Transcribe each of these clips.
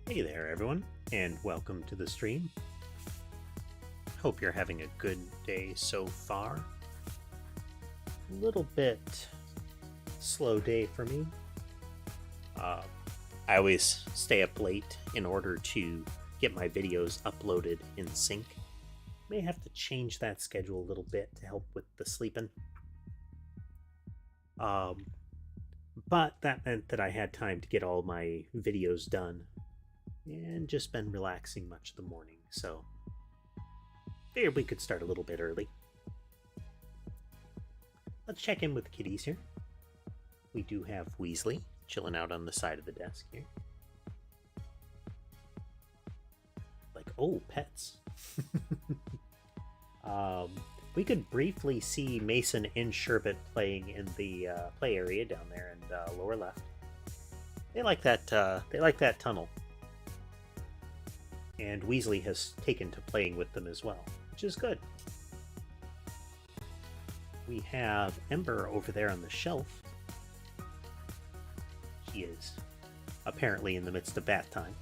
Hey there, everyone, and welcome to the stream. Hope you're having a good day so far. A little bit slow day for me. I always stay up late in order to get my videos uploaded in sync. May have to change that schedule a little bit to help with the sleeping. But that meant that I had time to get all my videos done and just been relaxing much of the morning, so figured we could start a little bit early. Let's check in with the kitties here. We do have Weasley chilling out on the side of the desk here. Like, oh, pets. We could briefly see Mason and Sherbet playing in the play area down there in lower left. They like that. They like that tunnel. And Weasley has taken to playing with them as well, which is good. We have Ember over there on the shelf. She is apparently in the midst of bath time.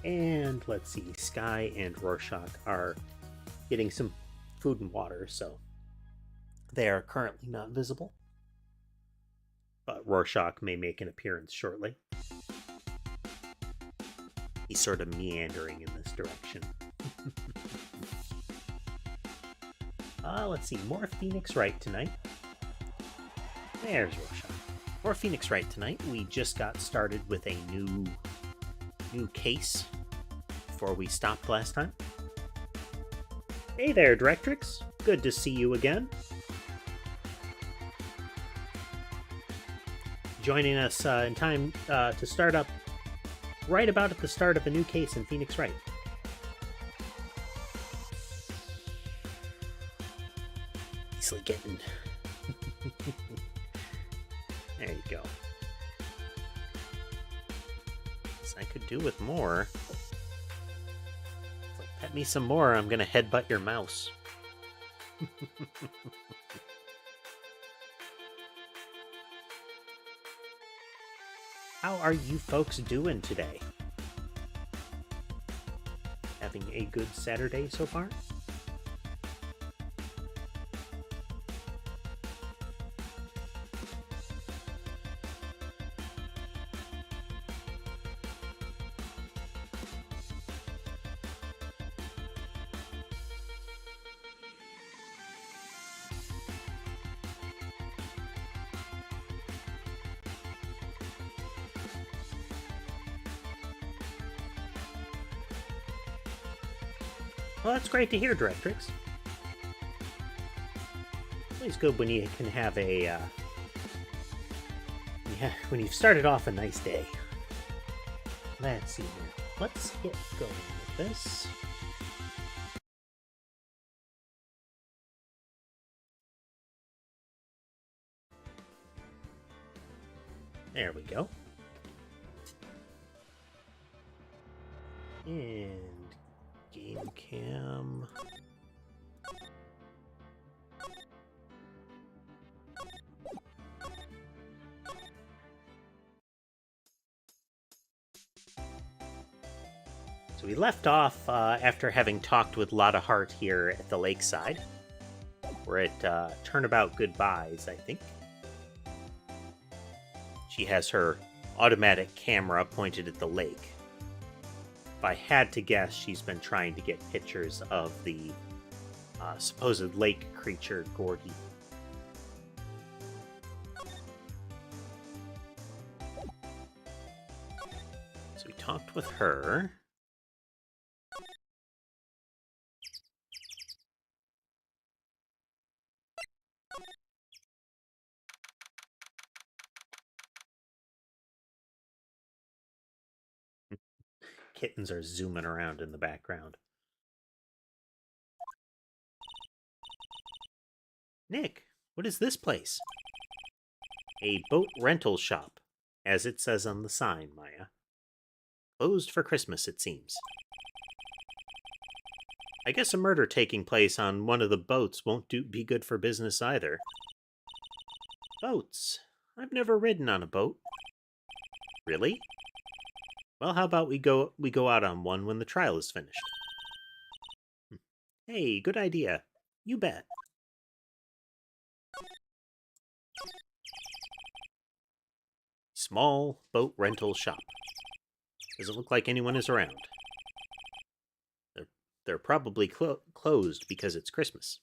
And let's see, Sky and Rorschach are getting some food and water, so they are currently not visible. But Rorschach may make an appearance shortly. He's sort of meandering in this direction. Let's see, more Phoenix Wright tonight. There's Rorschach. More Phoenix Wright tonight. We just got started with a new case before we stopped last time. Hey there, Directrix. Good to see you again. Joining us in time to start up right about at the start of a new case in Phoenix Wright. Easily getting... There you go. Guess I could do with more. If I pet me some more, I'm gonna headbutt your mouse. How are you folks doing today? Having a good Saturday so far? Well, that's great to hear, Directrix. Always good when you can have a, when you've started off a nice day. Let's see here. Let's get going with this. There we go. And game cam. So we left off after having talked with Lotta Hart here at the lakeside. We're at Turnabout Goodbyes, I think. She has her automatic camera pointed at the lake. If I had to guess, she's been trying to get pictures of the supposed lake creature, Gordy. So we talked with her. Kittens are zooming around in the background. Nick, what is this place? A boat rental shop, as it says on the sign, Maya. Closed for Christmas, it seems. I guess a murder taking place on one of the boats won't be good for business either. Boats. I've never ridden on a boat. Really? Well, how about we go out on one when the trial is finished? Hey, good idea. You bet. Small boat rental shop. Doesn't look like anyone is around. They're probably closed because it's Christmas.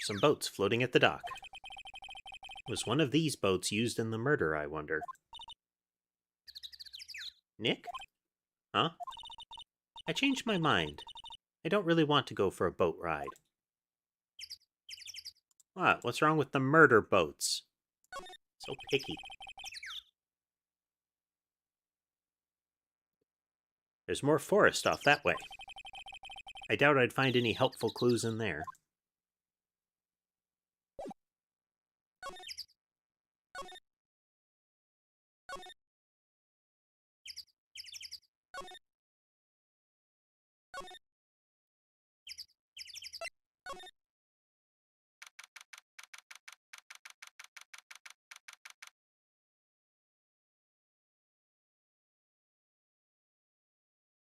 Some boats floating at the dock. Was one of these boats used in the murder, I wonder? Nick? Huh? I changed my mind. I don't really want to go for a boat ride. What? What's wrong with the murder boats? So picky. There's more forest off that way. I doubt I'd find any helpful clues in there.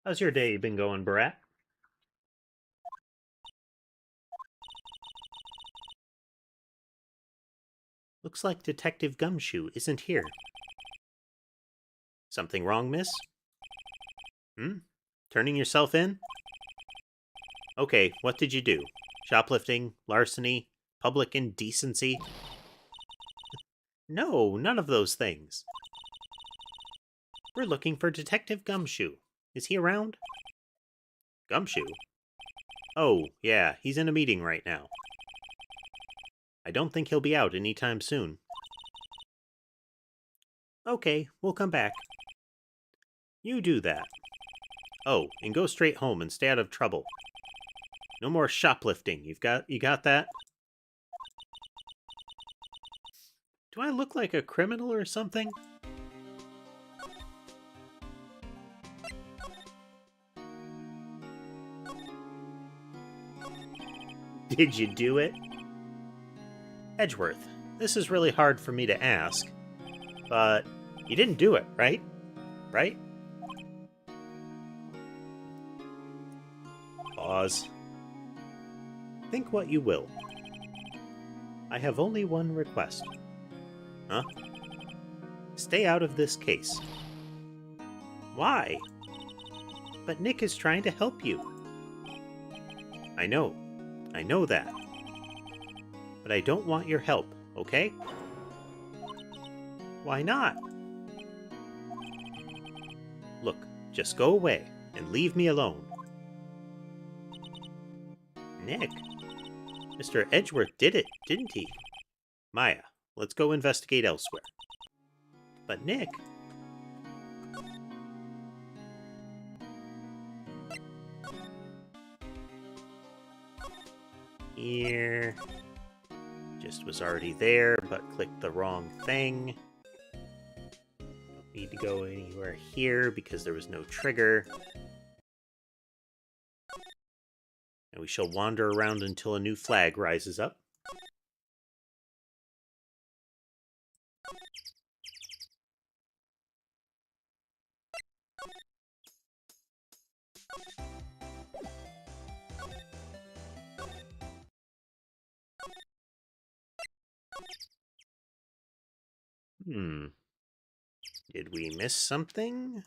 How's your day been going, Brat? Looks like Detective Gumshoe isn't here. Something wrong, miss? Turning yourself in? Okay, what did you do? Shoplifting? Larceny? Public indecency? No, none of those things. We're looking for Detective Gumshoe. Is he around? Gumshoe? Oh, yeah, he's in a meeting right now. I don't think he'll be out anytime soon. Okay, we'll come back. You do that. Oh, and go straight home and stay out of trouble. No more shoplifting. You got that? Do I look like a criminal or something? Did you do it? Edgeworth, this is really hard for me to ask, but you didn't do it, right? Right? Pause. Think what you will. I have only one request. Huh? Stay out of this case. Why? But Nick is trying to help you. I know that. But I don't want your help, okay? Why not? Look, just go away and leave me alone. Nick? Mr. Edgeworth did it, didn't he? Maya, let's go investigate elsewhere. But Nick... Here... Just was already there, but clicked the wrong thing. Don't need to go anywhere here because there was no trigger. And we shall wander around until a new flag rises up. Did we miss something?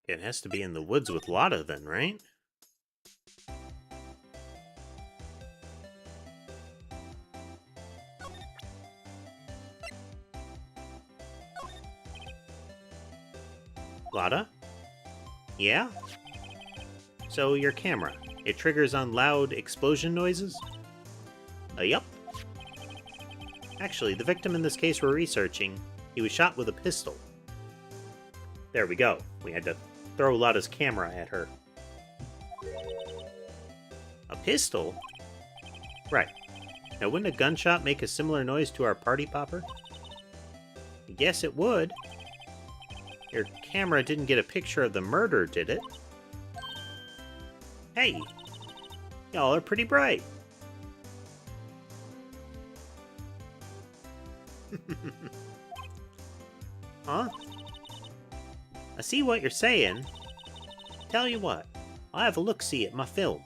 It has to be in the woods with Lotta then, right? Lotta? Yeah? So your camera, it triggers on loud explosion noises? Yup. Actually, the victim in this case we're researching, he was shot with a pistol. There we go. We had to throw Lotta's camera at her. Pistol? Right. Now, wouldn't a gunshot make a similar noise to our party popper? I guess it would. Your camera didn't get a picture of the murder, did it? Hey, y'all are pretty bright. Huh? I see what you're saying. Tell you what, I'll have a look-see at my film.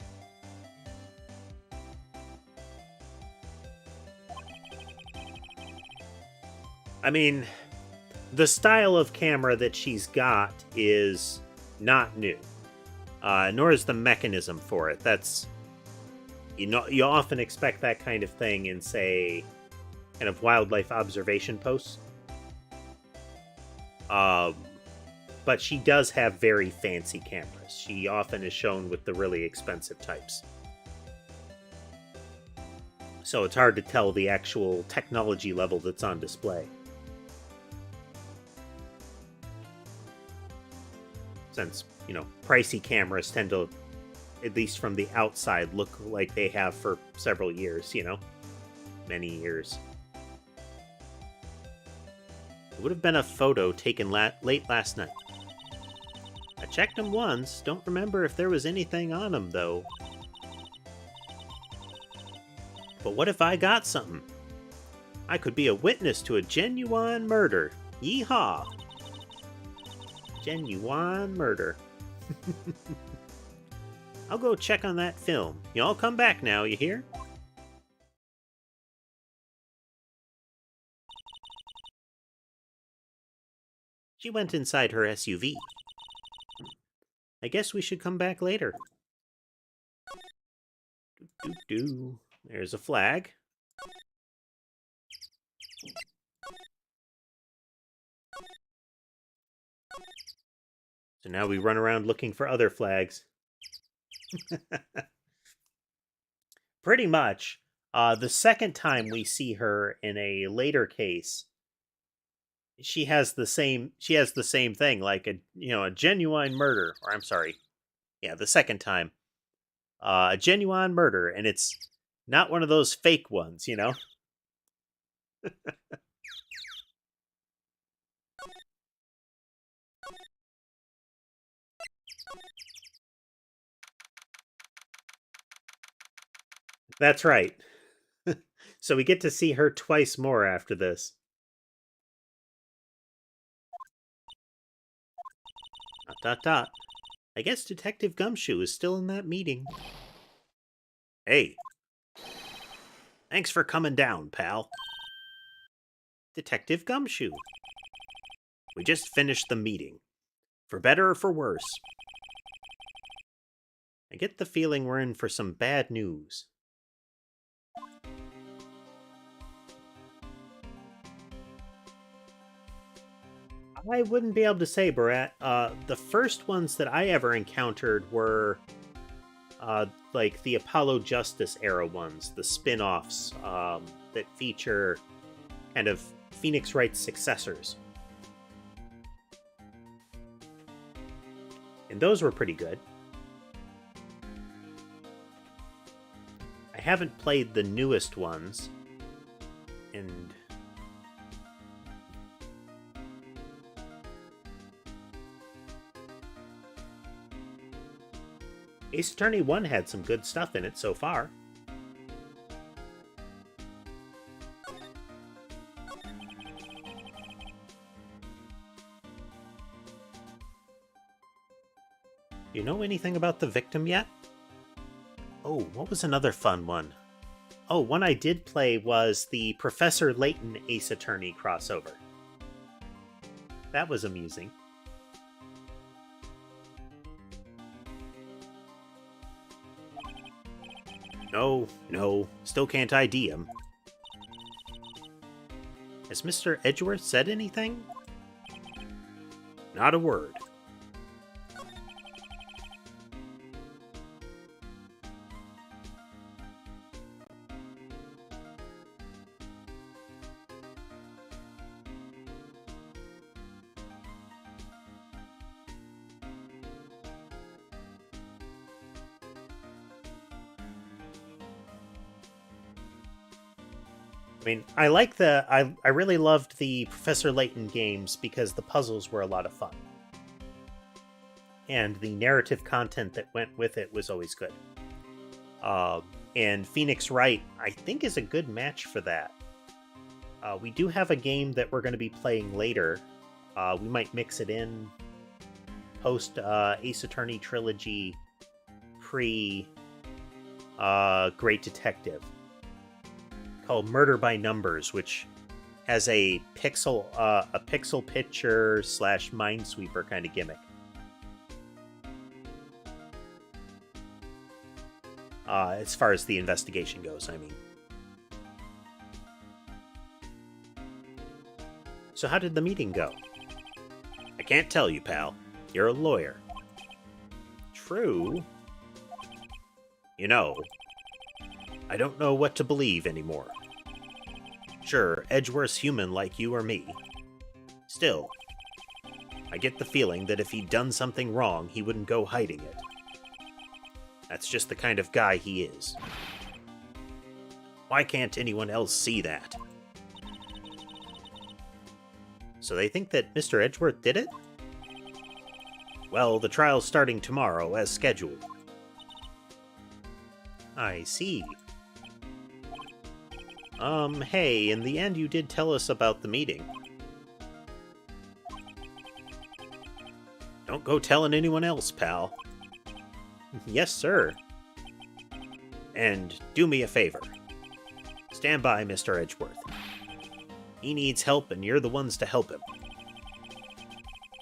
I mean, the style of camera that she's got is not new, nor is the mechanism for it. That's, you often expect that kind of thing in, say, kind of wildlife observation posts. But she does have very fancy cameras. She often is shown with the really expensive types. So it's hard to tell the actual technology level that's on display. Since, pricey cameras tend to, at least from the outside, look like they have for several years, many years. It would have been a photo taken late last night. I checked them once, don't remember if there was anything on them, though. But what if I got something? I could be a witness to a genuine murder. Yeehaw! Genuine murder. I'll go check on that film. Y'all come back now, you hear? She went inside her SUV. I guess we should come back later. Doo-doo-doo. There's a flag. So now we run around looking for other flags. Pretty much. The second time we see her in a later case, she has the same thing, like a genuine murder, or I'm sorry. Yeah, the second time. A genuine murder, and it's not one of those fake ones, That's right. So we get to see her twice more after this. Dot, dot, dot. I guess Detective Gumshoe is still in that meeting. Hey. Thanks for coming down, pal. Detective Gumshoe. We just finished the meeting. For better or for worse. I get the feeling we're in for some bad news. I wouldn't be able to say, Barat. The first ones that I ever encountered were like the Apollo Justice era ones, the spin-offs that feature kind of Phoenix Wright's successors. And those were pretty good. I haven't played the newest ones, and Ace Attorney 1 had some good stuff in it so far. You know anything about the victim yet? Oh, what was another fun one? Oh, one I did play was the Professor Layton Ace Attorney crossover. That was amusing. No, still can't ID him. Has Mr. Edgeworth said anything? Not a word. I mean, I really loved the Professor Layton games because the puzzles were a lot of fun. And the narrative content that went with it was always good. And Phoenix Wright, I think, is a good match for that. We do have a game that we're going to be playing later. We might mix it in post Ace Attorney Trilogy, pre Great Detective, called Murder by Numbers, which has a pixel picture / Minesweeper kind of gimmick. As far as the investigation goes, I mean. So how did the meeting go? I can't tell you, pal. You're a lawyer. True. You know, I don't know what to believe anymore. Sure, Edgeworth's human like you or me. Still, I get the feeling that if he'd done something wrong, he wouldn't go hiding it. That's just the kind of guy he is. Why can't anyone else see that? So they think that Mr. Edgeworth did it? Well, the trial's starting tomorrow, as scheduled. I see. Hey, in the end you did tell us about the meeting. Don't go telling anyone else, pal. Yes, sir. And do me a favor. Stand by Mr. Edgeworth. He needs help, and you're the ones to help him.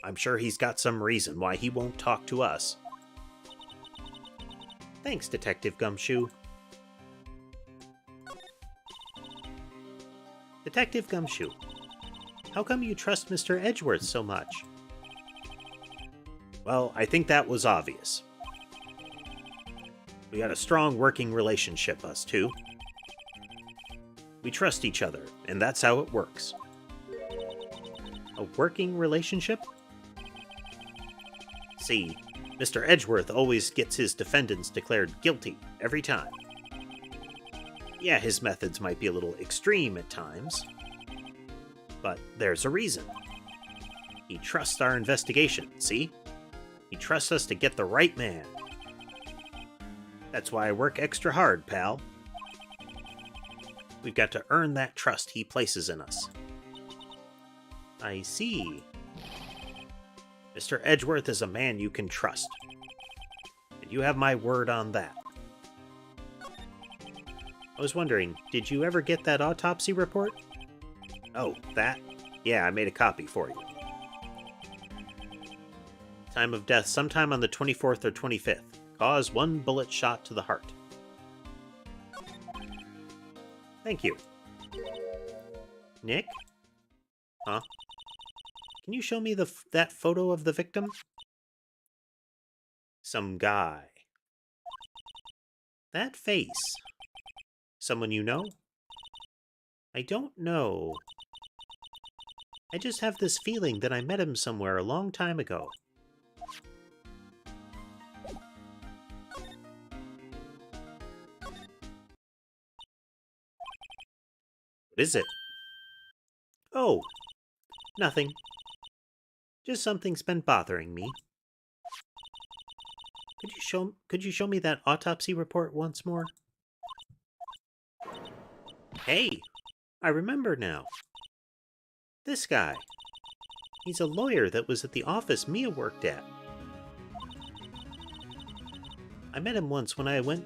I'm sure he's got some reason why he won't talk to us. Thanks, Detective Gumshoe. Detective Gumshoe, how come you trust Mr. Edgeworth so much? Well, I think that was obvious. We got a strong working relationship, us two. We trust each other, and that's how it works. A working relationship? See, Mr. Edgeworth always gets his defendants declared guilty, every time. Yeah, his methods might be a little extreme at times, but there's a reason. He trusts our investigation, see? He trusts us to get the right man. That's why I work extra hard, pal. We've got to earn that trust he places in us. I see. Mr. Edgeworth is a man you can trust. And you have my word on that. I was wondering, did you ever get that autopsy report? Oh, that? Yeah, I made a copy for you. Time of death sometime on the 24th or 25th. Cause 1 bullet shot to the heart. Thank you. Nick? Huh? Can you show me that photo of the victim? Some guy. That face. Someone you know? I don't know. I just have this feeling that I met him somewhere a long time ago. What is it? Oh, nothing. Just something's been bothering me. Could you show me that autopsy report once more? Hey, I remember now. This guy. He's a lawyer that was at the office Mia worked at. I met him once when I went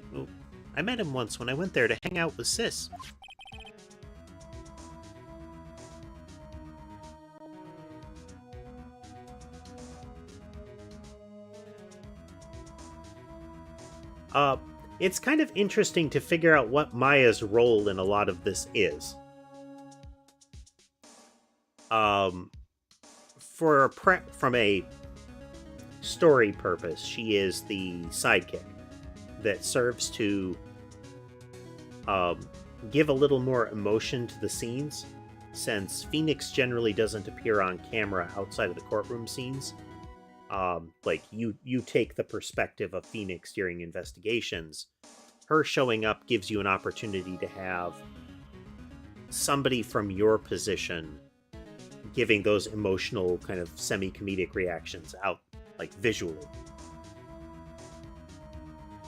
there to hang out with Sis. It's kind of interesting to figure out what Maya's role in a lot of this is. From a story purpose, she is the sidekick that serves to give a little more emotion to the scenes, since Phoenix generally doesn't appear on camera outside of the courtroom scenes. Like, you take the perspective of Phoenix during investigations. Her showing up gives you an opportunity to have somebody from your position giving those emotional kind of semi-comedic reactions out, like visually.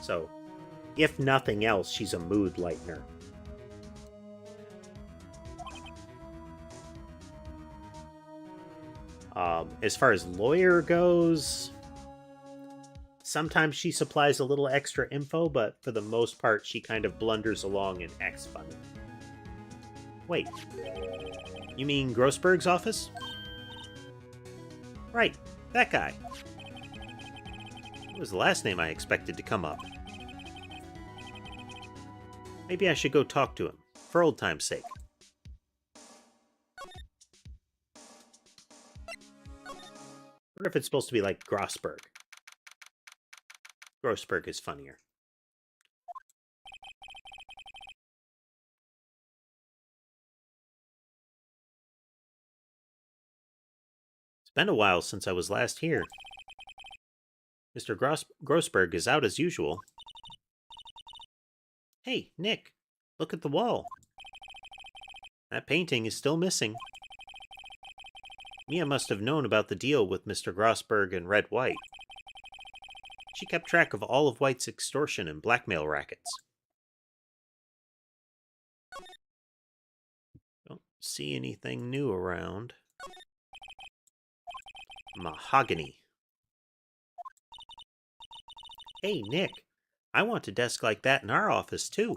So, if nothing else, she's a mood lightener. As far as lawyer goes, sometimes she supplies a little extra info, but for the most part, she kind of blunders along and acts funny. Wait, you mean Grossberg's office? Right, that guy. It was the last name I expected to come up. Maybe I should go talk to him, for old time's sake. I wonder if it's supposed to be like Grossberg. Grossberg is funnier. It's been a while since I was last here. Mr. Grossberg is out as usual. Hey, Nick, look at the wall. That painting is still missing. Mia must have known about the deal with Mr. Grossberg and Red White. She kept track of all of White's extortion and blackmail rackets. Don't see anything new around. Mahogany. Hey, Nick, I want a desk like that in our office, too.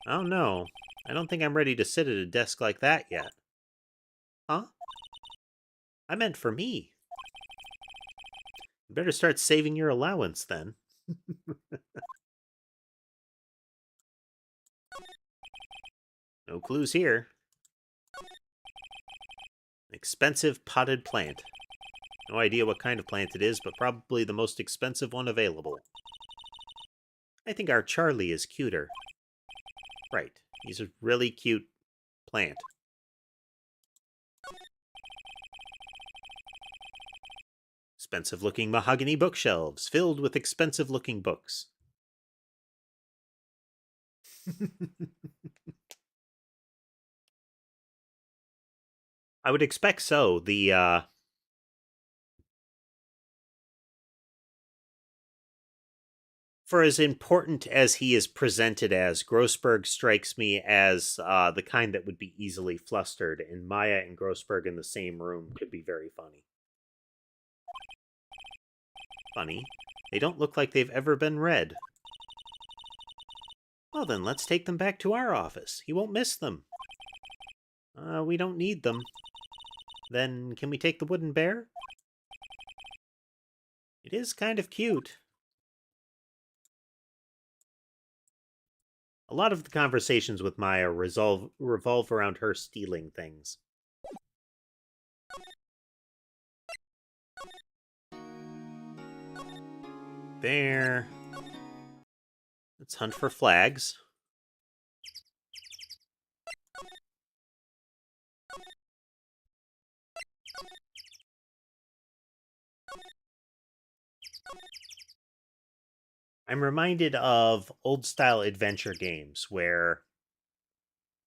Oh, no. I don't think I'm ready to sit at a desk like that yet. Huh? I meant for me. You better start saving your allowance, then. No clues here. Expensive potted plant. No idea what kind of plant it is, but probably the most expensive one available. I think our Charlie is cuter. Right. He's a really cute plant. Expensive-looking mahogany bookshelves filled with expensive-looking books. I would expect so. For as important as he is presented as, Grossberg strikes me as the kind that would be easily flustered, and Maya and Grossberg in the same room could be very funny. Funny. They don't look like they've ever been read. Well then, let's take them back to our office. He won't miss them. We don't need them. Then, can we take the wooden bear? It is kind of cute. A lot of the conversations with Maya revolve around her stealing things. There. Let's hunt for flags. I'm reminded of old-style adventure games where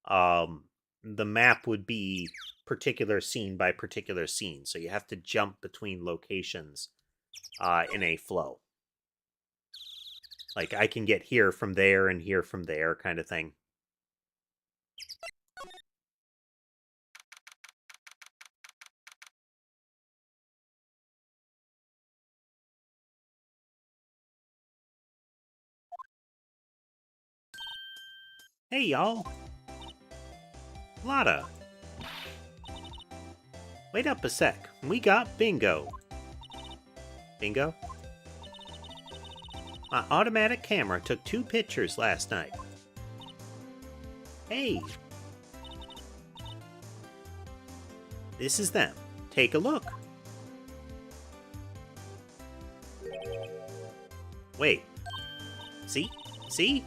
the map would be particular scene by particular scene, so you have to jump between locations in a flow. Like, I can get here from there and here from there kind of thing. Hey, y'all. Lotta. Wait up a sec. We got bingo. Bingo? My automatic camera took 2 pictures last night. Hey. This is them. Take a look. Wait. See? See?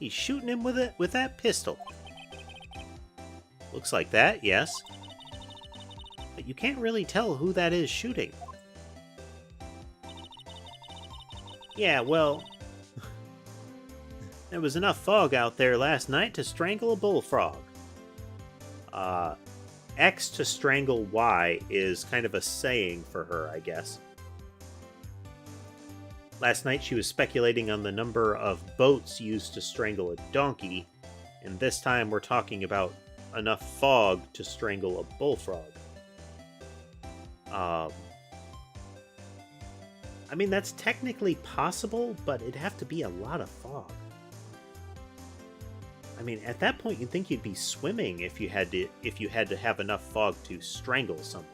He's shooting him with that pistol. Looks like that, yes. But you can't really tell who that is shooting. Yeah, well... there was enough fog out there last night to strangle a bullfrog. X to strangle Y is kind of a saying for her, I guess. Last night she was speculating on the number of boats used to strangle a donkey, and this time we're talking about enough fog to strangle a bullfrog. I mean, that's technically possible, but it'd have to be a lot of fog. I mean, at that point, you'd think you'd be swimming if you had to have enough fog to strangle someone.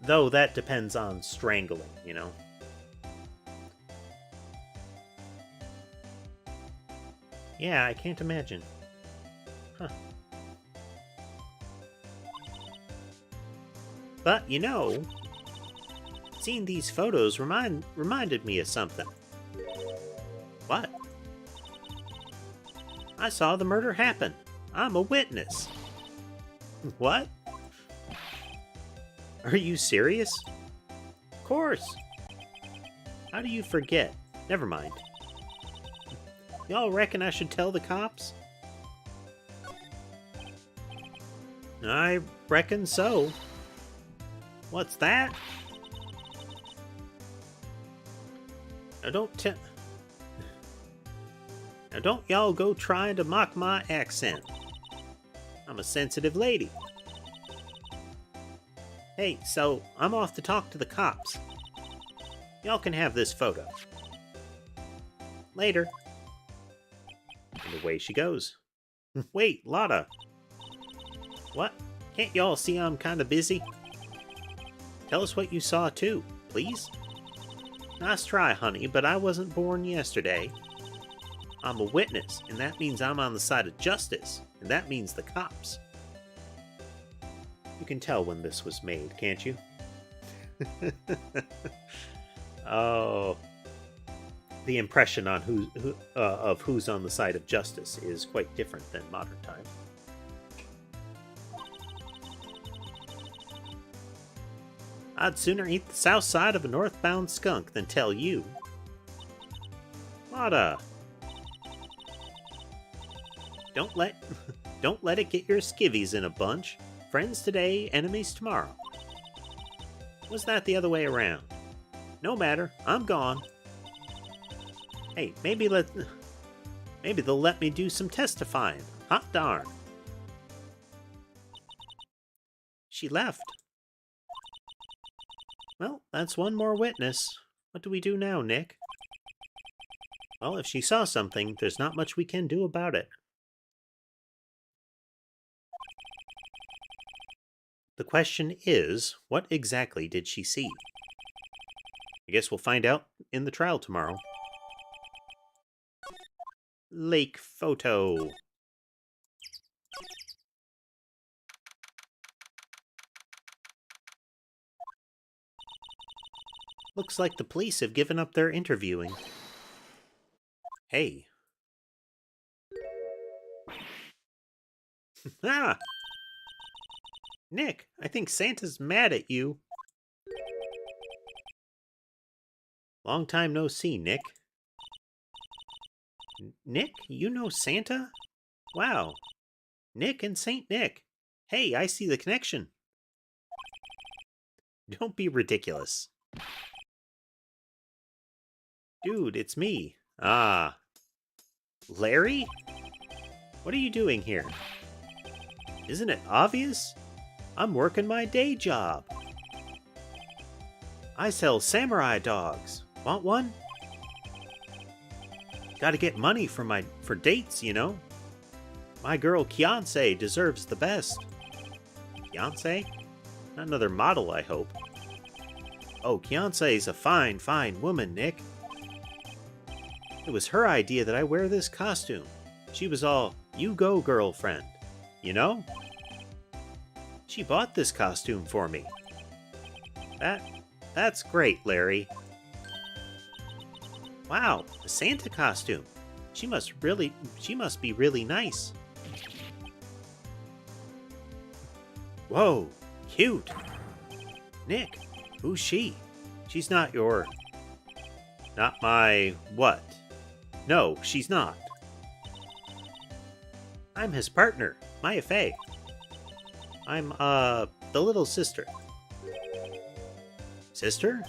Though that depends on strangling, you know. Yeah, I can't imagine. Huh. But, you know, seeing these photos reminded me of something. What? I saw the murder happen. I'm a witness. What? Are you serious? Of course. How do you forget? Never mind. Y'all reckon I should tell the cops? I reckon so. What's that? Now don't y'all go trying to mock my accent. I'm a sensitive lady. Hey, so I'm off to talk to the cops. Y'all can have this photo. Later. And away she goes. Wait, Lotta. What? Can't y'all see I'm kinda busy? Tell us what you saw too, please. Nice try, honey, but I wasn't born yesterday. I'm a witness, and that means I'm on the side of justice, and that means the cops. You can tell when this was made, can't you? Oh, the impression on of who's on the side of justice is quite different than modern times. I'd sooner eat the south side of a northbound skunk than tell you. Lotta. Don't let it get your skivvies in a bunch. Friends today, enemies tomorrow. Was that the other way around? No matter, I'm gone. Hey, maybe they'll let me do some testifying. Hot darn. She left. Well, that's one more witness. What do we do now, Nick? Well, if she saw something, there's not much we can do about it. The question is, what exactly did she see? I guess we'll find out in the trial tomorrow. Lake photo. Looks like the police have given up their interviewing. Hey. Ah! Nick, I think Santa's mad at you. Long time no see, Nick. Nick, you know Santa? Wow. Nick and Saint Nick. Hey, I see the connection. Don't be ridiculous. Dude, it's me. Ah. Larry? What are you doing here? Isn't it obvious? I'm working my day job. I sell samurai dogs. Want one? Gotta get money for dates, you know. My girl Kiancé deserves the best. Kiancé? Not another model, I hope. Oh, Kiancé's a fine, fine woman, Nick. It was her idea that I wear this costume. She was all, you go, girlfriend. You know? She bought this costume for me. That's great, Larry. Wow, a Santa costume. She must be really nice. Whoa, cute. Nick, who's she? She's not my what? No, she's not. I'm his partner, Maya Fey. I'm, the little sister. Sister?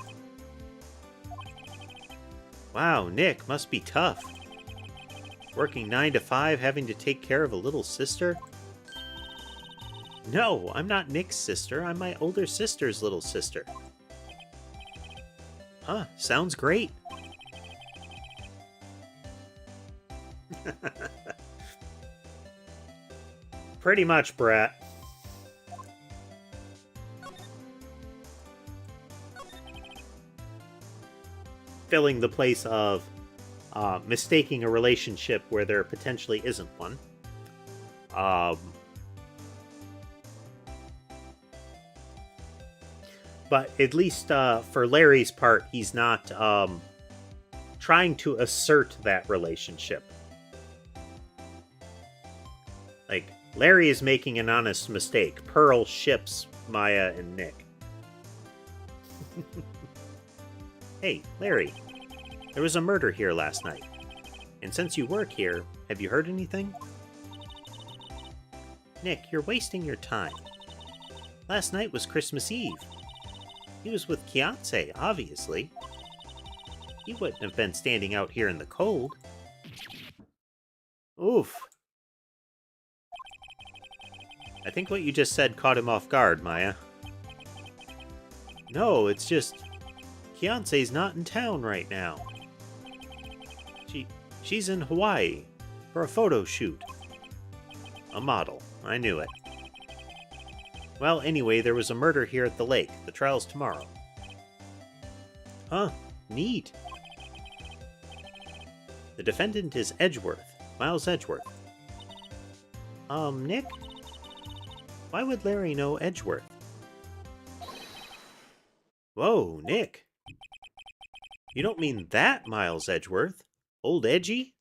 Wow, Nick, must be tough. Working 9 to 5, having to take care of a little sister? No, I'm not Nick's sister. I'm my older sister's little sister. Huh, sounds great. Pretty much, Brett. Filling the place of mistaking a relationship where there potentially isn't one. But at least for Larry's part, he's not trying to assert that relationship. Like, Larry is making an honest mistake. Pearl ships Maya and Nick. Hey, Larry, there was a murder here last night. And since you work here, have you heard anything? Nick, you're wasting your time. Last night was Christmas Eve. He was with Kianse, obviously. He wouldn't have been standing out here in the cold. Oof. I think what you just said caught him off guard, Maya. No, it's just... Kianse's not in town right now. She's in Hawaii for a photo shoot. A model. I knew it. Well, anyway, there was a murder here at the lake. The trial's tomorrow. Huh. Neat. The defendant is Edgeworth. Miles Edgeworth. Nick? Why would Larry know Edgeworth? Whoa, Nick. You don't mean that Miles Edgeworth? Old Edgy?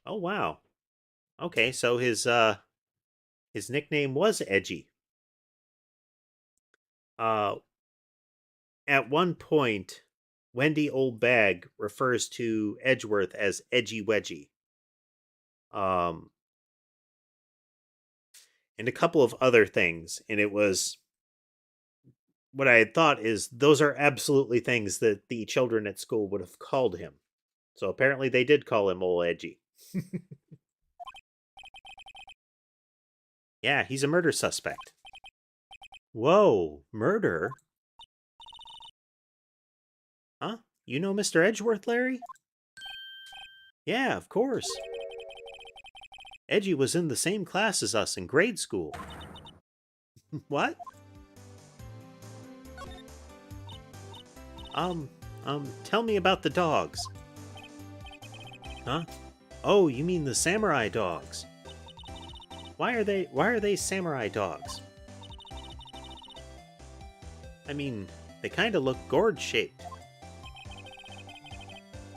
Oh, wow. Okay, so his nickname was Edgy. At one point, Wendy Old Bag refers to Edgeworth as Edgy Wedgy. And a couple of other things, and it was... What I had thought is those are absolutely things that the children at school would have called him. So apparently they did call him Old Edgy. Yeah, he's a murder suspect. Whoa, murder? Huh? You know Mr. Edgeworth, Larry? Yeah, of course. Edgy was in the same class as us in grade school. What? Tell me about the dogs. Huh? Oh, you mean the samurai dogs. Why are they samurai dogs? I mean, they kind of look gourd-shaped.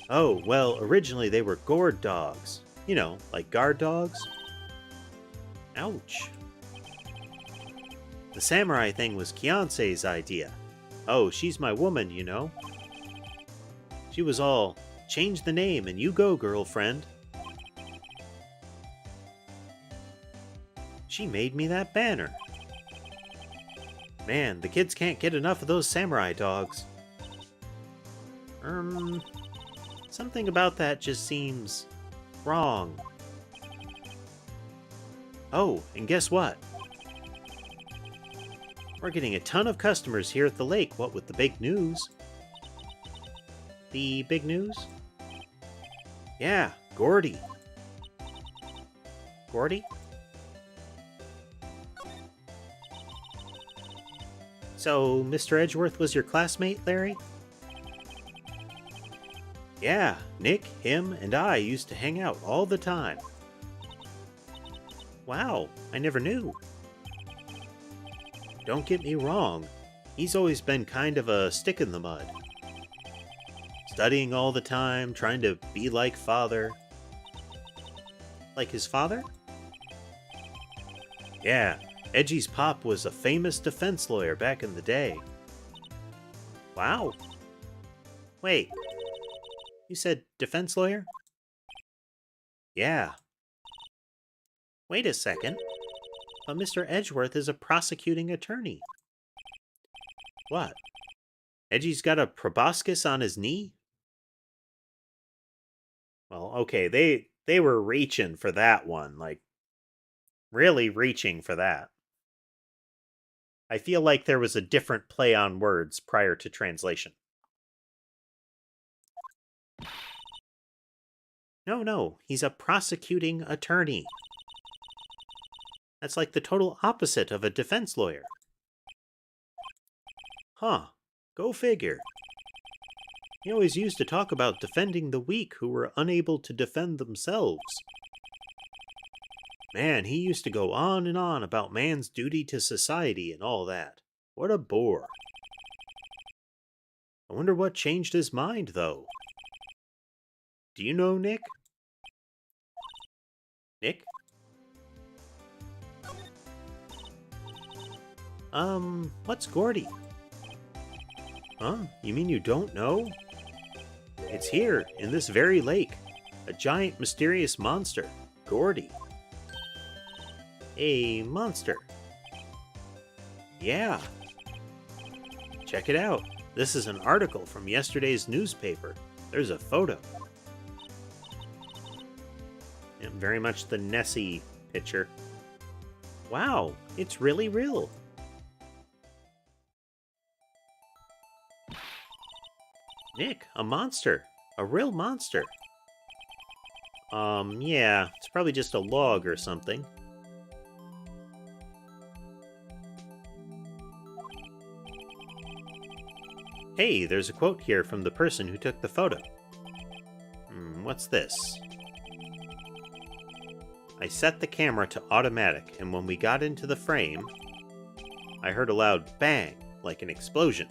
Oh, well, originally they were gourd dogs. You know, like guard dogs. Ouch. The samurai thing was Kianse's idea. Oh, she's my woman, you know. She was all, change the name and you go, girlfriend. She made me that banner. Man, the kids can't get enough of those samurai dogs. Something about that just seems wrong. Oh, and guess what? We're getting a ton of customers here at the lake, what with the big news. The big news? Yeah, Gordy. Gordy? So, Mr. Edgeworth was your classmate, Larry? Yeah, Nick, him, and I used to hang out all the time. Wow, I never knew. Don't get me wrong, he's always been kind of a stick in the mud. Studying all the time, trying to be like father. Like his father? Yeah, Edgy's pop was a famous defense lawyer back in the day. Wow. Wait, you said defense lawyer? Yeah. Wait a second. But Mr. Edgeworth is a prosecuting attorney. What? Edgy's got a proboscis on his knee? Well, okay, they were reaching for that one, like really reaching for that. I feel like there was a different play on words prior to translation. No, he's a prosecuting attorney. That's like the total opposite of a defense lawyer. Huh, go figure. He always used to talk about defending the weak who were unable to defend themselves. Man, he used to go on and on about man's duty to society and all that. What a bore. I wonder what changed his mind, though. Do you know, Nick? Nick? What's Gordy? Huh? You mean you don't know? It's here, in this very lake. A giant, mysterious monster. Gordy. A monster. Yeah. Check it out. This is an article from yesterday's newspaper. There's a photo. Yeah, very much the Nessie picture. Wow, it's really real. Nick, a monster. A real monster. Yeah, it's probably just a log or something. Hey, there's a quote here from the person who took the photo. What's this? I set the camera to automatic, and when we got into the frame, I heard a loud bang, like an explosion.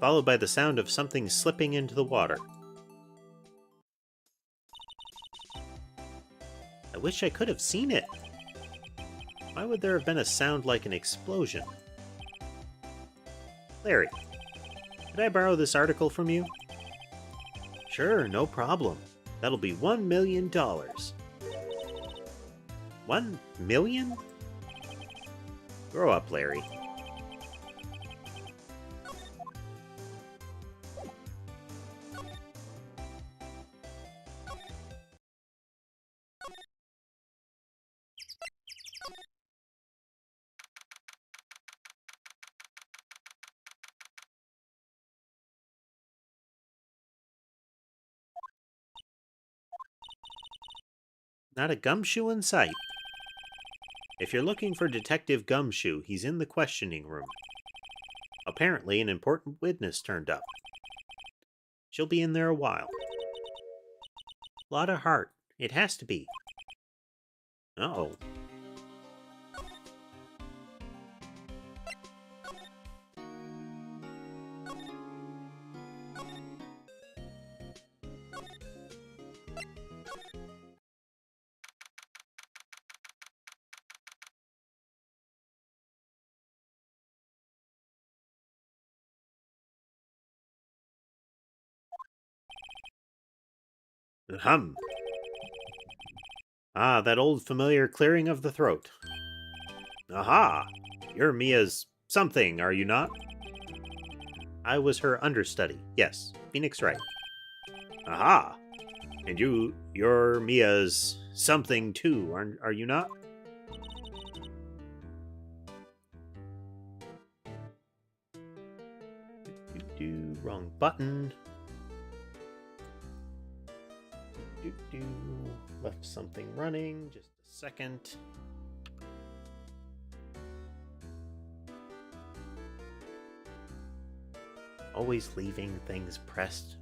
Followed by the sound of something slipping into the water. I wish I could have seen it. Why would there have been a sound like an explosion? Larry, could I borrow this article from you? Sure, no problem. That'll be $1 million. $1 million? Grow up, Larry. Not a gumshoe in sight. If you're looking for Detective Gumshoe, he's in the questioning room. Apparently, an important witness turned up. She'll be in there a while. Lot of heart. It has to be. Uh-oh. Ahem. Ah, that old familiar clearing of the throat. Aha! You're Mia's something, are you not? I was her understudy, yes. Phoenix Wright. Aha! And you're Mia's something too, are you not? Wrong button. Left something running. Just a second. Always leaving things pressed.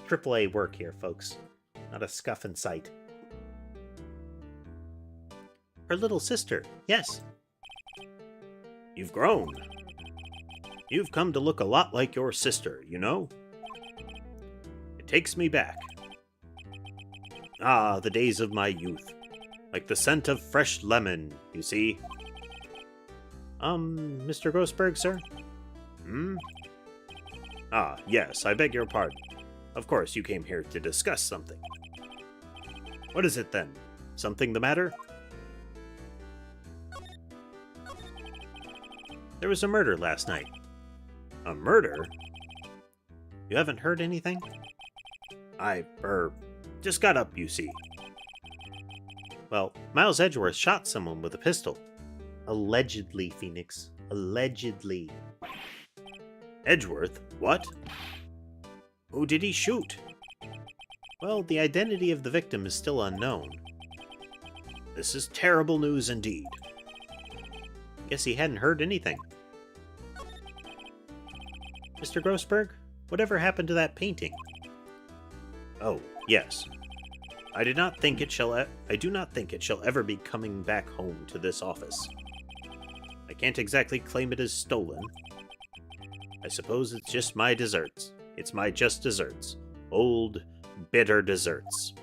AAA work here, folks. Not a scuff in sight. Her little sister, yes. You've grown. You've come to look a lot like your sister, you know? It takes me back. Ah, the days of my youth. Like the scent of fresh lemon, you see? Mr. Grossberg, sir? Hmm? Ah, yes, I beg your pardon. Of course, you came here to discuss something. What is it then? Something the matter? There was a murder last night. A murder? You haven't heard anything? I, just got up, you see. Well, Miles Edgeworth shot someone with a pistol. Allegedly, Phoenix. Allegedly. Edgeworth? What? Who did he shoot? Well, the identity of the victim is still unknown. This is terrible news indeed. Guess he hadn't heard anything. Mr. Grossberg, whatever happened to that painting? Oh, yes. I do not think it shall ever be coming back home to this office. I can't exactly claim it as stolen. I suppose it's just my desserts. It's my just desserts. Old, bitter desserts.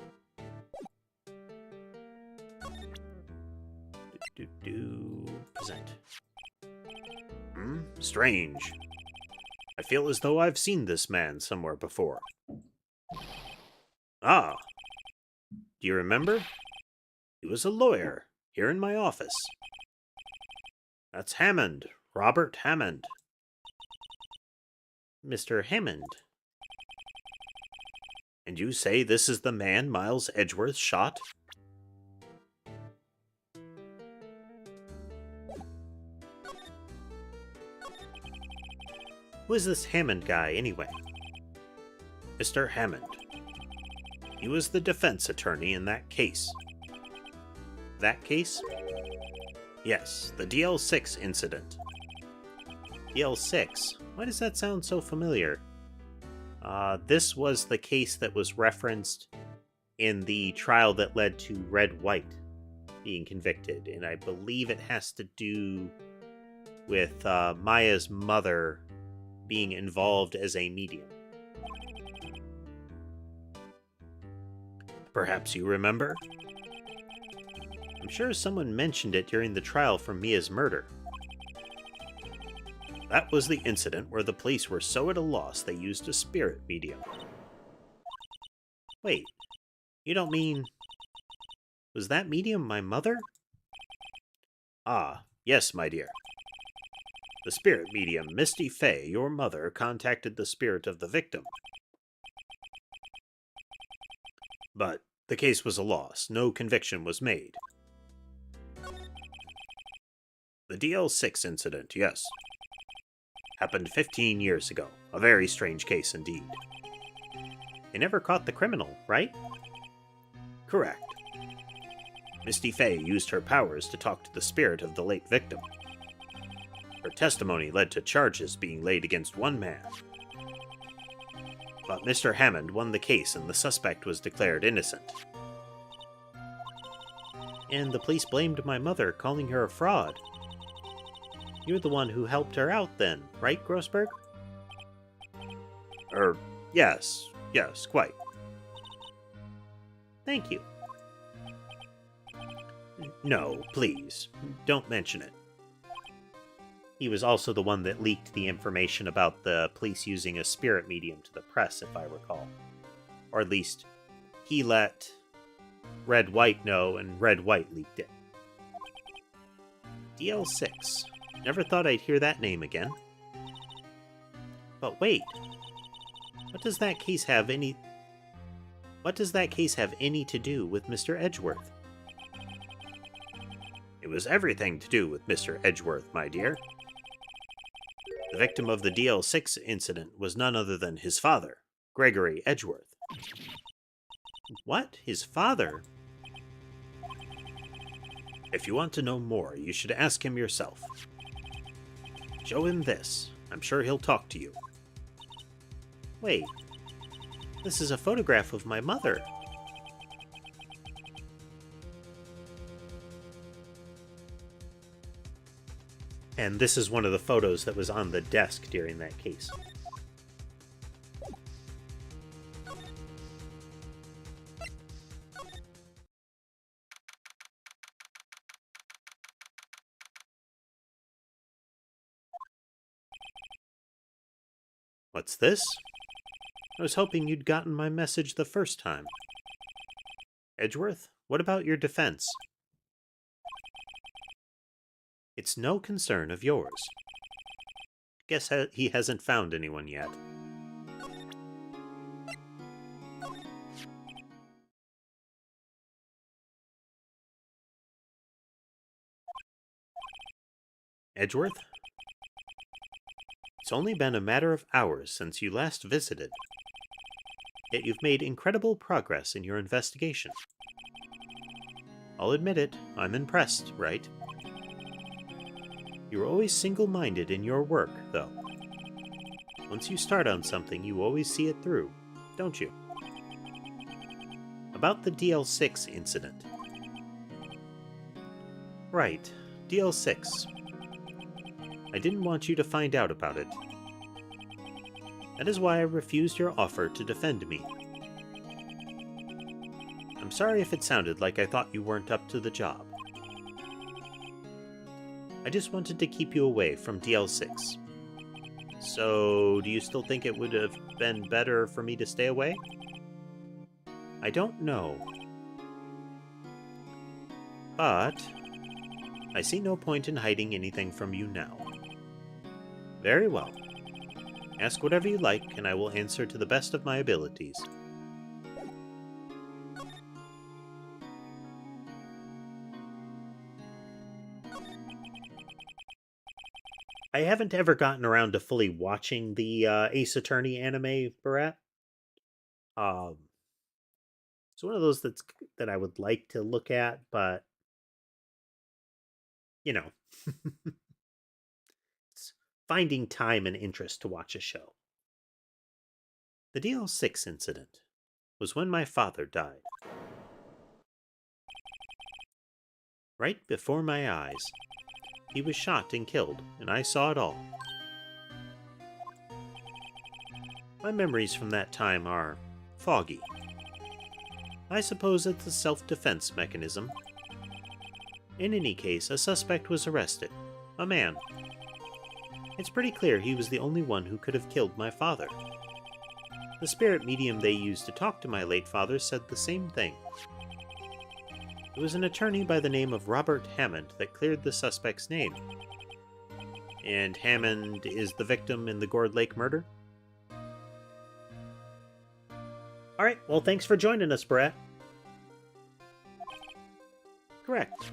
Present. Strange. I feel as though I've seen this man somewhere before. Ah. Do you remember? He was a lawyer, here in my office. That's Hammond. Robert Hammond. Mr. Hammond. And you say this is the man Miles Edgeworth shot? Who is this Hammond guy, anyway? Mr. Hammond. He was the defense attorney in that case. That case? Yes, the DL6 incident. DL6? Why does that sound so familiar? This was the case that was referenced in the trial that led to Red White being convicted, and I believe it has to do with Maya's mother being involved as a medium. Perhaps you remember? I'm sure someone mentioned it during the trial for Mia's murder. That was the incident where the police were so at a loss they used a spirit medium. Wait, you don't mean... Was that medium my mother? Ah, yes, my dear. The spirit medium, Misty Fay, your mother, contacted the spirit of the victim. But the case was a loss. No conviction was made. The DL6 incident, yes. Happened 15 years ago. A very strange case indeed. They never caught the criminal, right? Correct. Misty Fay used her powers to talk to the spirit of the late victim. Her testimony led to charges being laid against one man. But Mr. Hammond won the case and the suspect was declared innocent. And the police blamed my mother, calling her a fraud. You're the one who helped her out then, right, Grossberg? Yes, quite. Thank you. No, please, don't mention it. He was also the one that leaked the information about the police using a spirit medium to the press, if I recall. Or at least, he let Red White know, and Red White leaked it. DL6. Never thought I'd hear that name again. But wait. What does that case have any to do with Mr. Edgeworth? It was everything to do with Mr. Edgeworth, my dear. The victim of the DL6 incident was none other than his father, Gregory Edgeworth. What? His father? If you want to know more, you should ask him yourself. Show him this. I'm sure he'll talk to you. Wait. This is a photograph of my mother. And this is one of the photos that was on the desk during that case. What's this? I was hoping you'd gotten my message the first time. Edgeworth, what about your defense? It's no concern of yours. Guess he hasn't found anyone yet. Edgeworth? It's only been a matter of hours since you last visited. Yet you've made incredible progress in your investigation. I'll admit it, I'm impressed, right? You're always single-minded in your work, though. Once you start on something, you always see it through, don't you? About the DL6 incident. Right, DL6. I didn't want you to find out about it. That is why I refused your offer to defend me. I'm sorry if it sounded like I thought you weren't up to the job. I just wanted to keep you away from DL6. So, do you still think it would have been better for me to stay away? I don't know. But I see no point in hiding anything from you now. Very well. Ask whatever you like, and I will answer to the best of my abilities. I haven't ever gotten around to fully watching the Ace Attorney anime, Barat. It's one of those that I would like to look at, but you know, it's finding time and interest to watch a show. The DL6 incident was when my father died. Right before my eyes. He was shot and killed, and I saw it all. My memories from that time are foggy. I suppose it's a self-defense mechanism. In any case, a suspect was arrested. A man. It's pretty clear he was the only one who could have killed my father. The spirit medium they used to talk to my late father said the same thing. It was an attorney by the name of Robert Hammond that cleared the suspect's name. And Hammond is the victim in the Gourd Lake murder? Alright, well thanks for joining us, Brett. Correct.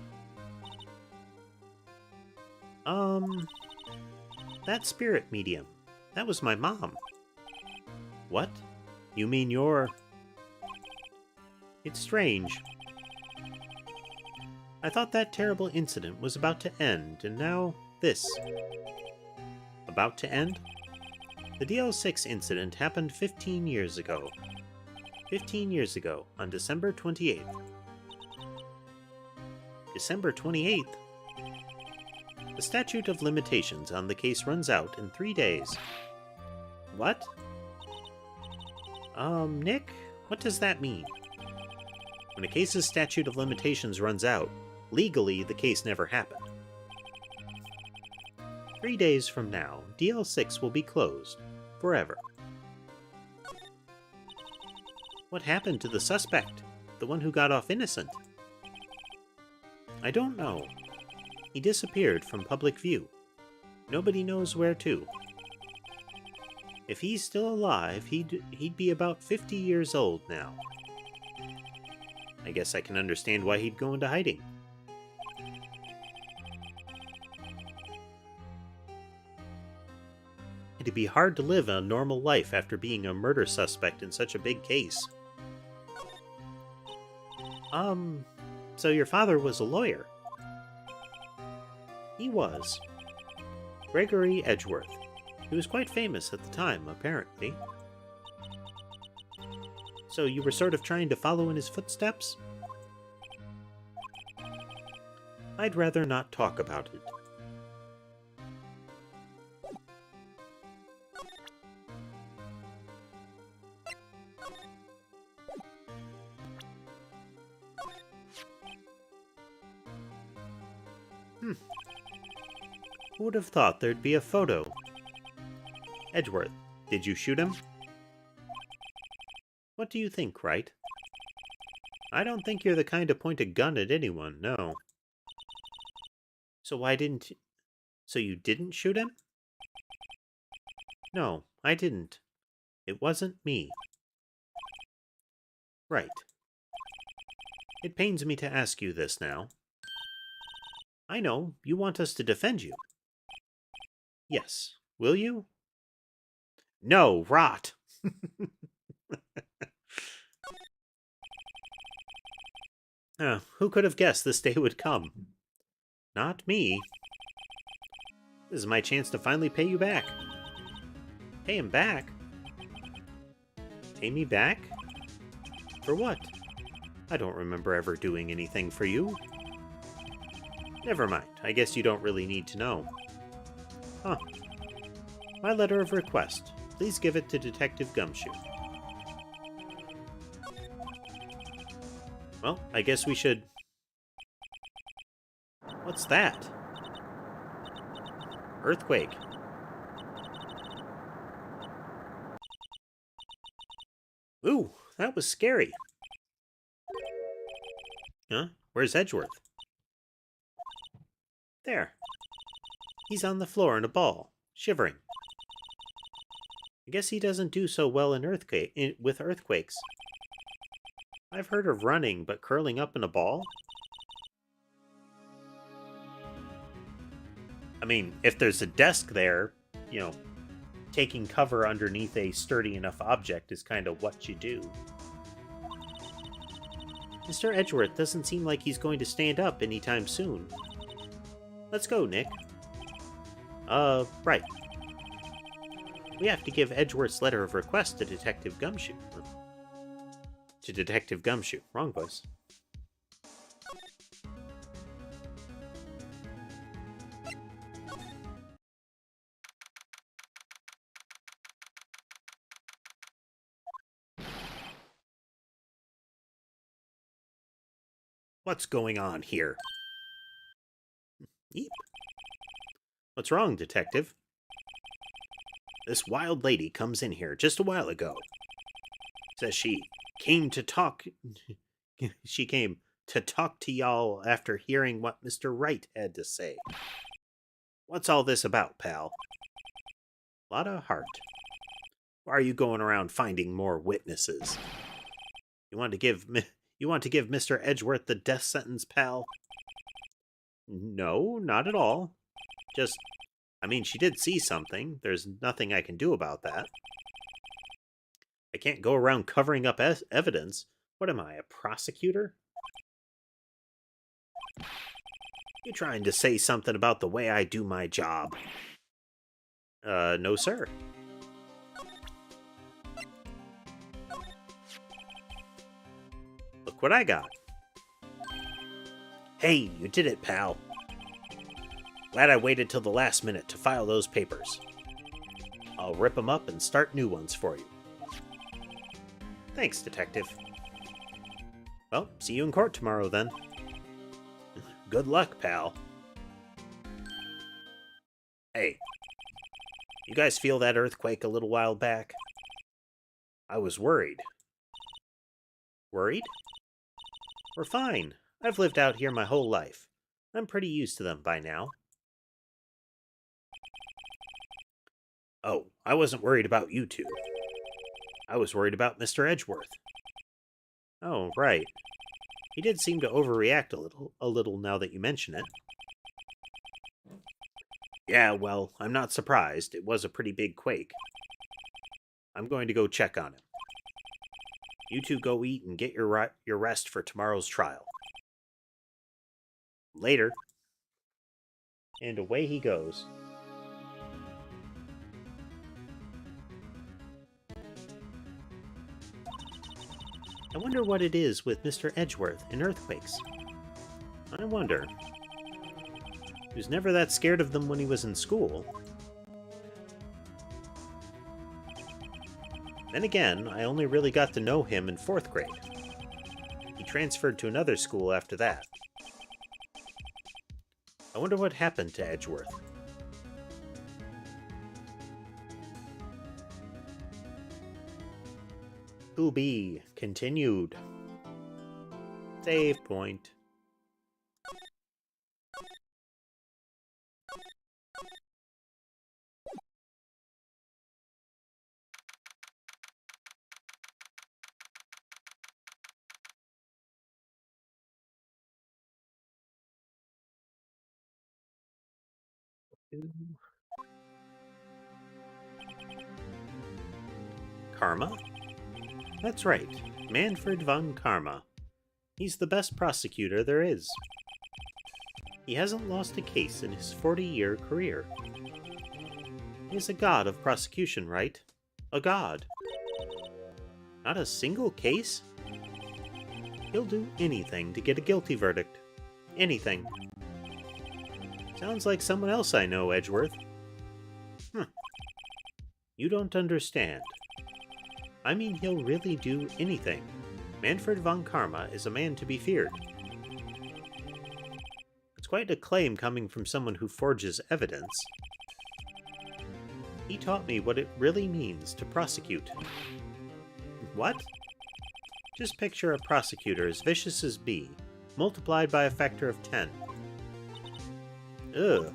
That spirit medium. That was my mom. What? You mean you're... It's strange. I thought that terrible incident was about to end, and now this. About to end? The DL6 incident happened 15 years ago. 15 years ago, on December 28th. December 28th? The statute of limitations on the case runs out in 3 days. What? Nick? What does that mean? When a case's statute of limitations runs out, legally the case never happened. 3 days from now, DL6 will be closed. Forever. What happened to the suspect? The one who got off innocent? I don't know. He disappeared from public view. Nobody knows where to. If he's still alive, he'd be about 50 years old now. I guess I can understand why he'd go into hiding. It'd be hard to live a normal life after being a murder suspect in such a big case. So your father was a lawyer? He was. Gregory Edgeworth. He was quite famous at the time, apparently. So you were sort of trying to follow in his footsteps? I'd rather not talk about it. Who would have thought there'd be a photo? Edgeworth, Did you shoot him? What do you think, Wright? I don't think you're the kind to point a gun at anyone, no. So why didn't... So you didn't shoot him? No, I didn't. It wasn't me. Right. It pains me to ask you this now. I know, you want us to defend you. Yes. Will you? No, rot! Who could have guessed this day would come? Not me. This is my chance to finally pay you back. Pay him back? Pay me back? For what? I don't remember ever doing anything for you. Never mind. I guess you don't really need to know. Huh. My letter of request. Please give it to Detective Gumshoe. Well, I guess we should... What's that? Earthquake. Ooh, that was scary. Huh? Where's Edgeworth? There. He's on the floor in a ball, shivering. I guess he doesn't do so well with earthquakes. I've heard of running, but curling up in a ball? I mean, if there's a desk there, you know, taking cover underneath a sturdy enough object is kind of what you do. Mr. Edgeworth doesn't seem like he's going to stand up anytime soon. Let's go, Nick. Right. We have to give Edgeworth's letter of request to Detective Gumshoe. To Detective Gumshoe. Wrong voice. What's going on here? Yeep. What's wrong, Detective? This wild lady comes in here just a while ago. Says she came to talk... she came to talk to y'all after hearing what Mr. Wright had to say. What's all this about, pal? Lot of heart. Why are you going around finding more witnesses? You want to give Mr. Edgeworth the death sentence, pal? No, not at all. Just, I mean, she did see something. There's nothing I can do about that. I can't go around covering up evidence. What am I, a prosecutor? You trying to say something about the way I do my job? No, sir. Look what I got. Hey, you did it, pal. Glad I waited till the last minute to file those papers. I'll rip them up and start new ones for you. Thanks, Detective. Well, see you in court tomorrow, then. Good luck, pal. Hey, you guys feel that earthquake a little while back? I was worried. Worried? We're fine. I've lived out here my whole life. I'm pretty used to them by now. Oh, I wasn't worried about you two. I was worried about Mr. Edgeworth. Oh, right. He did seem to overreact a little now that you mention it. Yeah, well, I'm not surprised. It was a pretty big quake. I'm going to go check on him. You two go eat and get your rest for tomorrow's trial. Later. And away he goes. I wonder what it is with Mr. Edgeworth and earthquakes. I wonder. He was never that scared of them when he was in school. Then again, I only really got to know him in 4th grade. He transferred to another school after that. I wonder what happened to Edgeworth. To be continued. Save point. Karma? That's right, Manfred von Karma. He's the best prosecutor there is. He hasn't lost a case in his 40-year career. He's a god of prosecution, right? A god. Not a single case? He'll do anything to get a guilty verdict. Anything. Sounds like someone else I know, Edgeworth. You don't understand. I mean, he'll really do anything. Manfred von Karma is a man to be feared. It's quite a claim coming from someone who forges evidence. He taught me what it really means to prosecute. What? Just picture a prosecutor as vicious as B, multiplied by a factor of 10. Ugh.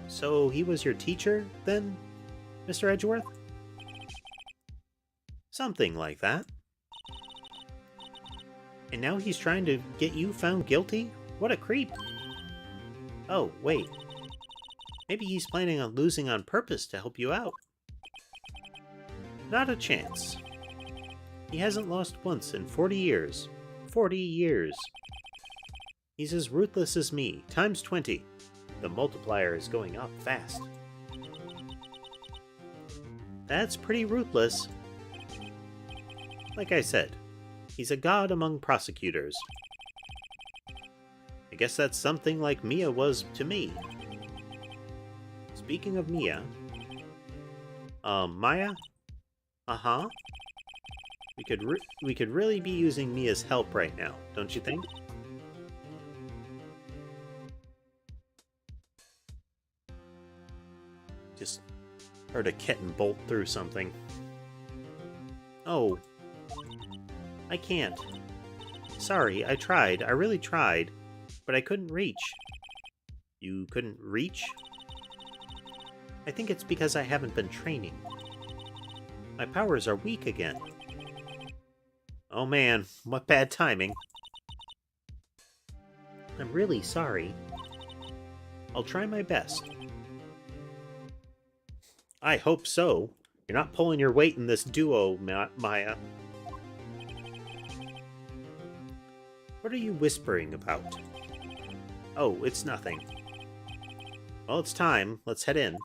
So he was your teacher, then, Mr. Edgeworth? Something like that. And now he's trying to get you found guilty? What a creep! Oh, wait. Maybe he's planning on losing on purpose to help you out. Not a chance. He hasn't lost once in 40 years. 40 years. He's as ruthless as me, times 20. The multiplier is going up fast. That's pretty ruthless. Like I said, he's a god among prosecutors. I guess that's something like Mia was to me. Speaking of Mia... Maya? Uh-huh. We could really be using Mia's help right now, don't you think? Just heard a kitten bolt through something. Oh. I can't. Sorry, I tried. I really tried. But I couldn't reach. You couldn't reach? I think it's because I haven't been training. My powers are weak again. Oh man, what bad timing. I'm really sorry. I'll try my best. I hope so. You're not pulling your weight in this duo, Maya. What are you whispering about? Oh, it's nothing. Well, it's time. Let's head in.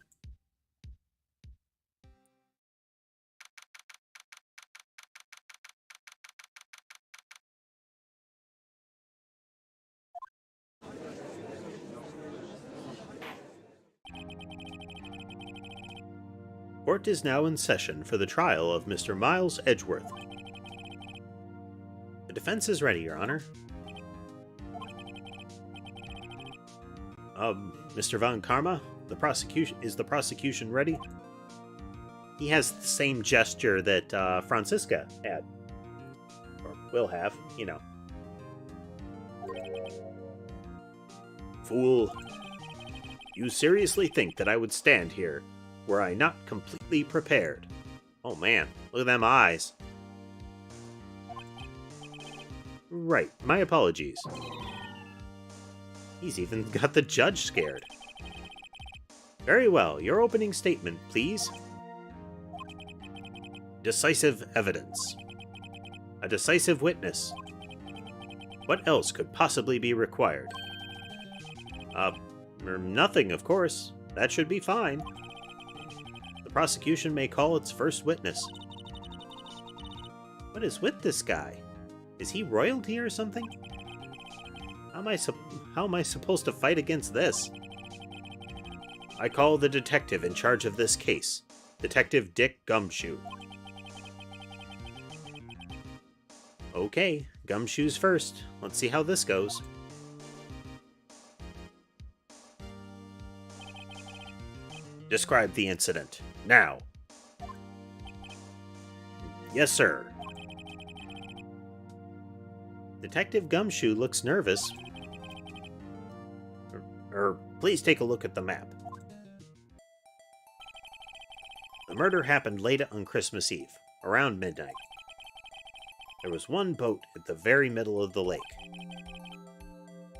Court is now in session for the trial of Mr. Miles Edgeworth. The defense is ready, Your Honor. Mr. von Karma, is the prosecution ready? He has the same gesture that Francisca had. Or will have, you know. Fool. You seriously think that I would stand here were I not completely prepared? Oh man, look at them eyes. Right, my apologies. He's even got the judge scared. Very well, your opening statement, please. Decisive evidence. A decisive witness. What else could possibly be required? Nothing, of course. That should be fine. The prosecution may call its first witness. What is with this guy? Is he royalty or something? How am I supposed to fight against this? I call the detective in charge of this case, Detective Dick Gumshoe. Okay, Gumshoe's first. Let's see how this goes. Describe the incident, now. Yes, sir. Detective Gumshoe looks nervous. Please take a look at the map. The murder happened late on Christmas Eve, around midnight. There was one boat at the very middle of the lake.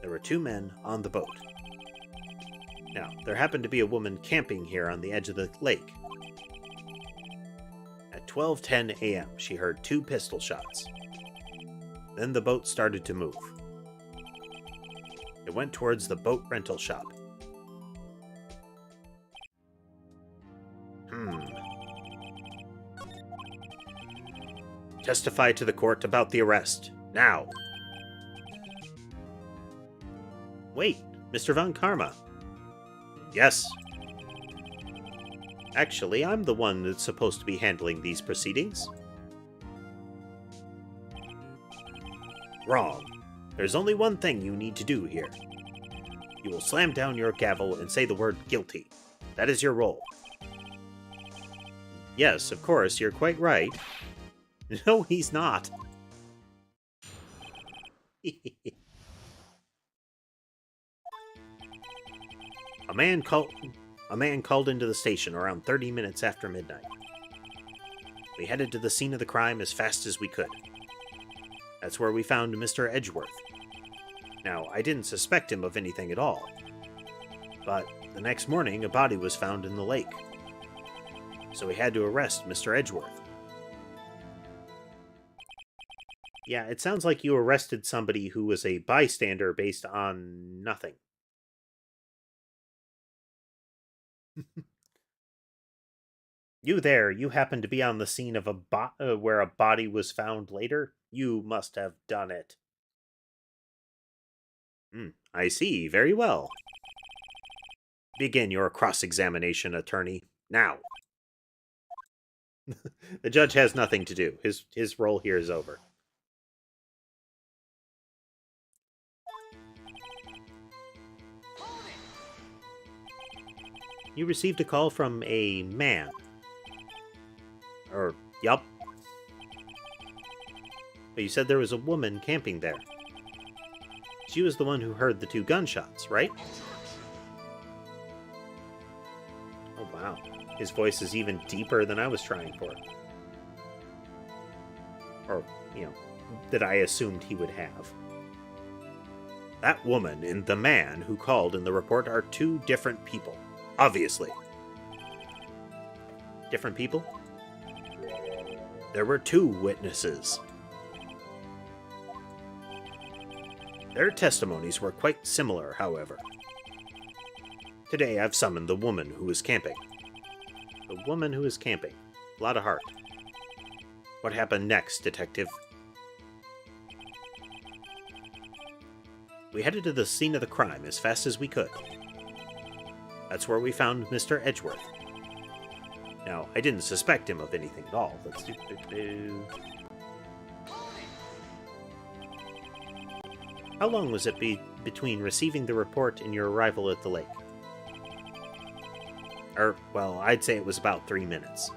There were 2 men on the boat. Now, there happened to be a woman camping here on the edge of the lake. At 12:10 a.m., she heard 2 pistol shots. Then the boat started to move. It went towards the boat rental shop. Testify to the court about the arrest, now. Wait, Mr. Von Karma. Yes. Actually, I'm the one that's supposed to be handling these proceedings. Wrong. There's only one thing you need to do here. You will slam down your gavel and say the word guilty. That is your role. Yes, of course, you're quite right. No, he's not. A man called into the station around 30 minutes after midnight. We headed to the scene of the crime as fast as we could. That's where we found Mr. Edgeworth. Now, I didn't suspect him of anything at all. But the next morning, a body was found in the lake. So we had to arrest Mr. Edgeworth. Yeah, it sounds like you arrested somebody who was a bystander based on nothing. You there, you happen to be on the scene of where a body was found later? You must have done it. I see. Very well. Begin your cross-examination, attorney. Now. The judge has nothing to do. His role here is over. You received a call from a man. Yup. But you said there was a woman camping there. She was the one who heard the 2 gunshots, right? Oh, wow. His voice is even deeper than I was trying for. Or, that I assumed he would have. That woman and the man who called in the report are 2 different people. Obviously. Different people? There were 2 witnesses. Their testimonies were quite similar, however. Today I've summoned the woman who was camping. The woman who was camping. A lot of heart. What happened next, detective? We headed to the scene of the crime as fast as we could. That's where we found Mr. Edgeworth. Now, I didn't suspect him of anything at all. Let's do... How long was it between receiving the report and your arrival at the lake? Well, I'd say it was about 3 minutes.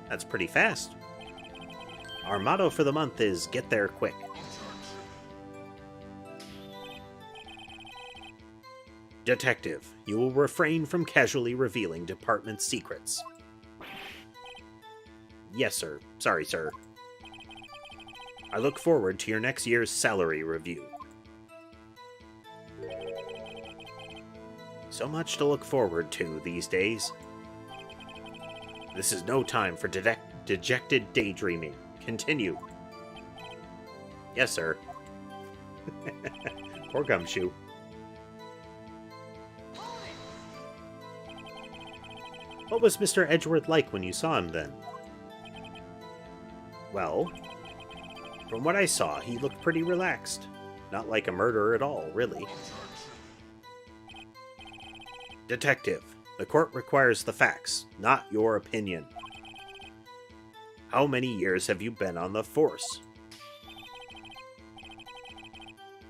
That's pretty fast. Our motto for the month is, get there quick. Detective, you will refrain from casually revealing department secrets. Yes, sir. Sorry, sir. I look forward to your next year's salary review. So much to look forward to these days. This is no time for dejected daydreaming. Continue. Yes, sir. Poor Gumshoe. What was Mr. Edgeworth like when you saw him then? Well, from what I saw, he looked pretty relaxed. Not like a murderer at all, really. Detective, the court requires the facts, not your opinion. How many years have you been on the force?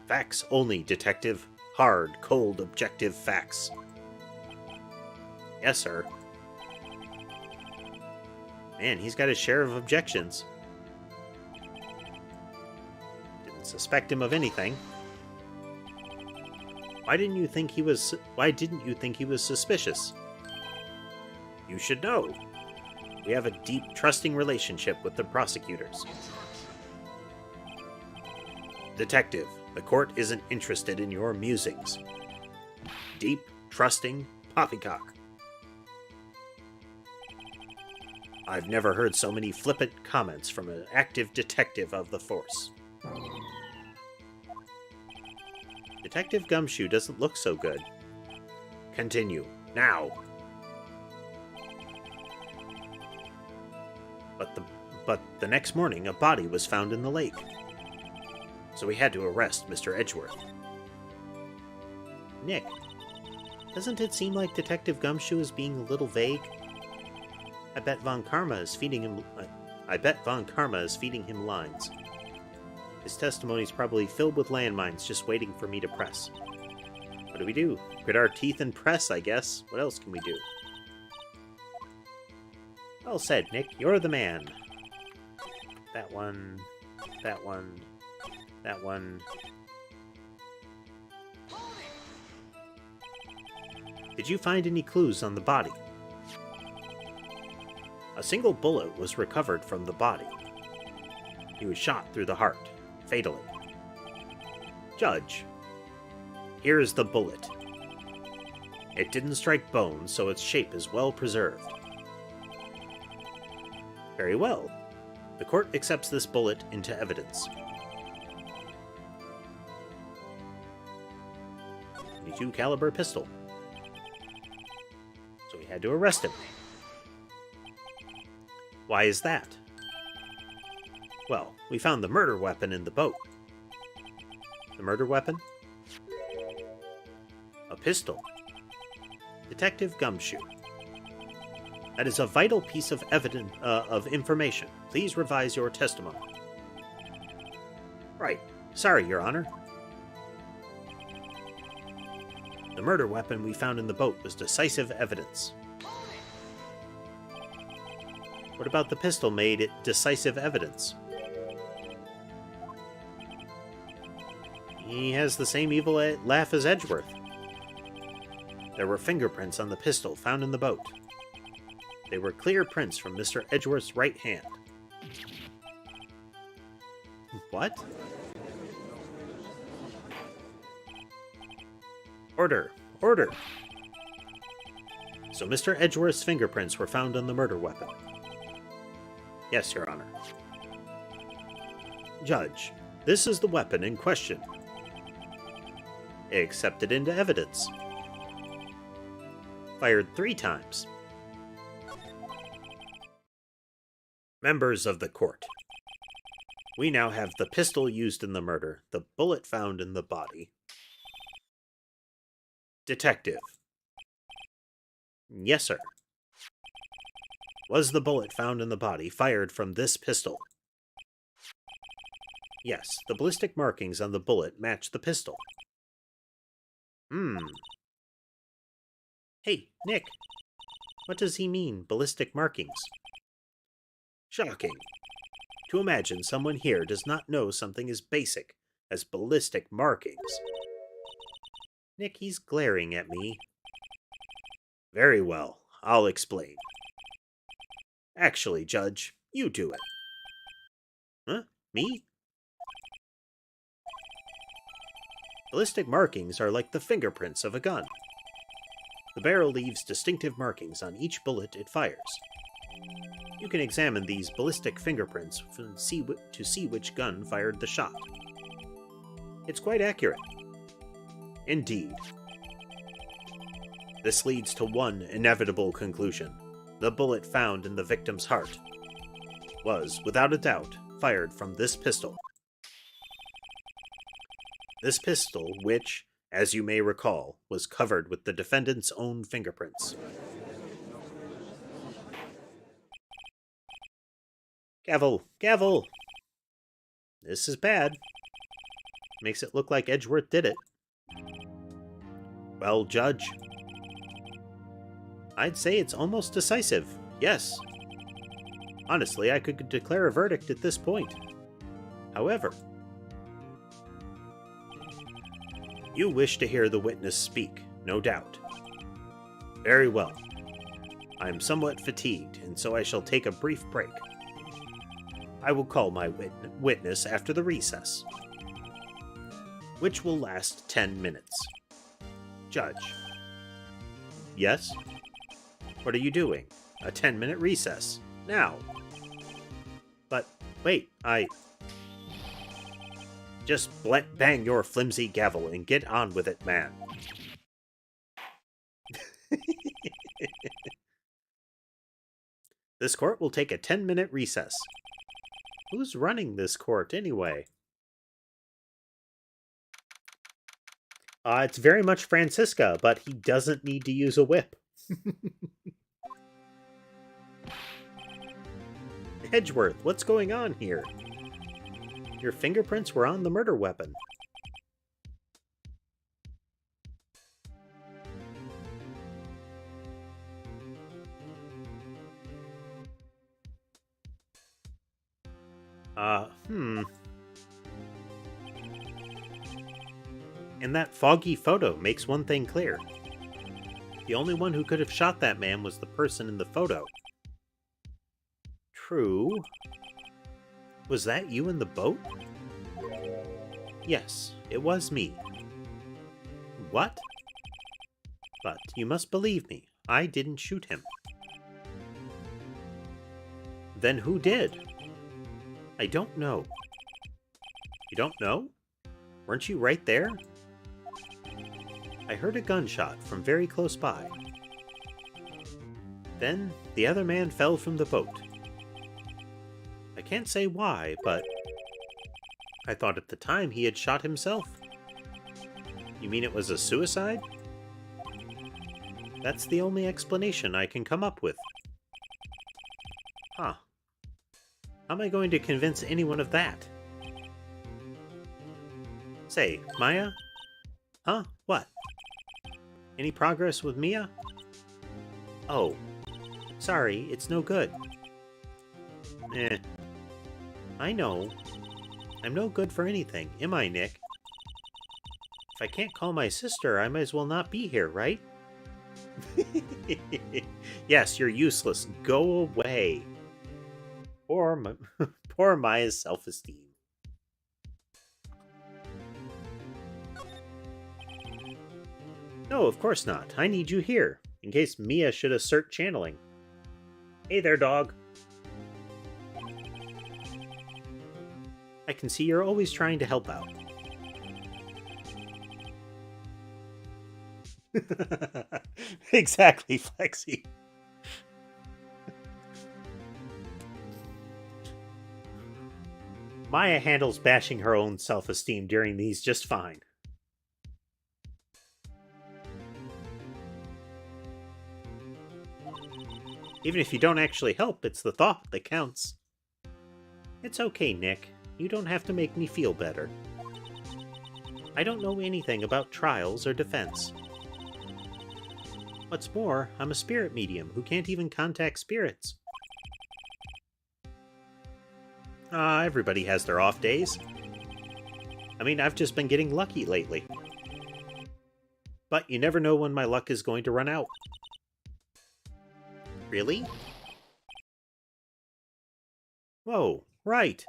Facts only, detective. Hard, cold, objective facts. Yes, sir. Man, he's got his share of objections. Didn't suspect him of anything. Why didn't you think he was suspicious? You should know. We have a deep, trusting relationship with the prosecutors. Detective, the court isn't interested in your musings. Deep, trusting, poppycock. I've never heard so many flippant comments from an active detective of the force. Detective Gumshoe doesn't look so good. Continue, now! But the next morning, a body was found in the lake. So we had to arrest Mr. Edgeworth. Nick, doesn't it seem like Detective Gumshoe is being a little vague? I bet Von Karma is feeding him lines. His testimony's probably filled with landmines just waiting for me to press. What do we do? Grit our teeth and press, I guess. What else can we do? Well said, Nick. You're the man. That one. That one. That one. Did you find any clues on the body? A single bullet was recovered from the body. He was shot through the heart, fatally. Judge, here's the bullet. It didn't strike bone, so its shape is well preserved. Very well. The court accepts this bullet into evidence. .22 caliber pistol. So we had to arrest him. Why is that? Well, we found the murder weapon in the boat. The murder weapon? A pistol. Detective Gumshoe. That is a vital piece of information. Please revise your testimony. Right. Sorry, Your Honor. The murder weapon we found in the boat was decisive evidence. What about the pistol made it decisive evidence? He has the same evil laugh as Edgeworth. There were fingerprints on the pistol found in the boat. They were clear prints from Mr. Edgeworth's right hand. What? Order! Order! So Mr. Edgeworth's fingerprints were found on the murder weapon. Yes, Your Honor. Judge, this is the weapon in question. Accepted into evidence. Fired 3 times. Members of the court. We now have the pistol used in the murder, the bullet found in the body. Detective. Yes, sir. Was the bullet found in the body fired from this pistol? Yes, the ballistic markings on the bullet match the pistol. Hey, Nick. What does he mean, ballistic markings? Shocking. To imagine someone here does not know something as basic as ballistic markings. Nick, he's glaring at me. Very well, I'll explain. Actually, Judge, you do it. Huh? Me? Ballistic markings are like the fingerprints of a gun. The barrel leaves distinctive markings on each bullet it fires. You can examine these ballistic fingerprints to see which gun fired the shot. It's quite accurate. Indeed. This leads to one inevitable conclusion. The bullet found in the victim's heart was, without a doubt, fired from this pistol. This pistol, which, as you may recall, was covered with the defendant's own fingerprints. Gavel! Gavel! This is bad. Makes it look like Edgeworth did it. Well, Judge, I'd say it's almost decisive. Yes. Honestly, I could declare a verdict at this point. However, you wish to hear the witness speak, no doubt. Very well. I am somewhat fatigued, and so I shall take a brief break. I will call my witness after the recess, which will last 10 minutes. Judge. Yes? What are you doing? A 10-minute recess. Now. But, wait, Just bang your flimsy gavel and get on with it, man. This court will take a 10-minute recess. Who's running this court, anyway? It's very much Francisca, but he doesn't need to use a whip. Edgeworth, what's going on here? Your fingerprints were on the murder weapon. And that foggy photo makes one thing clear. The only one who could have shot that man was the person in the photo. True. Was that you in the boat? Yes, it was me. What? But you must believe me, I didn't shoot him. Then who did? I don't know. You don't know? Weren't you right there? I heard a gunshot from very close by. Then the other man fell from the boat. I can't say why, but I thought at the time he had shot himself. You mean it was a suicide? That's the only explanation I can come up with. Huh. How am I going to convince anyone of that? Say, Maya? Huh? What? Any progress with Mia? Oh. Sorry, it's no good. I know. I'm no good for anything, am I, Nick? If I can't call my sister, I might as well not be here, right? Yes, you're useless. Go away. Poor Maya's self-esteem. No, of course not. I need you here, in case Mia should assert channeling. Hey there, dog. I can see you're always trying to help out. Exactly, Flexi. Maya handles bashing her own self-esteem during these just fine. Even if you don't actually help, it's the thought that counts. It's okay, Nick. You don't have to make me feel better. I don't know anything about trials or defense. What's more, I'm a spirit medium who can't even contact spirits. Everybody has their off days. I mean, I've just been getting lucky lately. But you never know when my luck is going to run out. Really? Whoa, right.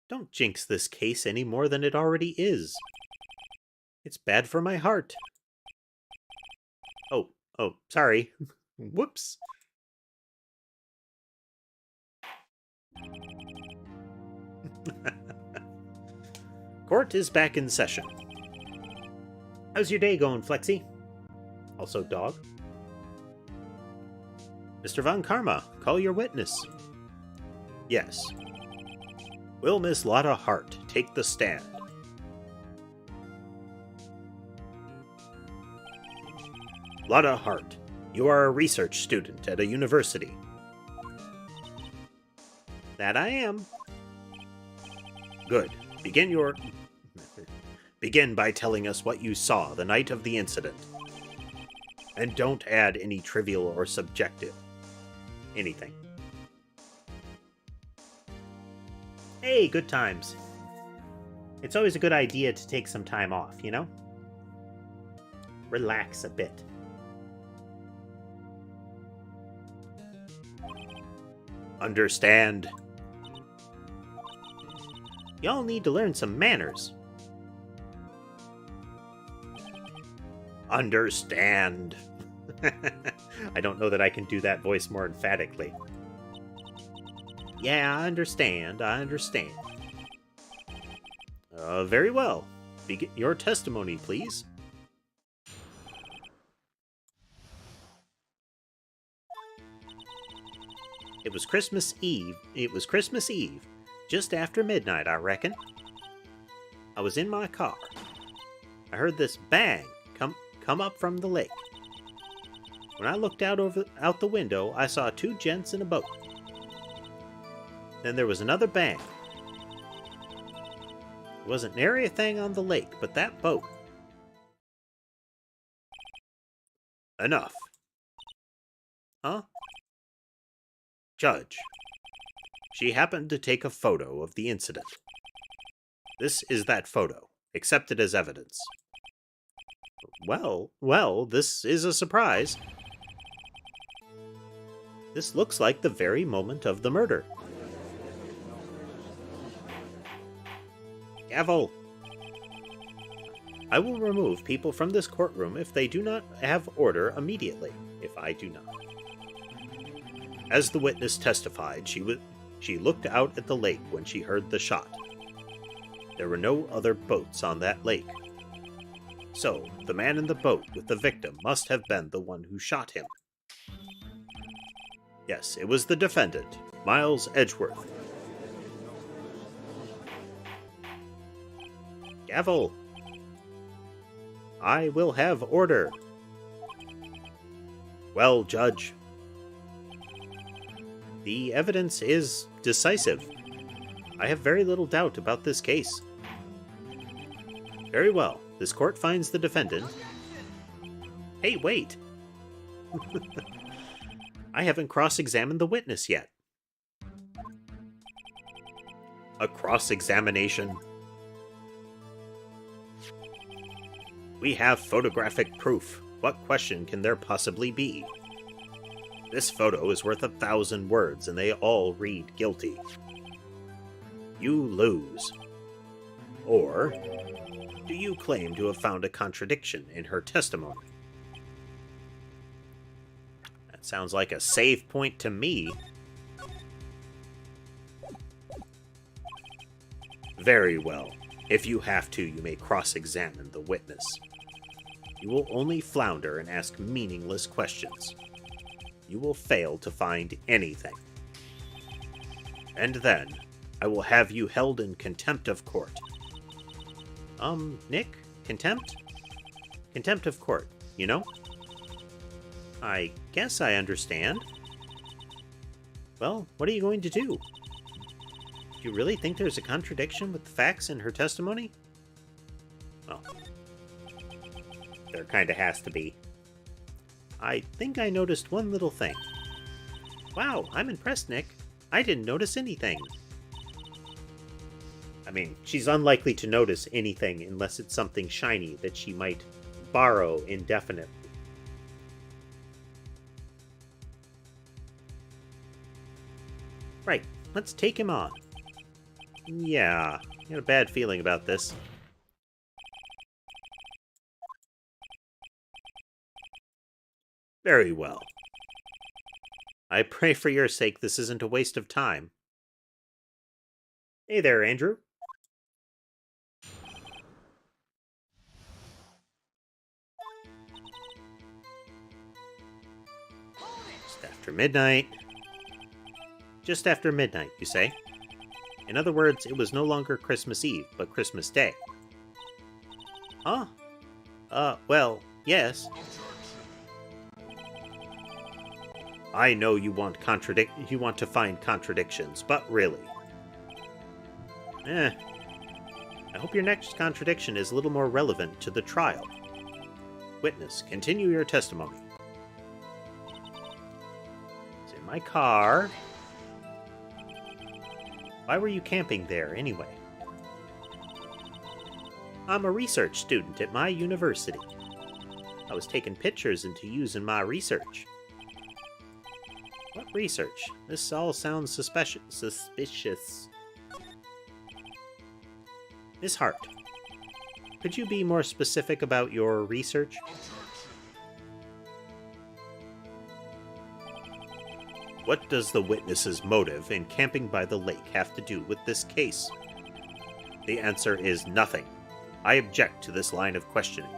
Don't jinx this case any more than it already is. It's bad for my heart. Oh, sorry. Whoops. Court is back in session. How's your day going, Flexi? Also, dog. Mr. Von Karma, call your witness. Yes. Will Miss Lotta Hart take the stand? Lotta Hart, you are a research student at a university. That I am. Good. Begin by telling us what you saw the night of the incident. And don't add any trivial or subjective anything. Hey, good times. It's always a good idea to take some time off, you know? Relax a bit. Understand. Y'all need to learn some manners. Understand. I don't know that I can do that voice more emphatically. Yeah, I understand. Very well. Begin your testimony, please. It was Christmas Eve. Just after midnight, I reckon. I was in my car. I heard this bang come up from the lake. When I looked out the window, I saw two gents in a boat. Then there was another bang. It wasn't nary a thing on the lake, but that boat. Enough. Huh? Judge. She happened to take a photo of the incident. This is that photo. Accept it as evidence. Well, this is a surprise. This looks like the very moment of the murder. Gavel. I will remove people from this courtroom if they do not have order immediately, if I do not. As the witness testified, she looked out at the lake when she heard the shot. There were no other boats on that lake. So, the man in the boat with the victim must have been the one who shot him. Yes, it was the defendant, Miles Edgeworth. Gavel. I will have order. Well, Judge. The evidence is decisive. I have very little doubt about this case. Very well. This court finds the defendant... Hey, wait! I haven't cross-examined the witness yet. A cross-examination? We have photographic proof. What question can there possibly be? This photo is worth 1,000 words, and they all read guilty. You lose. Or, do you claim to have found a contradiction in her testimony? That sounds like a save point to me. Very well. If you have to, you may cross-examine the witness. You will only flounder and ask meaningless questions. You will fail to find anything. And then, I will have you held in contempt of court. Nick? Contempt? Contempt of court, you know? I guess I understand. Well, what are you going to do? Do you really think there's a contradiction with the facts in her testimony? Well, there kinda has to be. I think I noticed one little thing. Wow, I'm impressed, Nick. I didn't notice anything. I mean, she's unlikely to notice anything unless it's something shiny that she might borrow indefinitely. Right, let's take him on. Yeah, I got a bad feeling about this. Very well. I pray for your sake this isn't a waste of time. Hey there, Andrew. Just after midnight. Just after midnight, you say? In other words, it was no longer Christmas Eve, but Christmas Day. Huh? Well, yes. I know you want to find contradictions, but really. I hope your next contradiction is a little more relevant to the trial. Witness, continue your testimony. It's in my car. Why were you camping there, anyway? I'm a research student at my university. I was taking pictures to use in my research. What research? This all sounds suspicious. Miss Hart, could you be more specific about your research? What does the witness's motive in camping by the lake have to do with this case? The answer is nothing. I object to this line of questioning.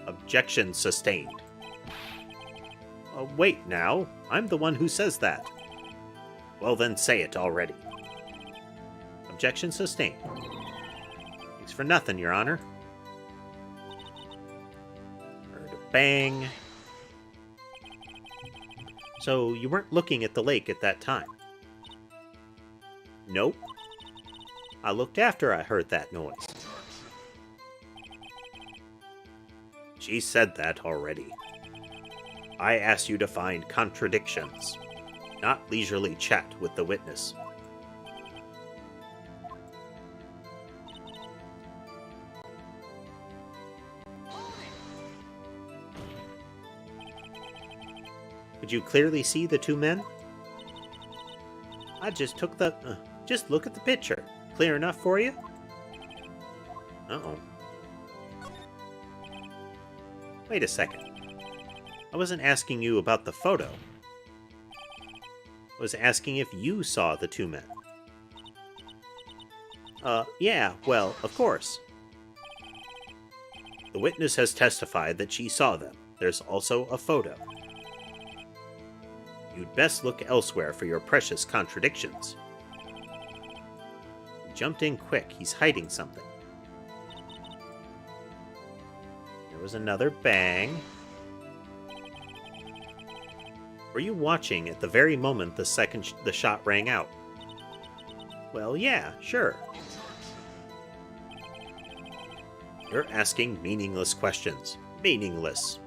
Objection sustained. Wait now. I'm the one who says that. Well then say it already. Objection sustained. Thanks for nothing, Your Honor. Heard a bang. So you weren't looking at the lake at that time? Nope. I looked after I heard that noise. She said that already. I asked you to find contradictions, not leisurely chat with the witness. Could you clearly see the two men? I just took the... just look at the picture. Clear enough for you? Uh-oh. Wait a second. I wasn't asking you about the photo. I was asking if you saw the two men. Yeah, well, of course. The witness has testified that she saw them. There's also a photo. You'd best look elsewhere for your precious contradictions. He jumped in quick. He's hiding something. There was another bang. Were you watching at the very moment the shot rang out? Well, yeah, sure. You're asking meaningless questions. Meaningless.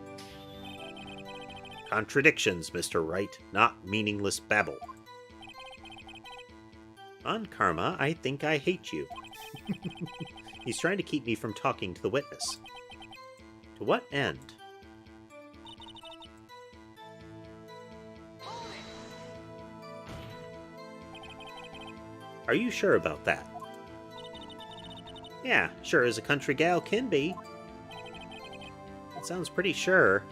Contradictions, Mr. Wright, not meaningless babble. On karma, I think I hate you. He's trying to keep me from talking to the witness. To what end? Are you sure about that? Yeah, sure as a country gal can be. That sounds pretty sure.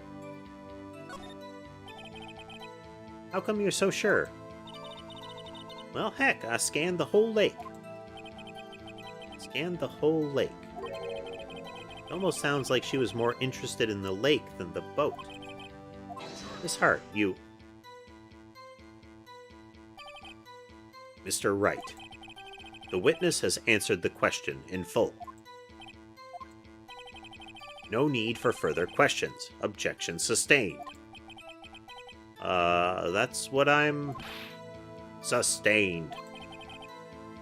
How come you're so sure? Well, heck, I scanned the whole lake. Scanned the whole lake. It almost sounds like she was more interested in the lake than the boat. Miss Hart, you... Mr. Wright, the witness has answered the question in full. No need for further questions. Objection sustained. That's what I'm... Sustained.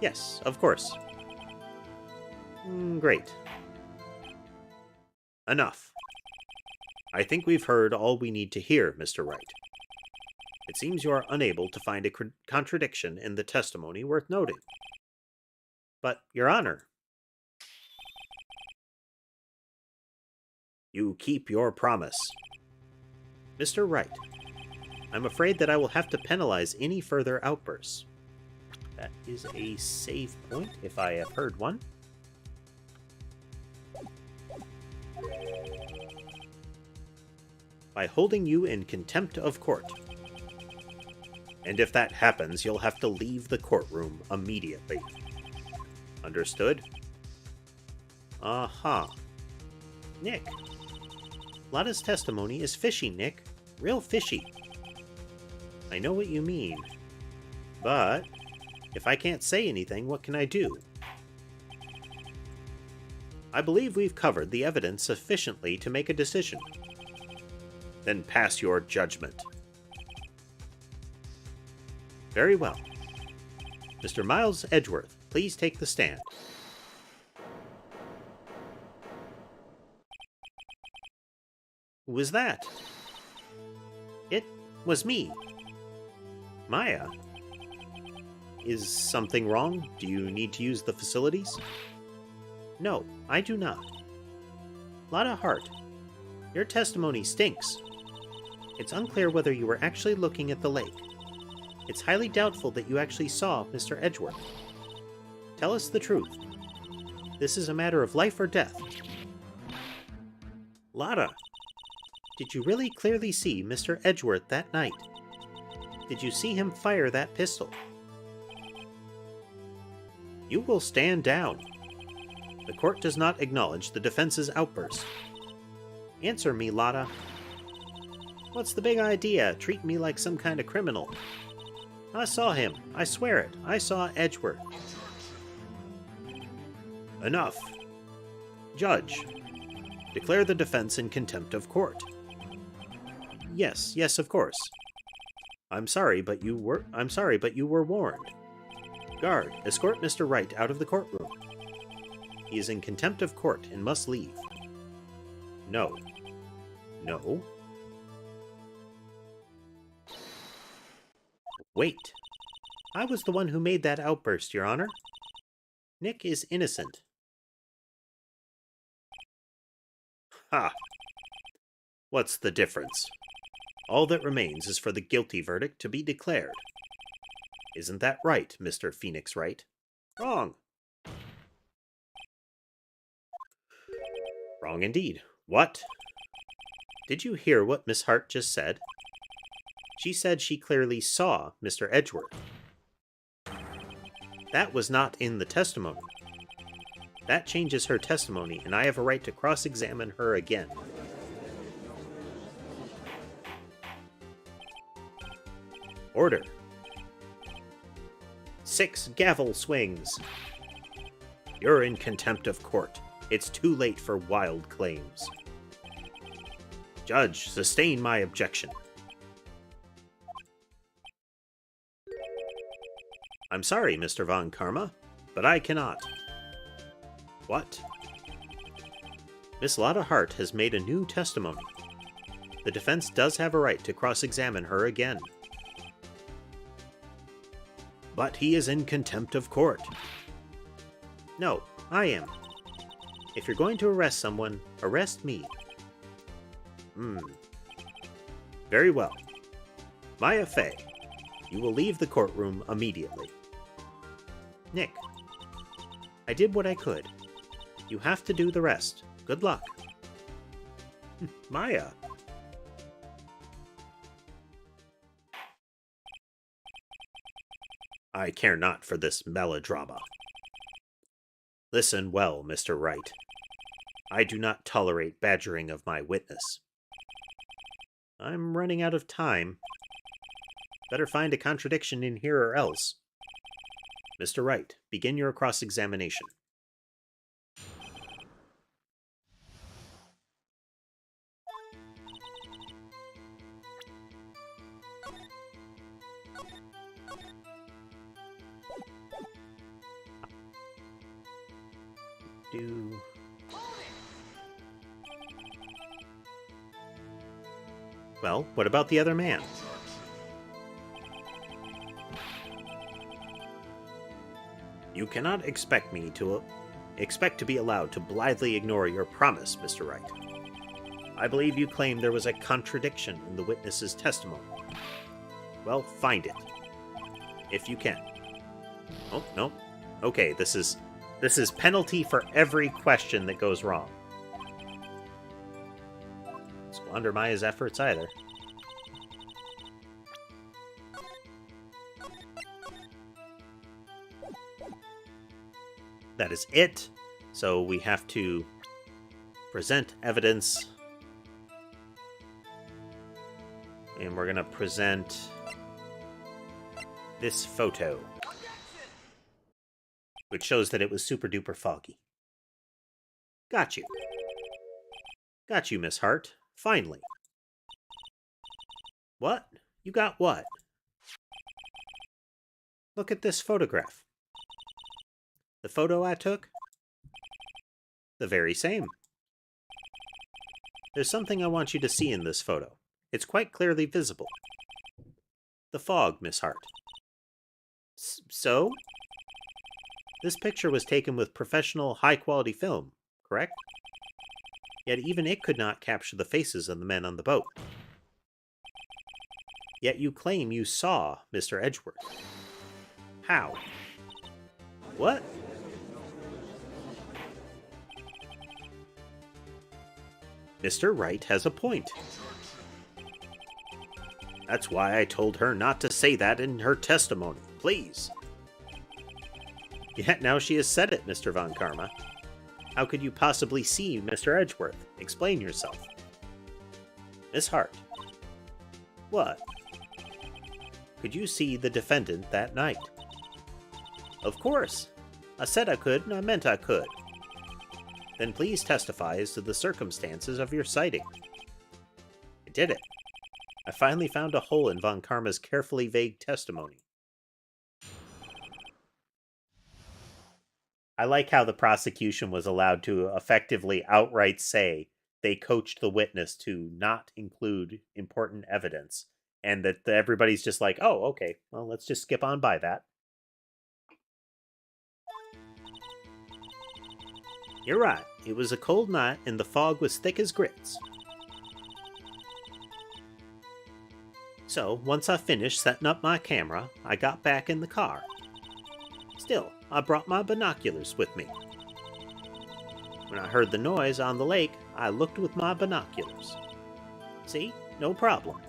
Yes, of course. Great. Enough. I think we've heard all we need to hear, Mr. Wright. It seems you are unable to find a contradiction in the testimony worth noting. But, Your Honor... You keep your promise. Mr. Wright, I'm afraid that I will have to penalize any further outbursts. That is a save point, if I have heard one. By holding you in contempt of court. And if that happens, you'll have to leave the courtroom immediately. Understood? Uh-huh. Nick. Lada's testimony is fishy, Nick. Real fishy. I know what you mean. But, if I can't say anything, what can I do? I believe we've covered the evidence sufficiently to make a decision. Then pass your judgment. Very well. Mr. Miles Edgeworth, please take the stand. Who was that? It was me. Maya. Is something wrong? Do you need to use the facilities? No, I do not. Lotta Hart, your testimony stinks. It's unclear whether you were actually looking at the lake. It's highly doubtful that you actually saw Mr. Edgeworth. Tell us the truth. This is a matter of life or death. Lotta, Did you really clearly see Mr. Edgeworth that night? Did you see him fire that pistol? you will stand down. The court does not acknowledge the defense's outburst. Answer me, Lotta. What's the big idea? Treat me like some kind of criminal. I saw him. I swear it. I saw Edgeworth. Enough. Judge, declare the defense in contempt of court. Yes, of course. I'm sorry, but you were warned. Guard, escort Mr. Wright out of the courtroom. He is in contempt of court and must leave. No. No. Wait. I was the one who made that outburst, Your Honor. Nick is innocent. Ha! What's the difference? All that remains is for the guilty verdict to be declared. Isn't that right, Mr. Phoenix Wright? Wrong. Wrong indeed. What? Did you hear what Miss Hart just said? She said she clearly saw Mr. Edgeworth. That was not in the testimony. That changes her testimony, and I have a right to cross-examine her again. Order. 6 gavel swings. You're in contempt of court. It's too late for wild claims. Judge, sustain my objection. I'm sorry, Mr. Von Karma, but I cannot. What? Miss Lotta Hart has made a new testimony. The defense does have a right to cross-examine her again. But he is in contempt of court. No, I am. If you're going to arrest someone, arrest me. Very well. Maya Fey, you will leave the courtroom immediately. Nick, I did what I could. You have to do the rest. Good luck. Maya. I care not for this melodrama. Listen well, Mr. Wright. I do not tolerate badgering of my witness. I'm running out of time. Better find a contradiction in here or else. Mr. Wright, begin your cross-examination. Well, what about the other man? You cannot expect to be allowed to blithely ignore your promise, Mr. Wright. I believe you claim there was a contradiction in the witness's testimony. Well, find it. If you can. Oh, no. Okay, this is penalty for every question that goes wrong. Squander Maya's efforts either. That is it. So we have to present evidence. And we're going to present this photo, which shows that it was super duper foggy. Got you. Got you, Miss Hart. Finally. What? You got what? Look at this photograph. The photo I took? The very same. There's something I want you to see in this photo. It's quite clearly visible. The fog, Miss Hart. So? This picture was taken with professional, high-quality film, correct? Yet even it could not capture the faces of the men on the boat. Yet you claim you saw Mr. Edgeworth. How? What? Mr. Wright has a point. That's why I told her not to say that in her testimony. Please. Yet now she has said it, Mr. Von Karma. How could you possibly see Mr. Edgeworth? Explain yourself. Miss Hart. What? Could you see the defendant that night? Of course. I said I could, and I meant I could. Then please testify as to the circumstances of your sighting. I did it. I finally found a hole in Von Karma's carefully vague testimony. I like how the prosecution was allowed to effectively outright say they coached the witness to not include important evidence, and that everybody's just like, oh, okay, well, let's just skip on by that. You're right. It was a cold night, and the fog was thick as grits. So, once I finished setting up my camera, I got back in the car. Still, I brought my binoculars with me. When I heard the noise on the lake, I looked with my binoculars. See? No problem.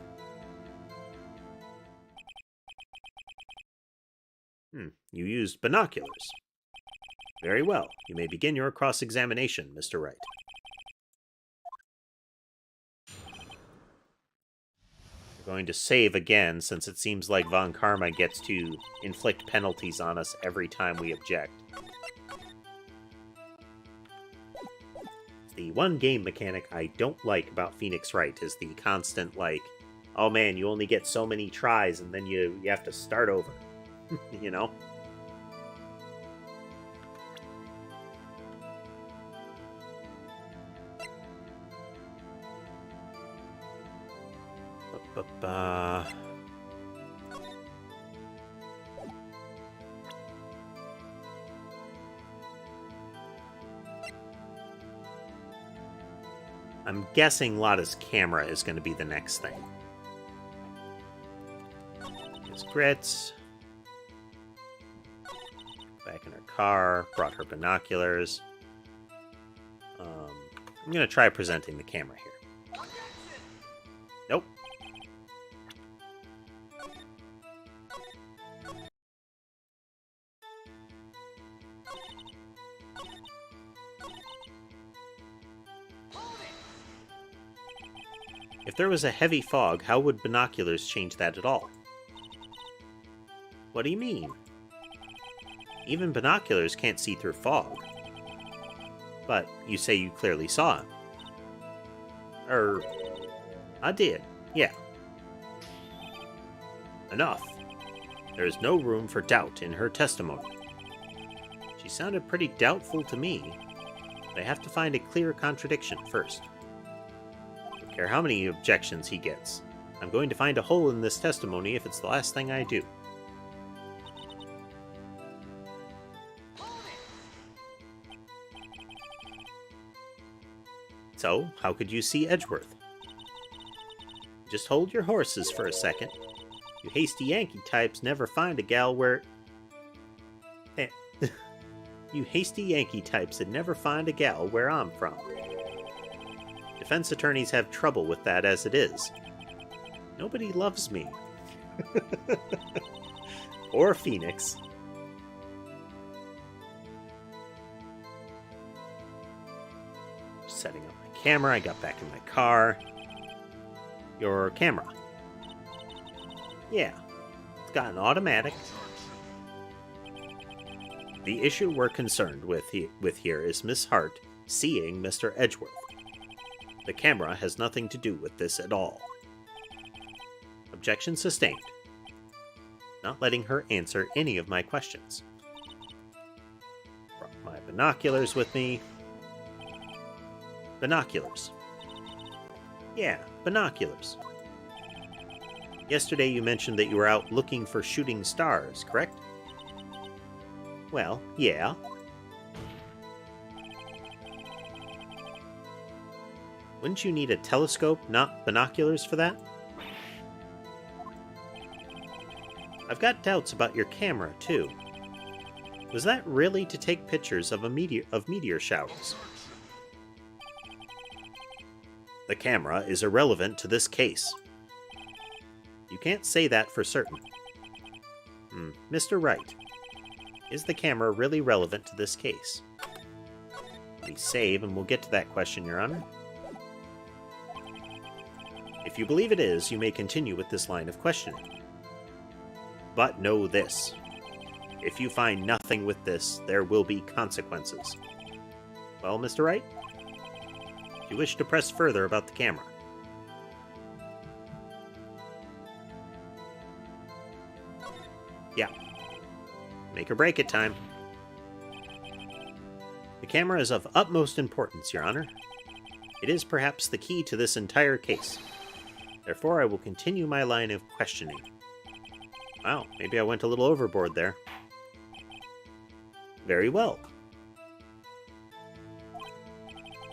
You used binoculars. Very well. You may begin your cross-examination, Mr. Wright. We're going to save again, since it seems like Von Karma gets to inflict penalties on us every time we object. The one game mechanic I don't like about Phoenix Wright is the constant, like, oh man, you only get so many tries and then you have to start over. You know? I'm guessing Lotta's camera is going to be the next thing. His grits. Back in her car. Brought her binoculars. I'm going to try presenting the camera here. Nope. If there was a heavy fog, how would binoculars change that at all? What do you mean? Even binoculars can't see through fog. But you say you clearly saw him. I did, yeah. Enough. There is no room for doubt in her testimony. She sounded pretty doubtful to me, but I have to find a clear contradiction first. I don't care how many objections he gets. I'm going to find a hole in this testimony if it's the last thing I do. So, how could you see Edgeworth? Just hold your horses for a second. You hasty Yankee types never find a gal where... You hasty Yankee types that never find a gal where I'm from. Defense attorneys have trouble with that as it is. Nobody loves me. Or Phoenix. Setting up my camera, I got back in my car. Your camera. Yeah, it's got an automatic. The issue we're concerned with here is Miss Hart seeing Mr. Edgeworth. The camera has nothing to do with this at all. Objection sustained. Not letting her answer any of my questions. Brought my binoculars with me. Binoculars. Yeah, binoculars. Yesterday you mentioned that you were out looking for shooting stars, correct? Well, yeah. Wouldn't you need a telescope, not binoculars, for that? I've got doubts about your camera, too. Was that really to take pictures of meteor showers? The camera is irrelevant to this case. You can't say that for certain. Mr. Wright, is the camera really relevant to this case? We save, and we'll get to that question, Your Honor. If you believe it is, you may continue with this line of questioning. But know this. If you find nothing with this, there will be consequences. Well, Mr. Wright? Do you wish to press further about the camera? Yeah. Make or break it time. The camera is of utmost importance, Your Honor. It is perhaps the key to this entire case. Therefore, I will continue my line of questioning. Wow, maybe I went a little overboard there. Very well.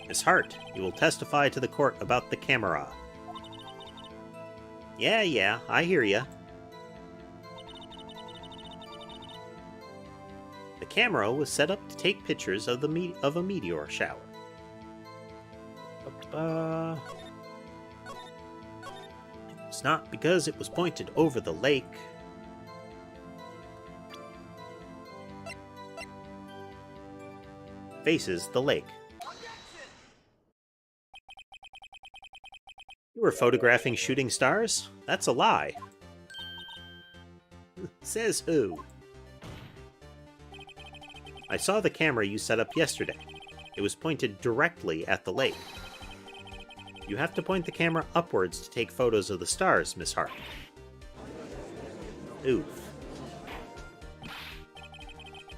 Miss Hart, you will testify to the court about the camera. Yeah, I hear ya. The camera was set up to take pictures of a meteor shower. It's not because it was pointed over the lake. Faces the lake. You were photographing shooting stars? That's a lie. Says who? I saw the camera you set up yesterday. It was pointed directly at the lake. You have to point the camera upwards to take photos of the stars, Miss Hart. Oof.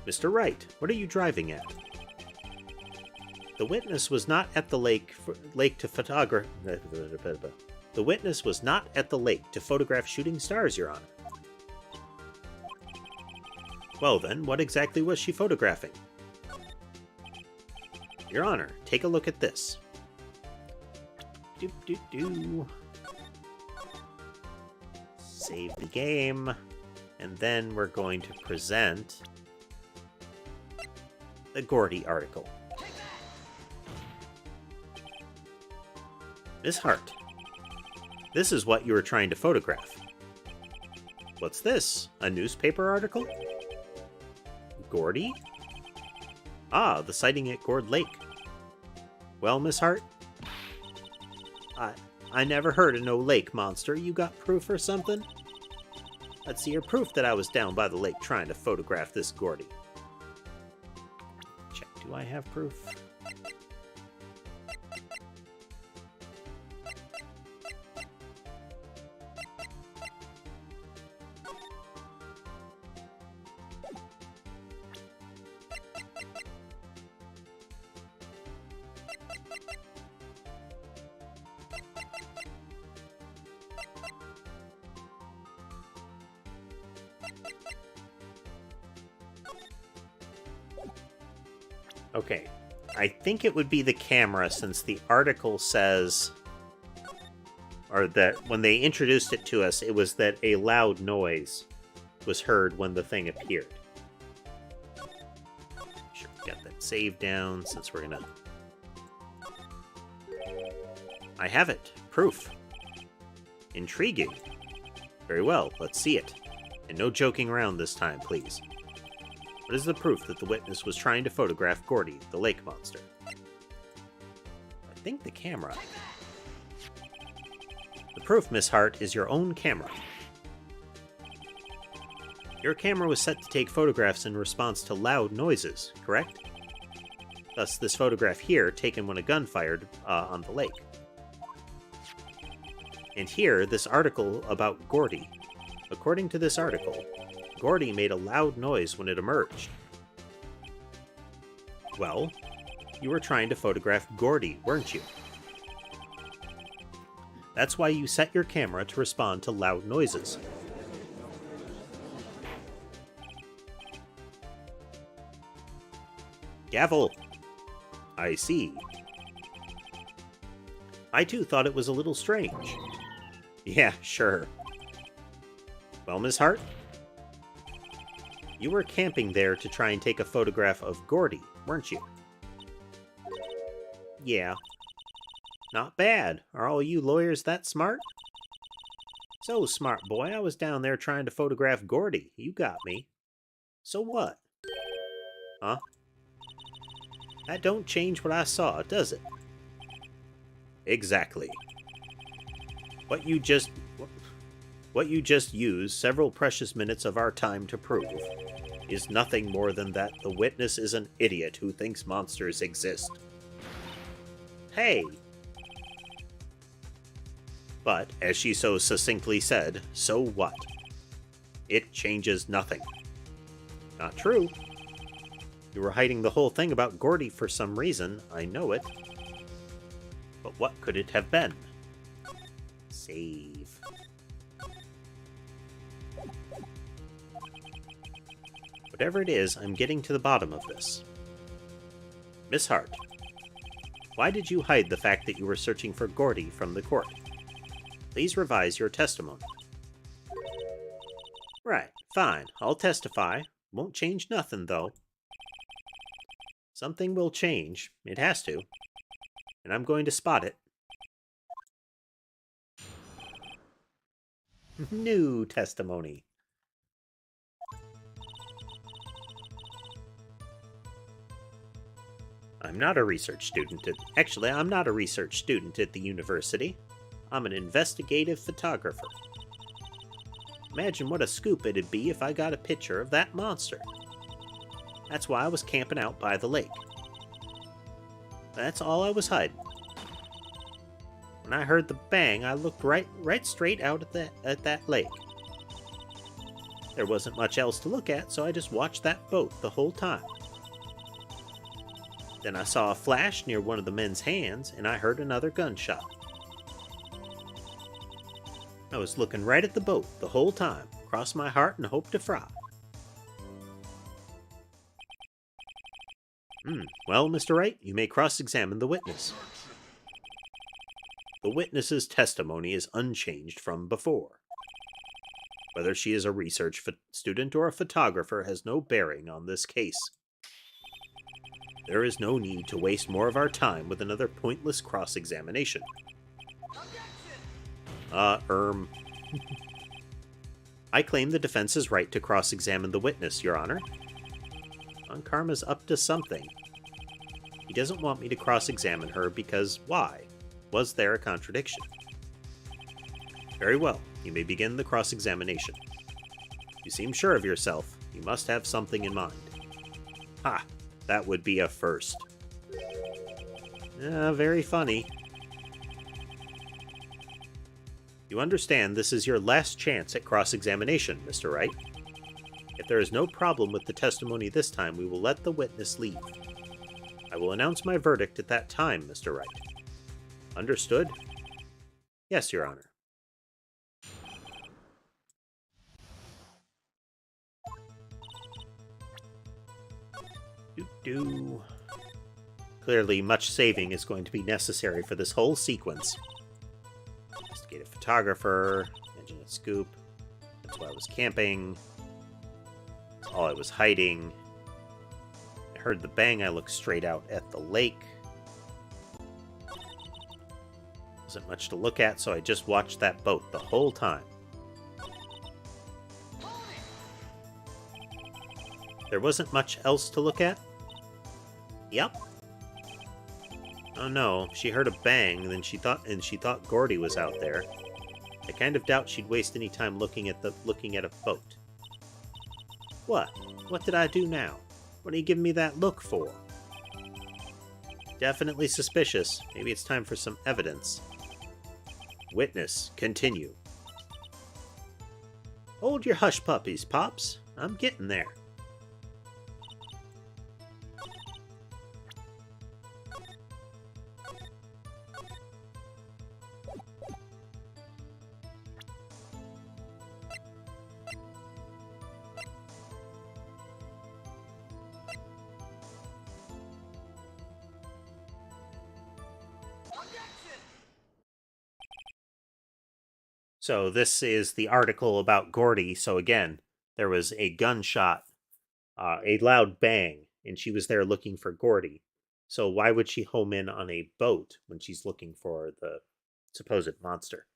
Mr. Wright, what are you driving at? The witness was not at the lake to photograph. The witness was not at the lake to photograph shooting stars, Your Honor. Well then, what exactly was she photographing? Your Honor, take a look at this. Save the game. And then we're going to present the Gordy article. Miss Hart, this is what you were trying to photograph. What's this? A newspaper article? Gordy? Ah, the sighting at Gord Lake. Well, Miss Hart? I never heard of no lake monster. You got proof or something? Let's see your proof that I was down by the lake trying to photograph this Gordy. Check, do I have proof? Okay, I think it would be the camera since the article says, or that when they introduced it to us, it was that a loud noise was heard when the thing appeared. Sure, get that save down since we're gonna... I have it. Proof. Intriguing. Very well, let's see it. And no joking around this time, please. What is the proof that the witness was trying to photograph Gordy, the lake monster? I think the camera. The proof, Miss Hart, is your own camera. Your camera was set to take photographs in response to loud noises, correct? Thus, this photograph here, taken when a gun fired on the lake. And here, this article about Gordy. According to this article, Gordy made a loud noise when it emerged. Well, you were trying to photograph Gordy, weren't you? That's why you set your camera to respond to loud noises. Gavel. I see. I too thought it was a little strange. Yeah, sure. Well, Miss Hart? You were camping there to try and take a photograph of Gordy, weren't you? Yeah. Not bad. Are all you lawyers that smart? So smart, boy. I was down there trying to photograph Gordy. You got me. So what? Huh? That don't change what I saw, does it? Exactly. What you just used several precious minutes of our time to prove is nothing more than that the witness is an idiot who thinks monsters exist. Hey! But, as she so succinctly said, so what? It changes nothing. Not true. You were hiding the whole thing about Gordy for some reason, I know it. But what could it have been? Save. Whatever it is, I'm getting to the bottom of this. Miss Hart, why did you hide the fact that you were searching for Gordy from the court? Please revise your testimony. Right, fine, I'll testify. Won't change nothing, though. Something will change. It has to. And I'm going to spot it. New testimony. I'm not a research student at... Actually, I'm not a research student at the university. I'm an investigative photographer. Imagine what a scoop it'd be if I got a picture of that monster. That's why I was camping out by the lake. That's all I was hiding. When I heard the bang, I looked right straight out at that lake. There wasn't much else to look at, so I just watched that boat the whole time. Then I saw a flash near one of the men's hands, and I heard another gunshot. I was looking right at the boat the whole time, crossed my heart and hoped to fry. Well, Mr. Wright, you may cross-examine the witness. The witness's testimony is unchanged from before. Whether she is a research student or a photographer has no bearing on this case. There is no need to waste more of our time with another pointless cross-examination. I claim the defense's right to cross-examine the witness, Your Honor. Von Karma's up to something. He doesn't want me to cross-examine her because why? Was there a contradiction? Very well, you may begin the cross-examination. You seem sure of yourself. You must have something in mind. Ha! That would be a first. Very funny. You understand this is your last chance at cross-examination, Mr. Wright. If there is no problem with the testimony this time, we will let the witness leave. I will announce my verdict at that time, Mr. Wright. Understood? Yes, Your Honor. Clearly, much saving is going to be necessary for this whole sequence. Investigative photographer, engine and scoop. That's why I was camping. That's all I was hiding. I heard the bang, I looked straight out at the lake. Wasn't much to look at, so I just watched that boat the whole time. There wasn't much else to look at? Yep. Oh no, she heard a bang, then she thought Gordy was out there. I kind of doubt she'd waste any time looking at a boat. What? What did I do now? What are you giving me that look for? Definitely suspicious. Maybe it's time for some evidence. Witness, continue. Hold your hush puppies, Pops. I'm getting there. So this is the article about Gordy. So again, there was a gunshot, a loud bang, and she was there looking for Gordy. So why would she home in on a boat when she's looking for the supposed monster?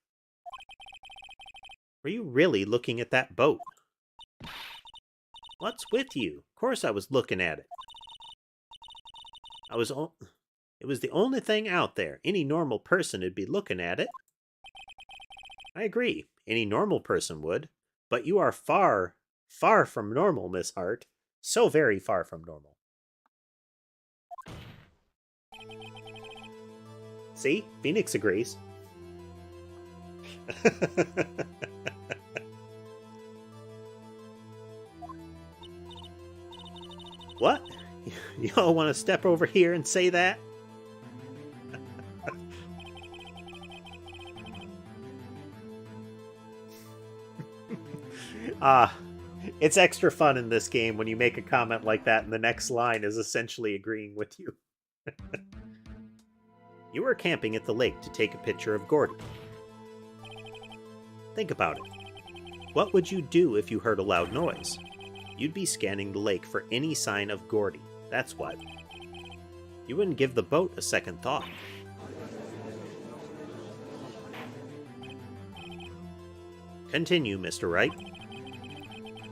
Were you really looking at that boat? What's with you? Of course I was looking at it. It was the only thing out there. Any normal person would be looking at it. I agree. Any normal person would. But you are far, far from normal, Miss Hart. So very far from normal. See? Phoenix agrees. What? Y'all want to step over here and say that? It's extra fun in this game when you make a comment like that and the next line is essentially agreeing with you. You were camping at the lake to take a picture of Gordy. Think about it. What would you do if you heard a loud noise? You'd be scanning the lake for any sign of Gordy. That's what. You wouldn't give the boat a second thought. Continue, Mr. Wright.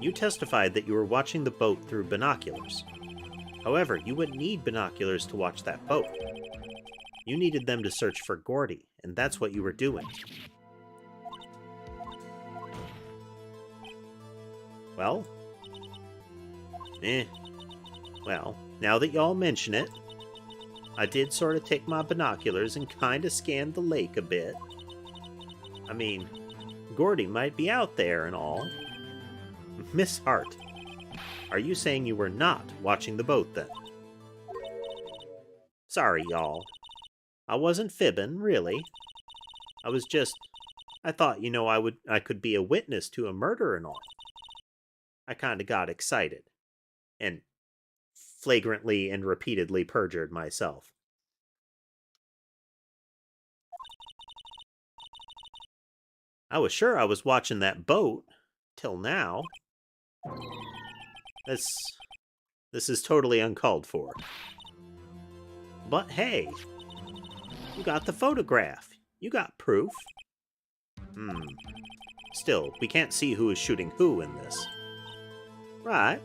You testified that you were watching the boat through binoculars. However, you wouldn't need binoculars to watch that boat. You needed them to search for Gordy, and that's what you were doing. Well? Well, now that y'all mention it, I did sort of take my binoculars and kind of scanned the lake a bit. I mean, Gordy might be out there and all. Miss Hart, are you saying you were not watching the boat then? Sorry, y'all. I wasn't fibbing, really. I thought, I could be a witness to a murder and all. I kinda got excited. And flagrantly and repeatedly perjured myself. I was sure I was watching that boat. Till now. This is totally uncalled for. But hey, you got the photograph. You got proof. Still, we can't see who is shooting who in this. Right.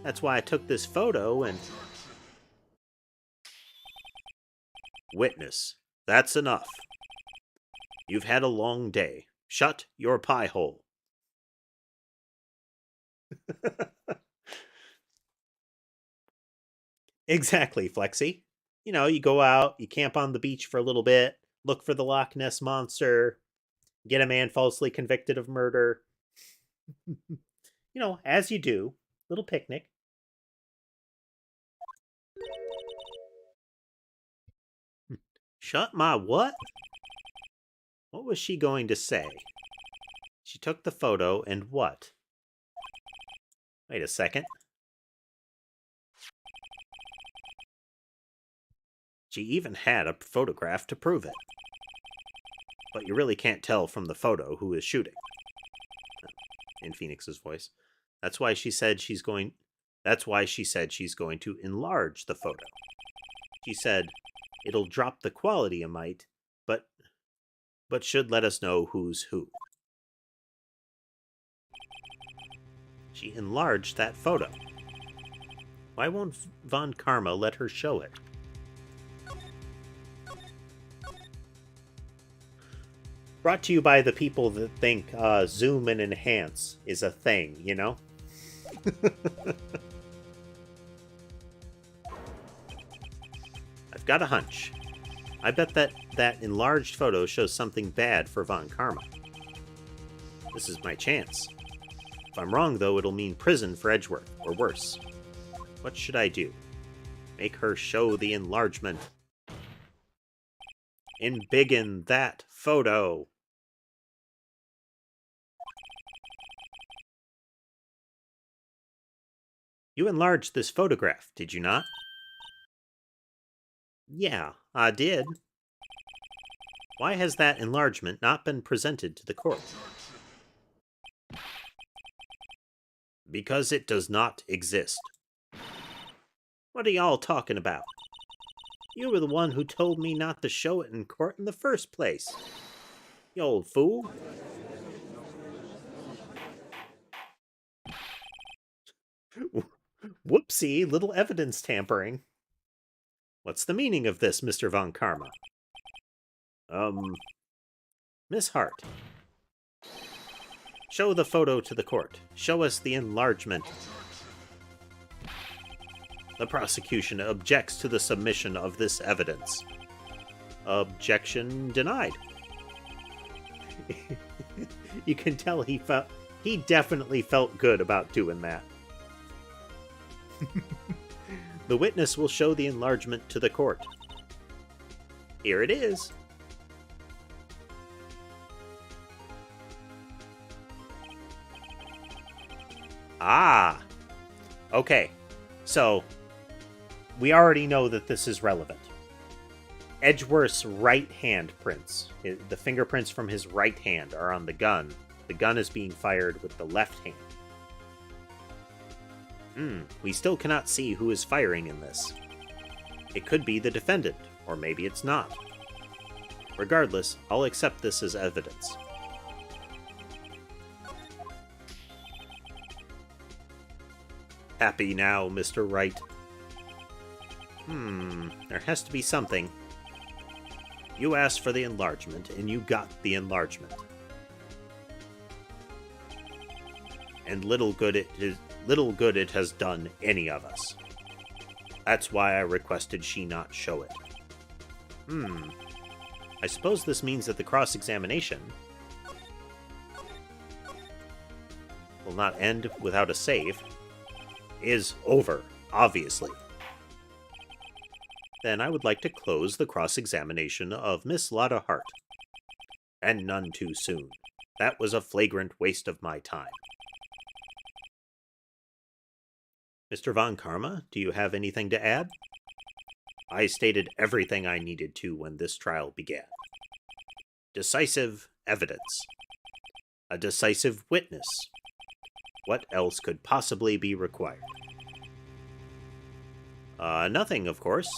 That's why I took this photo and... Witness, that's enough. You've had a long day. Shut your pie hole. Exactly, Flexi. You go out, you camp on the beach for a little bit, look for the Loch Ness Monster, get a man falsely convicted of murder. As you do. Little picnic. Shut my what? What was she going to say? She took the photo and what? Wait a second. She even had a photograph to prove it. But you really can't tell from the photo who is shooting. In Phoenix's voice. That's why she said she's going to enlarge the photo. She said it'll drop the quality a mite, but should let us know who's who. She enlarged that photo. Why won't Von Karma let her show it? Brought to you by the people that think zoom and enhance is a thing, I've got a hunch. I bet that enlarged photo shows something bad for Von Karma. This is my chance. If I'm wrong, though, it'll mean prison for Edgeworth, or worse. What should I do? Make her show the enlargement. Embiggen that photo. You enlarged this photograph, did you not? Yeah, I did. Why has that enlargement not been presented to the court? Because it does not exist. What are y'all talking about? You were the one who told me not to show it in court in the first place. You old fool. Whoopsie, little evidence tampering. What's the meaning of this, Mr. Von Karma? Miss Hart. Show the photo to the court. Show us the enlargement. The prosecution objects to the submission of this evidence. Objection denied. You can tell he definitely felt good about doing that. The witness will show the enlargement to the court. Here it is. Ah. Okay. So, we already know that this is relevant. Edgeworth's right hand prints, the fingerprints from his right hand, are on the gun. The gun is being fired with the left hand. We still cannot see who is firing in this. It could be the defendant, or maybe it's not. Regardless, I'll accept this as evidence. Happy now, Mr. Wright? There has to be something. You asked for the enlargement, and you got the enlargement. And little good it has done any of us. That's why I requested she not show it. I suppose this means that the cross-examination will not end without a save. Is over, obviously. Then I would like to close the cross-examination of Miss Lotta Hart. And none too soon. That was a flagrant waste of my time. Mr. Von Karma, do you have anything to add? I stated everything I needed to when this trial began. Decisive evidence. A decisive witness. What else could possibly be required? Nothing, of course.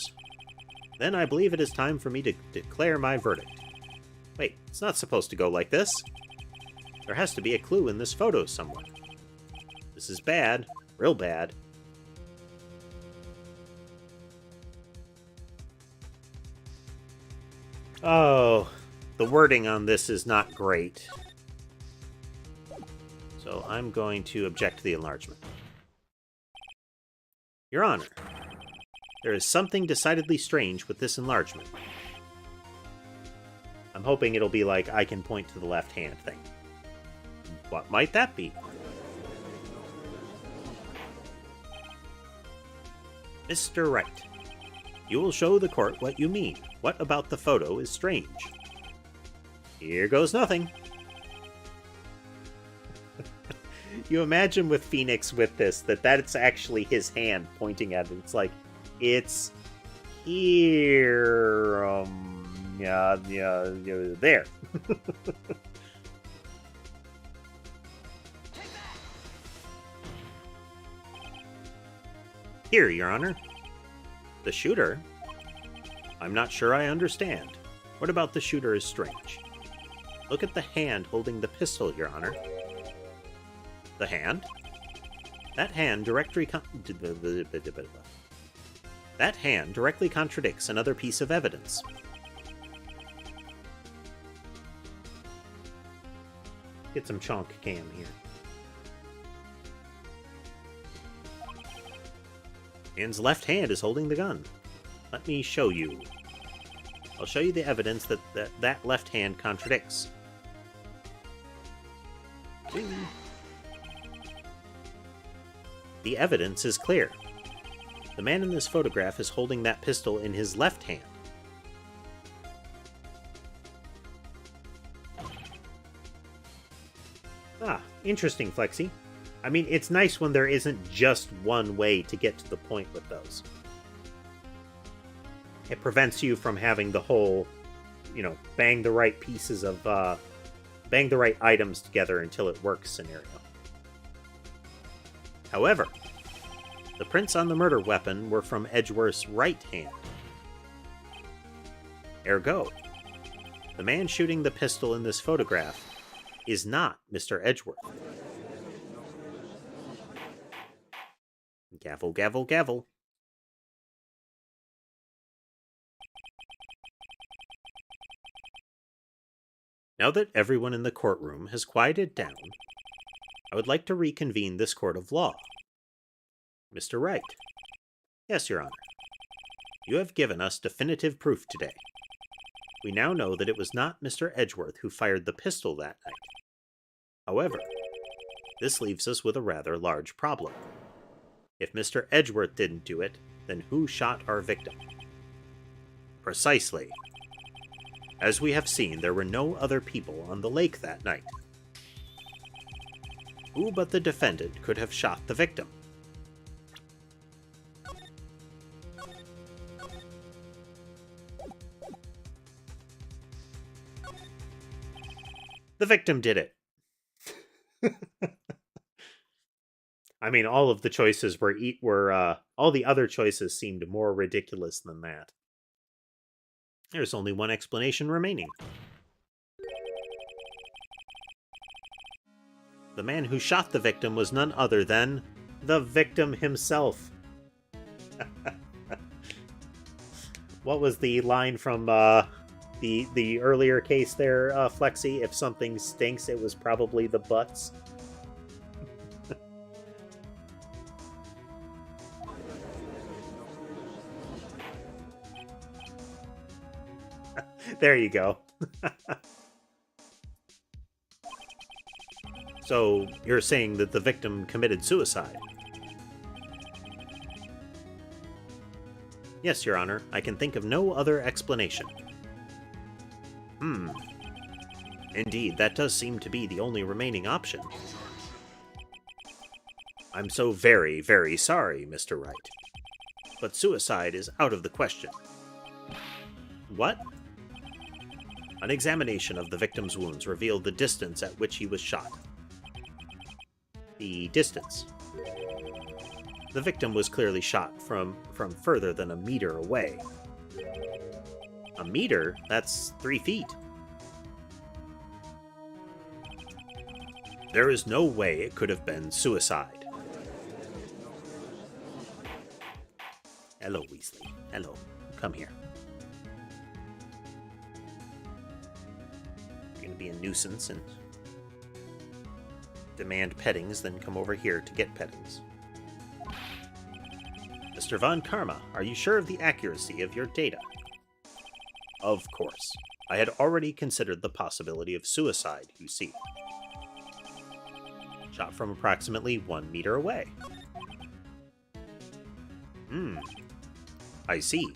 Then I believe it is time for me to declare my verdict. Wait, it's not supposed to go like this. There has to be a clue in this photo somewhere. This is bad. Real bad. Oh, the wording on this is not great. So I'm going to object to the enlargement. Your Honor, there is something decidedly strange with this enlargement. I'm hoping it'll be like I can point to the left hand thing. What might that be? Mr. Wright, you will show the court what you mean. What about the photo is strange? Here goes nothing. You imagine with Phoenix with this, that's actually his hand pointing at it. It's like, it's here. Yeah, there. Here, Your Honor. The shooter? I'm not sure I understand. What about the shooter is strange? Look at the hand holding the pistol, Your Honor. The hand? That hand directly contradicts another piece of evidence. Get some chonk cam here. Man's left hand is holding the gun. Let me show you. I'll show you the evidence that left hand contradicts. Ding. The evidence is clear. The man in this photograph is holding that pistol in his left hand. Ah, interesting, Flexi. I mean, it's nice when there isn't just one way to get to the point with those. It prevents you from having the whole bang the right pieces of, bang the right items together until it works scenario. However, the prints on the murder weapon were from Edgeworth's right hand. Ergo, the man shooting the pistol in this photograph is not Mr. Edgeworth. Gavel, gavel, gavel. Now that everyone in the courtroom has quieted down, I would like to reconvene this court of law. Mr. Wright. Yes, Your Honor. You have given us definitive proof today. We now know that it was not Mr. Edgeworth who fired the pistol that night. However, this leaves us with a rather large problem. If Mr. Edgeworth didn't do it, then who shot our victim? Precisely. As we have seen, there were no other people on the lake that night. Who but the defendant could have shot the victim? The victim did it. I mean, all of the choices were all the other choices seemed more ridiculous than that. There's only one explanation remaining. The man who shot the victim was none other than the victim himself. What was the line from the earlier case there, Flexi? If something stinks, it was probably the butts. There you go. So, you're saying that the victim committed suicide? Yes, Your Honor. I can think of no other explanation. Indeed, that does seem to be the only remaining option. I'm so very, very sorry, Mr. Wright. But suicide is out of the question. What? An examination of the victim's wounds revealed the distance at which he was shot. The distance. The victim was clearly shot from further than a meter away. A meter? That's 3 feet. There is no way it could have been suicide. Hello, Weasley. Hello. Come here. You're gonna be a nuisance and demand pettings, then come over here to get pettings. Mr. Von Karma, are you sure of the accuracy of your data? Of course. I had already considered the possibility of suicide, you see. Shot from approximately 1 meter away. I see.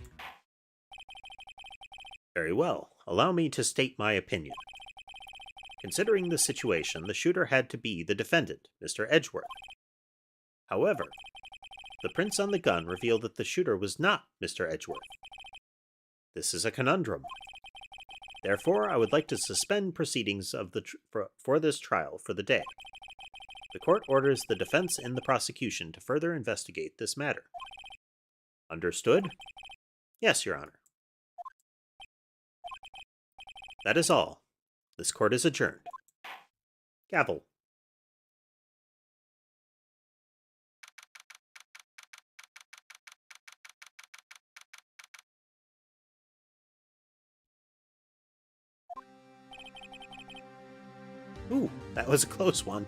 Very well. Allow me to state my opinion. Considering the situation, the shooter had to be the defendant, Mr. Edgeworth. However, the prints on the gun reveal that the shooter was not Mr. Edgeworth. This is a conundrum. Therefore, I would like to suspend proceedings of for this trial for the day. The court orders the defense and the prosecution to further investigate this matter. Understood? Yes, Your Honor. That is all. This court is adjourned. Gavel. Ooh, that was a close one.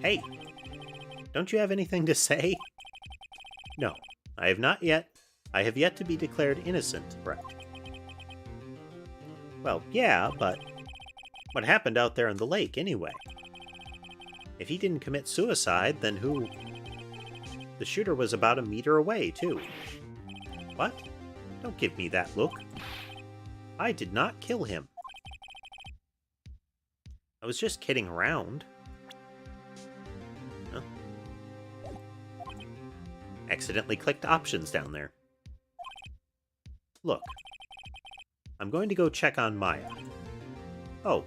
Hey, don't you have anything to say? No, I have not yet. I have yet to be declared innocent, right? Well, yeah, but what happened out there in the lake, anyway? If he didn't commit suicide, then who? The shooter was about a meter away, too. What? Don't give me that look. I did not kill him. I was just kidding around. Huh? Accidentally clicked options down there. Look. I'm going to go check on Maya. Oh,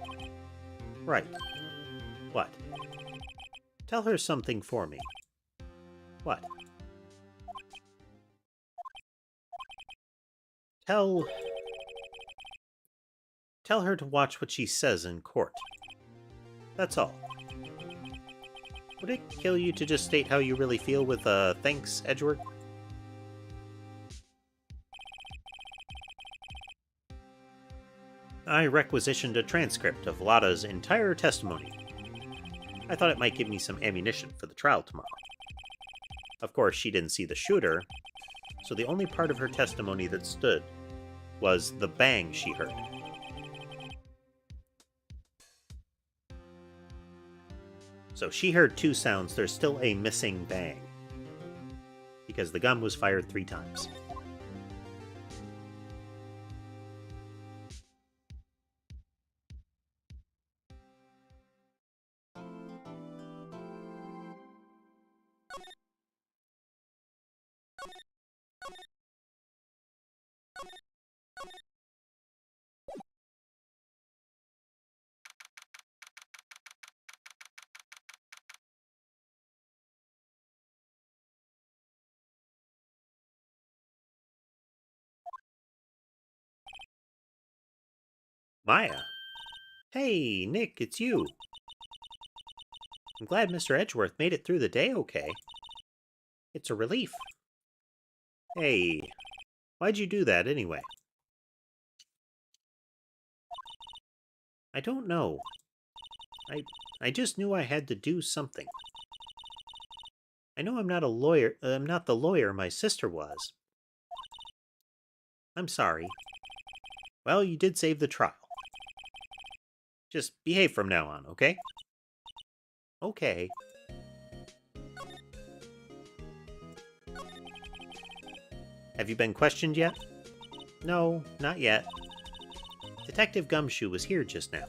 right. What? Tell her something for me. What? Tell her to watch what she says in court. That's all. Would it kill you to just state how you really feel with, thanks, Edgeworth? I requisitioned a transcript of Lotta's entire testimony. I thought it might give me some ammunition for the trial tomorrow. Of course, she didn't see the shooter, so the only part of her testimony that stood was the bang she heard. So she heard 2 sounds, there's still a missing bang. Because the gun was fired 3 times. Maya? Hey, Nick, it's you. I'm glad Mr. Edgeworth made it through the day okay. It's a relief. Hey, why'd you do that anyway? I don't know. I just knew I had to do something. I know I'm not a lawyer. I'm not the lawyer my sister was. I'm sorry. Well, you did save the trial. Just behave from now on, okay? Okay. Have you been questioned yet? No, not yet. Detective Gumshoe was here just now.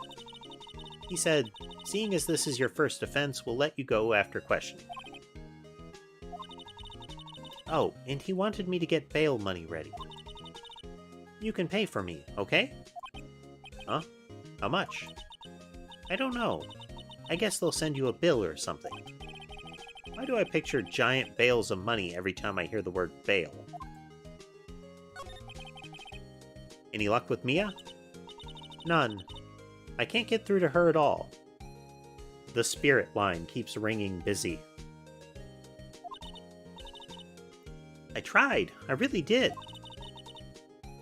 He said, seeing as this is your first offense, we'll let you go after questioning. Oh, and he wanted me to get bail money ready. You can pay for me, okay? Huh? How much? I don't know. I guess they'll send you a bill or something. Why do I picture giant bales of money every time I hear the word bail? Any luck with Mia? None. I can't get through to her at all. The spirit line keeps ringing busy. I tried. I really did.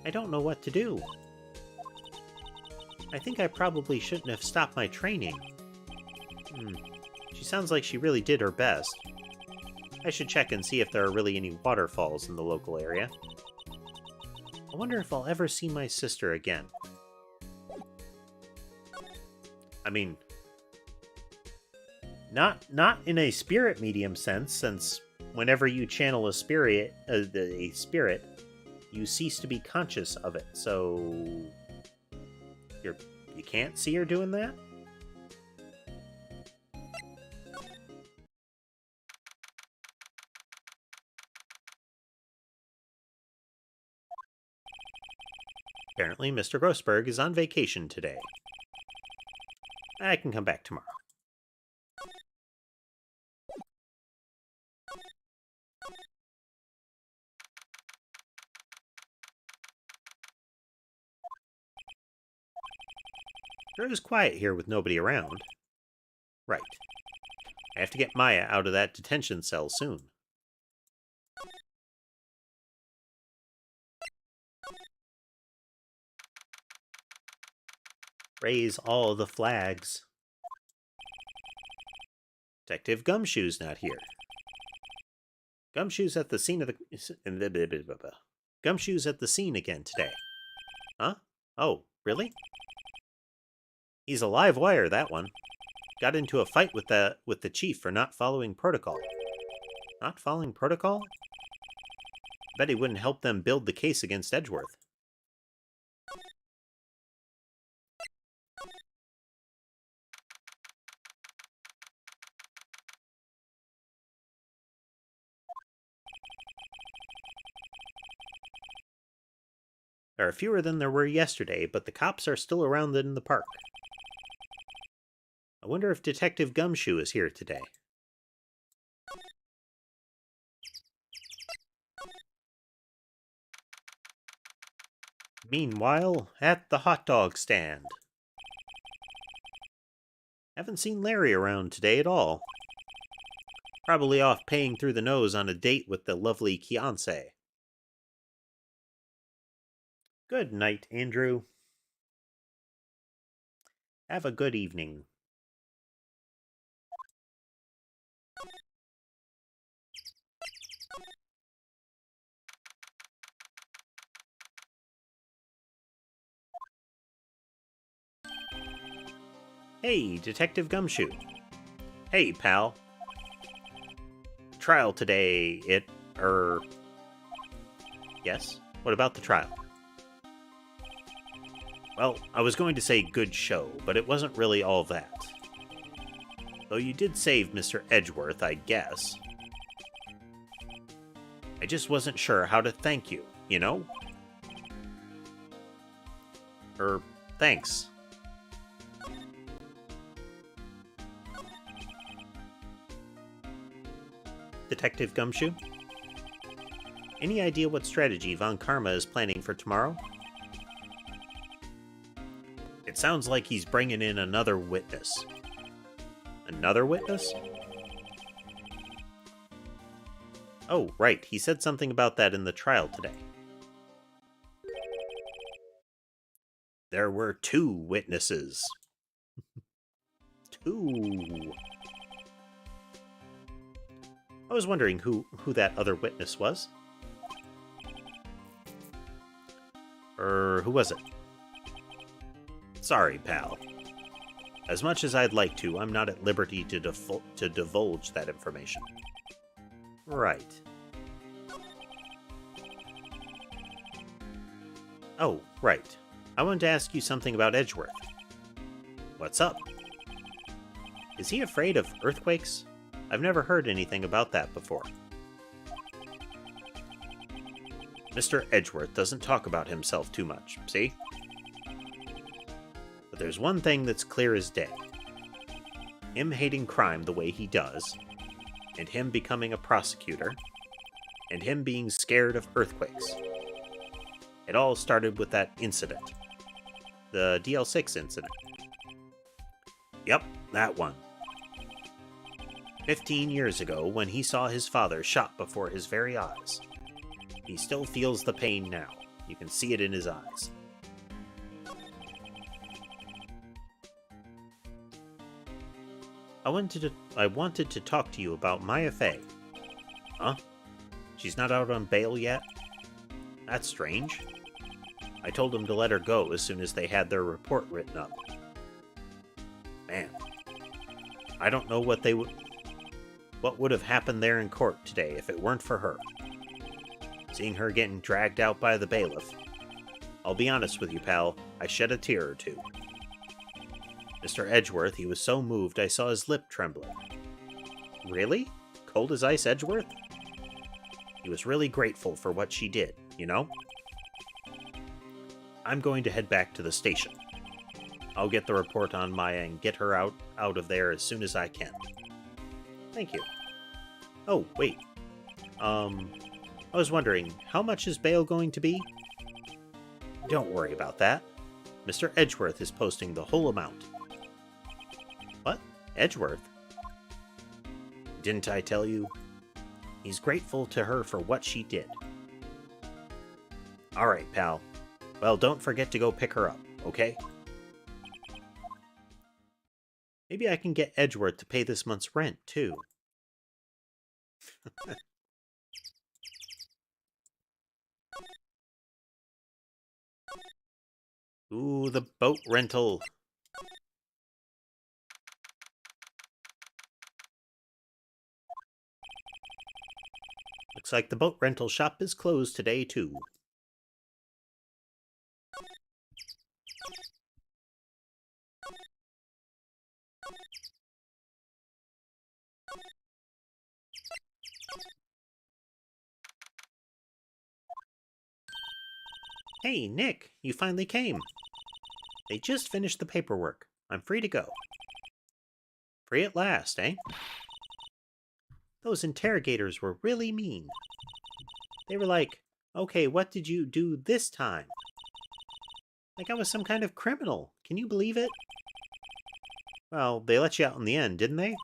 I don't know what to do. I think I probably shouldn't have stopped my training. She sounds like she really did her best. I should check and see if there are really any waterfalls in the local area. I wonder if I'll ever see my sister again. I mean, not in a spirit medium sense, since whenever you channel a spirit, you cease to be conscious of it. So you can't see her doing that? Apparently, Mr. Grossberg is on vacation today. I can come back tomorrow. Sure is quiet here with nobody around. Right. I have to get Maya out of that detention cell soon. Raise all the flags. Detective Gumshoe's not here. Gumshoe's at the scene of the... Gumshoe's at the scene again today. Huh? Oh, really? He's a live wire, that one. Got into a fight with the chief for not following protocol. Not following protocol? Bet he wouldn't help them build the case against Edgeworth. There are fewer than there were yesterday, but the cops are still around in the park. I wonder if Detective Gumshoe is here today. Meanwhile, at the hot dog stand. Haven't seen Larry around today at all. Probably off paying through the nose on a date with the lovely Kianse. Good night, Andrew. Have a good evening. Hey, Detective Gumshoe. Hey, pal. Trial today, Yes? What about the trial? Well, I was going to say good show, but it wasn't really all that. Though you did save Mr. Edgeworth, I guess. I just wasn't sure how to thank you, you know? Thanks. Detective Gumshoe? Any idea what strategy Von Karma is planning for tomorrow? It sounds like he's bringing in another witness. Another witness? Oh, right. He said something about that in the trial today. There were 2 witnesses. 2. I was wondering who that other witness was. Who was it? Sorry, pal. As much as I'd like to, I'm not at liberty to divulge that information. Right. Oh, right. I wanted to ask you something about Edgeworth. What's up? Is he afraid of earthquakes? I've never heard anything about that before. Mr. Edgeworth doesn't talk about himself too much, see? But there's one thing that's clear as day. Him hating crime the way he does, and him becoming a prosecutor, and him being scared of earthquakes. It all started with that incident. The DL6 incident. Yep, that one. 15 years ago, when he saw his father shot before his very eyes. He still feels the pain now. You can see it in his eyes. I wanted to talk to you about Maya Fey. Huh? She's not out on bail yet? That's strange. I told them to let her go as soon as they had their report written up. Man. I don't know what would have happened there in court today if it weren't for her. Seeing her getting dragged out by the bailiff. I'll be honest with you, pal, I shed a tear or two. Mr. Edgeworth, he was so moved I saw his lip trembling. Really? Cold as ice Edgeworth? He was really grateful for what she did, you know? I'm going to head back to the station. I'll get the report on Maya and get her out of there as soon as I can. Thank you. Oh, wait. I was wondering, how much is bail going to be? Don't worry about that. Mr. Edgeworth is posting the whole amount. What? Edgeworth? Didn't I tell you? He's grateful to her for what she did. Alright, pal. Well, don't forget to go pick her up, okay? Maybe I can get Edgeworth to pay this month's rent, too. Ooh, the boat rental. Looks like the boat rental shop is closed today, too. Hey, Nick, you finally came. They just finished the paperwork. I'm free to go. Free at last, eh? Those interrogators were really mean. They were like, okay, what did you do this time? Like I was some kind of criminal. Can you believe it? Well, they let you out in the end, didn't they?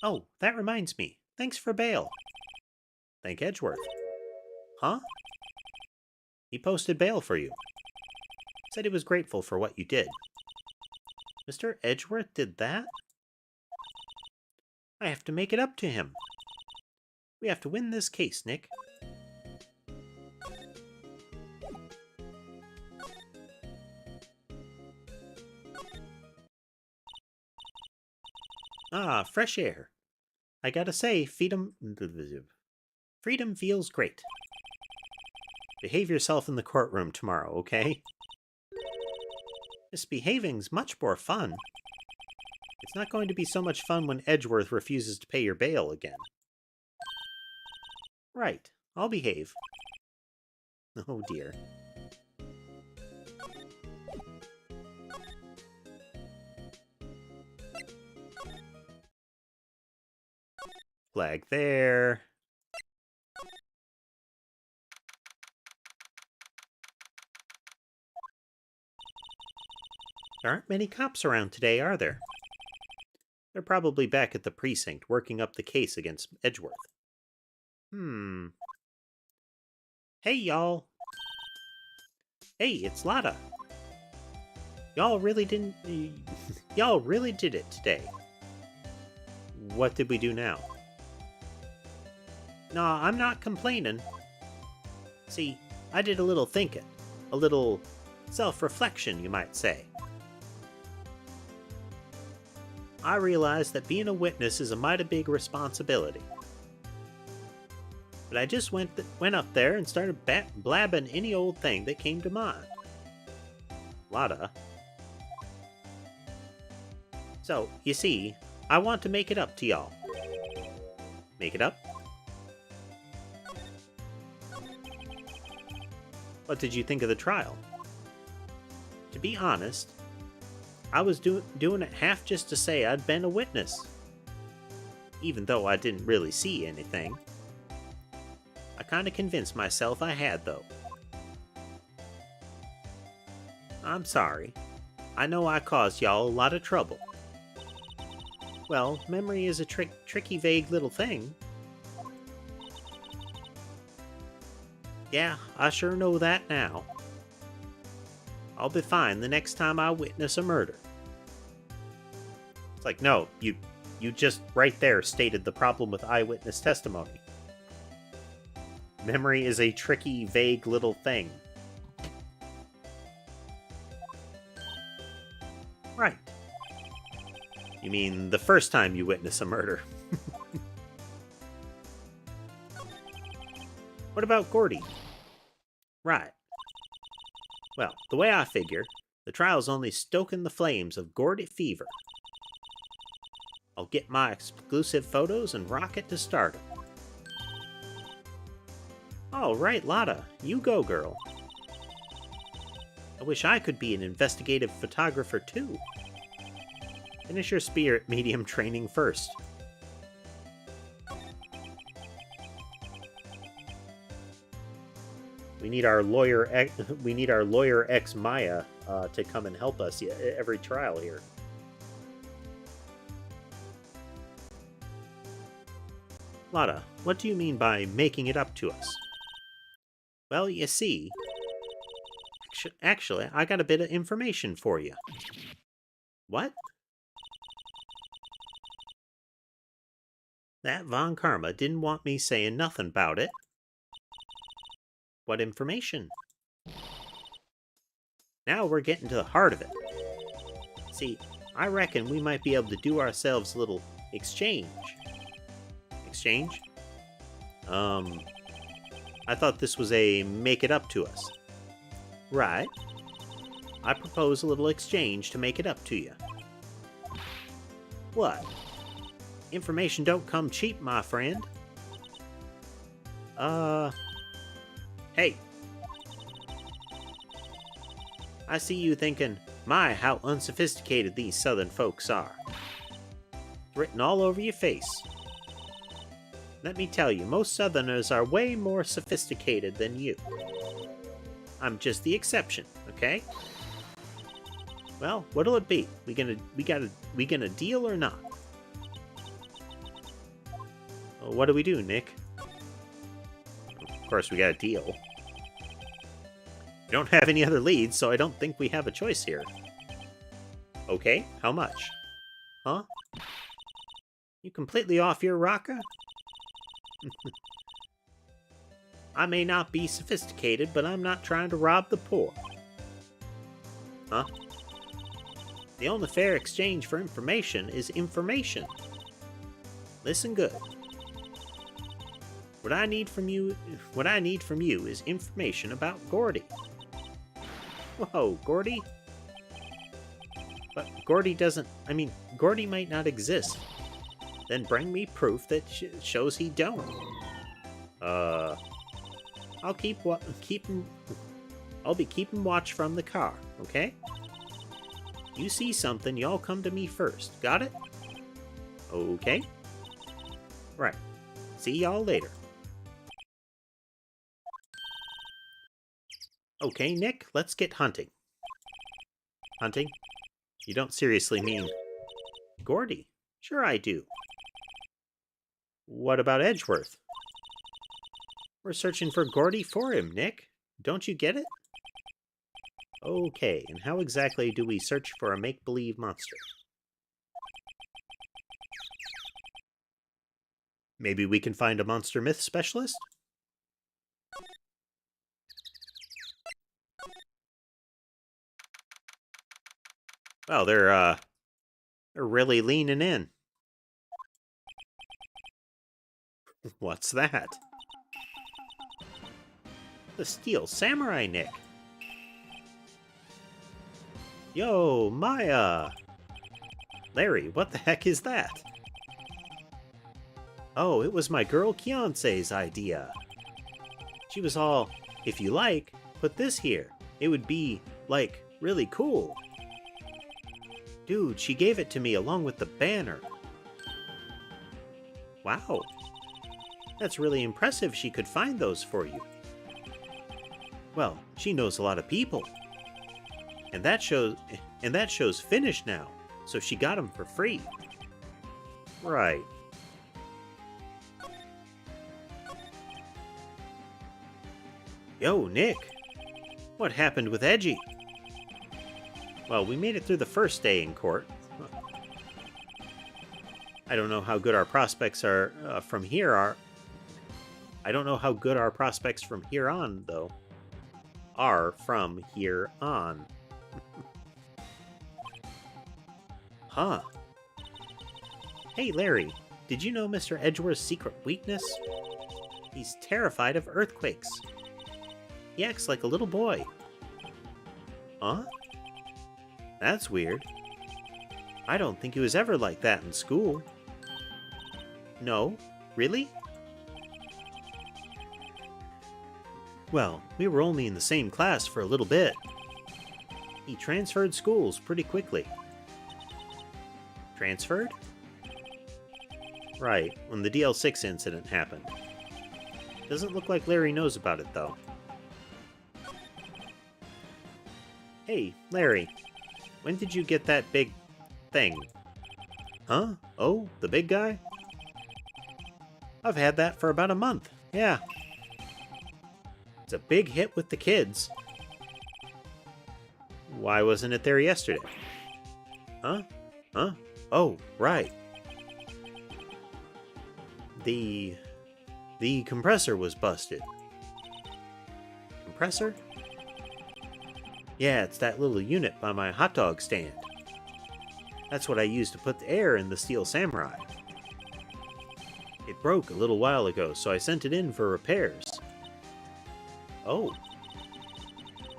Oh, that reminds me. Thanks for bail. Thank Edgeworth. Huh? He posted bail for you. Said he was grateful for what you did. Mr. Edgeworth did that? I have to make it up to him. We have to win this case, Nick. Ah, fresh air. I gotta say, freedom feels great. Behave yourself in the courtroom tomorrow, okay? Misbehaving's much more fun. It's not going to be so much fun when Edgeworth refuses to pay your bail again. Right, I'll behave. Oh dear. Flag there. There aren't many cops around today, are there? They're probably back at the precinct working up the case against Edgeworth. Hey, y'all. Hey, it's Lotta. Y'all really did it today. What did we do now? Nah, I'm not complaining. See, I did a little thinking. A little self-reflection, you might say. I realized that being a witness is a mighty big responsibility. But I just went up there and started blabbing any old thing that came to mind. Lotta. So, you see, I want to make it up to y'all. Make it up? What did you think of the trial? To be honest, I was doing it half just to say I'd been a witness. Even though I didn't really see anything. I kinda convinced myself I had, though. I'm sorry. I know I caused y'all a lot of trouble. Well, memory is a tricky, vague little thing. Yeah, I sure know that now. I'll be fine the next time I witness a murder. It's like, no, you just right there stated the problem with eyewitness testimony. Memory is a tricky, vague little thing. Right. You mean the first time you witness a murder? What about Gordy? Right. Well, the way I figure, the trial's only stoking the flames of Gordy fever. I'll get my exclusive photos and rocket to stardom. All right, Lotta, you go, girl. I wish I could be an investigative photographer, too. Finish your spirit medium training first. We need our lawyer ex Maya to come and help us every trial here. Lotta, what do you mean by making it up to us? Well, you see, actually, I got a bit of information for you. What? That Von Karma didn't want me saying nothing about it. What information? Now we're getting to the heart of it. See, I reckon we might be able to do ourselves a little exchange. Exchange? I thought this was a make it up to us. Right. I propose a little exchange to make it up to you. What? Information don't come cheap, my friend. Hey! I see you thinking, my, how unsophisticated these southern folks are. It's written all over your face. Let me tell you, most southerners are way more sophisticated than you. I'm just the exception, okay? Well, what'll it be? We gonna deal or not? Well, what do we do, Nick? Of course, we got a deal. We don't have any other leads, so I don't think we have a choice here. Okay, how much? Huh? You completely off your rocker? I may not be sophisticated, but I'm not trying to rob the poor. Huh? The only fair exchange for information is information. Listen good. What I need from you is information about Gordy. Whoa, Gordy? But Gordy Gordy might not exist. Then bring me proof that shows he don't. I'll be keeping watch from the car, okay? You see something, y'all come to me first. Got it? Okay. Right. See y'all later. Okay, Nick, let's get hunting. Hunting? You don't seriously mean Gordy? Sure I do. What about Edgeworth? We're searching for Gordy for him, Nick. Don't you get it? Okay, and how exactly do we search for a make-believe monster? Maybe we can find a monster myth specialist? Well, they're really leaning in. What's that? The Steel Samurai, Nick. Yo, Maya! Larry, what the heck is that? Oh, it was my girl Kiance's idea. She was all, if you like, put this here. It would be, like, really cool. Dude, she gave it to me along with the banner. Wow. That's really impressive she could find those for you. Well, she knows a lot of people. And that show's finished now, so she got them for free. Right. Yo, Nick. What happened with Edgy? Well, we made it through the first day in court. I don't know how good our prospects are from here are. I don't know how good our prospects from here on, though. Are from here on. Huh. Hey, Larry, did you know Mr. Edgeworth's secret weakness? He's terrified of earthquakes. He acts like a little boy. Huh? That's weird. I don't think he was ever like that in school. No? Really? Well, we were only in the same class for a little bit. He transferred schools pretty quickly. Transferred? Right, when the DL6 incident happened. Doesn't look like Larry knows about it, though. Hey, Larry. When did you get that big thing? Huh? Oh, the big guy? I've had that for about a month, yeah. It's a big hit with the kids. Why wasn't it there yesterday? Huh? Huh? Oh, right. The compressor was busted. Compressor? Yeah, it's that little unit by my hot dog stand. That's what I used to put the air in the Steel Samurai. It broke a little while ago, so I sent it in for repairs. Oh.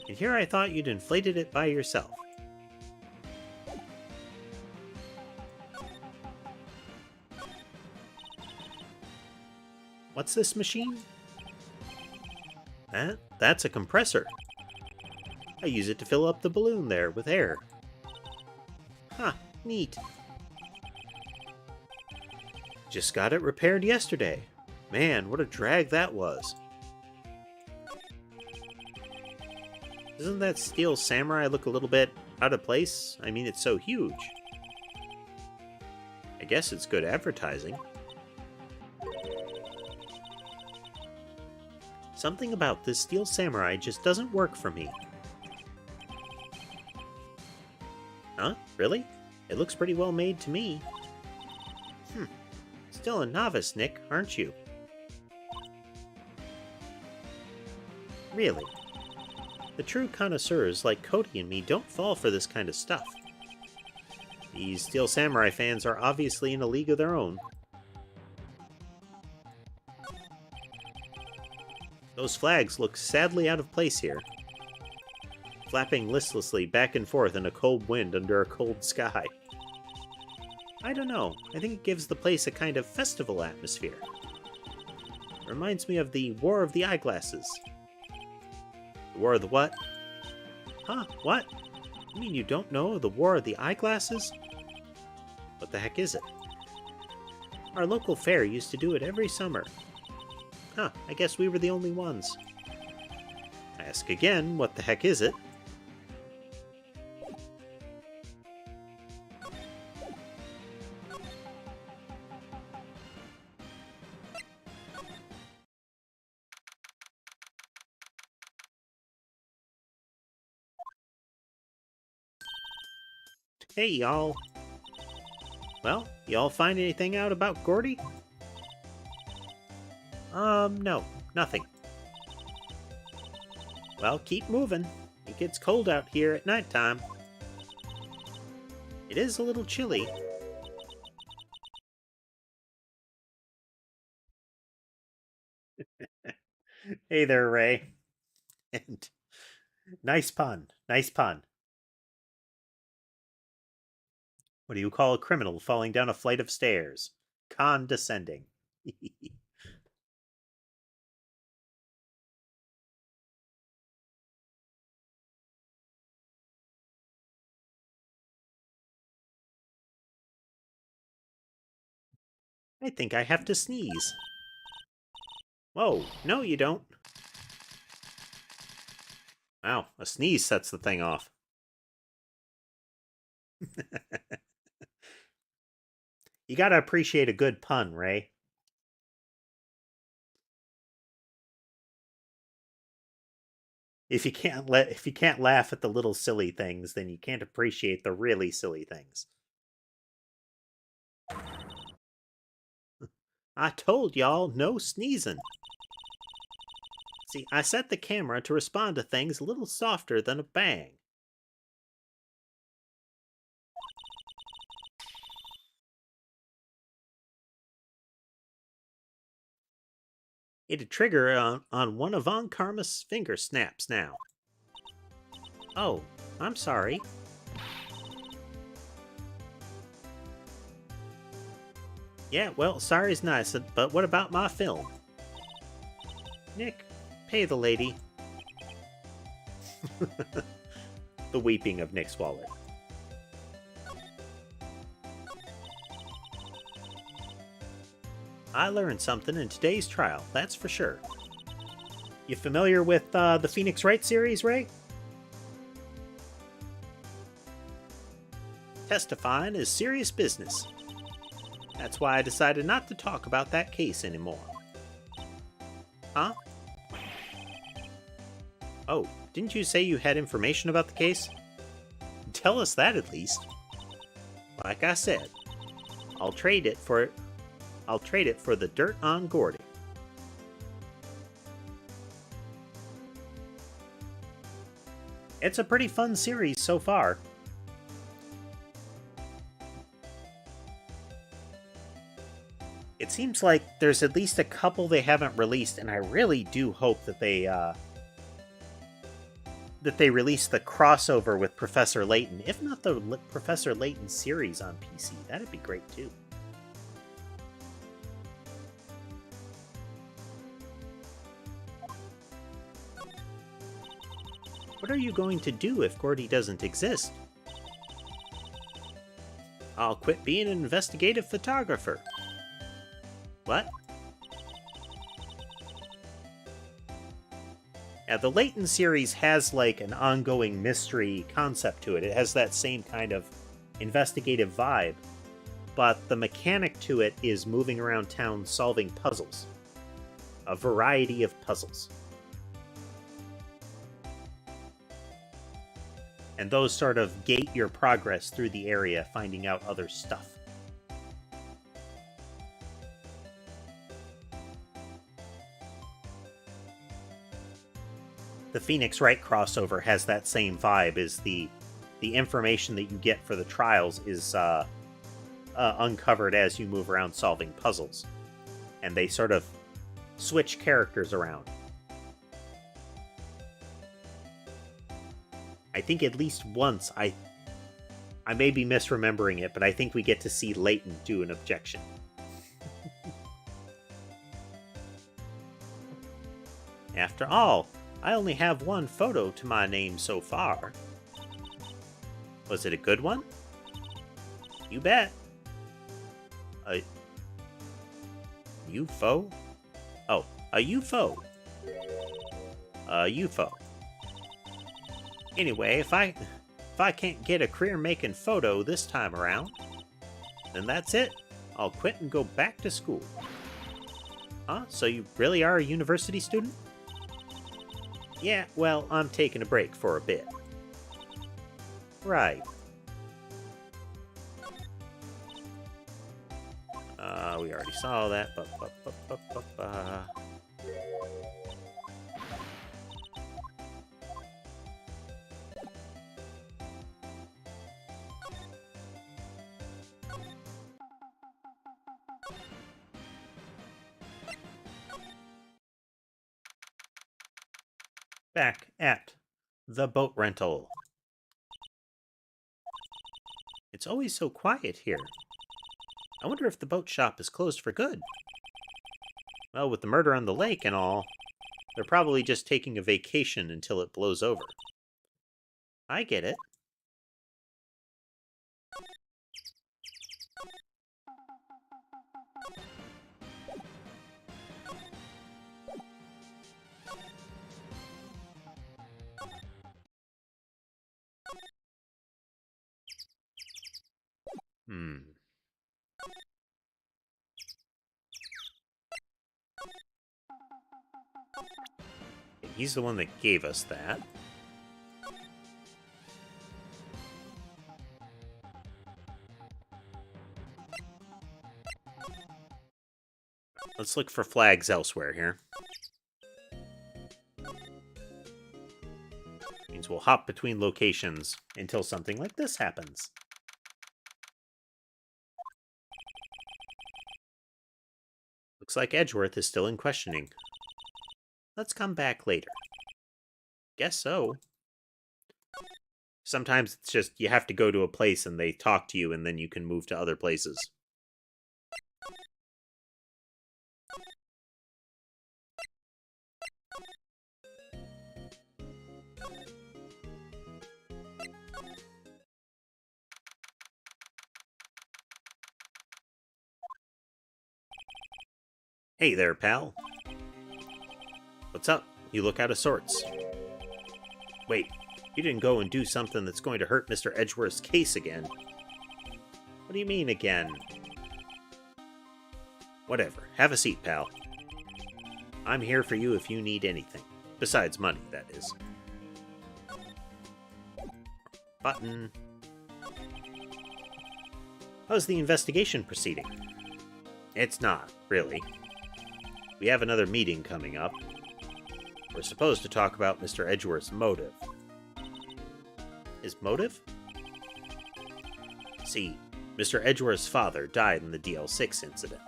And here I thought you'd inflated it by yourself. What's this machine? That's a compressor. I use it to fill up the balloon there with air. Huh, neat. Just got it repaired yesterday. Man, what a drag that was. Doesn't that steel samurai look a little bit out of place? I mean, it's so huge. I guess it's good advertising. Something about this steel samurai just doesn't work for me. Huh? Really? It looks pretty well made to me. Still a novice, Nick, aren't you? Really? The true connoisseurs like Cody and me don't fall for this kind of stuff. These Steel Samurai fans are obviously in a league of their own. Those flags look sadly out of place here, flapping listlessly back and forth in a cold wind under a cold sky. I don't know, I think it gives the place a kind of festival atmosphere. Reminds me of the War of the Eyeglasses. The War of the what? Huh, what? You mean you don't know the War of the Eyeglasses? What the heck is it? Our local fair used to do it every summer. Huh, I guess we were the only ones. Ask again, what the heck is it? Hey, y'all. Well, y'all find anything out about Gordy? No, nothing. Well, keep moving. It gets cold out here at nighttime. It is a little chilly. Hey there, Ray. And nice pun. Nice pun. What do you call a criminal falling down a flight of stairs? Condescending. I think I have to sneeze. Whoa, no you don't. Wow, a sneeze sets the thing off. You gotta appreciate a good pun, Ray. If you can't laugh at the little silly things, then you can't appreciate the really silly things. I told y'all no sneezing. See, I set the camera to respond to things a little softer than a bang. It'd trigger on one of Von Karma's finger snaps now. Oh, I'm sorry. Yeah, well, sorry's nice, but what about my film? Nick, pay the lady. The weeping of Nick's wallet. I learned something in today's trial, that's for sure. You familiar with the Phoenix Wright series, Ray? Testifying is serious business. That's why I decided not to talk about that case anymore. Huh? Oh, didn't you say you had information about the case? Tell us that at least. Like I said, I'll trade it for the dirt on Gordy. It's a pretty fun series so far. It seems like there's at least a couple they haven't released, and I really do hope that they release the crossover with Professor Layton. If not the Professor Layton series on PC, that'd be great too. What are you going to do if Gordy doesn't exist? I'll quit being an investigative photographer. What? Yeah, the Layton series has like an ongoing mystery concept to it. It has that same kind of investigative vibe, but the mechanic to it is moving around town solving puzzles. A variety of puzzles. And those sort of gate your progress through the area, finding out other stuff. The Phoenix Wright crossover has that same vibe. Is the information that you get for the trials is uncovered as you move around solving puzzles, and they sort of switch characters around. I think at least once, I may be misremembering it, but I think we get to see Layton do an objection. After all, I only have one photo to my name so far. Was it a good one? You bet. A UFO? Oh, a UFO. A UFO. Anyway, if I can't get a career making photo this time around, then that's it. I'll quit and go back to school. Huh? So you really are a university student? Yeah, well, I'm taking a break for a bit. Right. We already saw that. Back at the boat rental. It's always so quiet here. I wonder if the boat shop is closed for good. Well, with the murder on the lake and all, they're probably just taking a vacation until it blows over. I get it. He's the one that gave us that. Let's look for flags elsewhere here. Means we'll hop between locations until something like this happens. Looks like Edgeworth is still in questioning. Let's come back later. Guess so. Sometimes it's just you have to go to a place and they talk to you and then you can move to other places. Hey there, pal. What's up? You look out of sorts. Wait, you didn't go and do something that's going to hurt Mr. Edgeworth's case again. What do you mean, again? Whatever. Have a seat, pal. I'm here for you if you need anything. Besides money, that is. Button. How's the investigation proceeding? It's not, really. We have another meeting coming up. We're supposed to talk about Mr. Edgeworth's motive. His motive? See, Mr. Edgeworth's father died in the DL6 incident.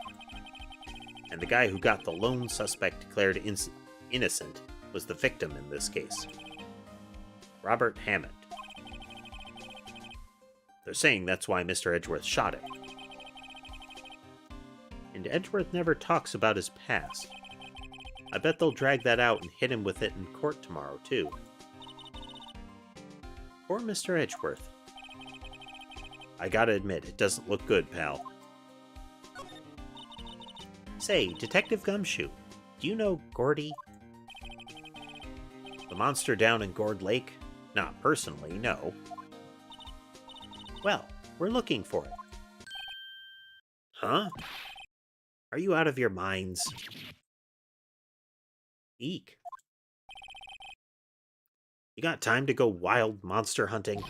And the guy who got the lone suspect declared innocent was the victim in this case. Robert Hammond. They're saying that's why Mr. Edgeworth shot him. And Edgeworth never talks about his past. I bet they'll drag that out and hit him with it in court tomorrow, too. Poor Mr. Edgeworth. I gotta admit, it doesn't look good, pal. Say, Detective Gumshoe, do you know Gordy? The monster down in Gourd Lake? Not personally, no. Well, we're looking for it. Huh? Are you out of your minds? Eek. You got time to go wild monster hunting?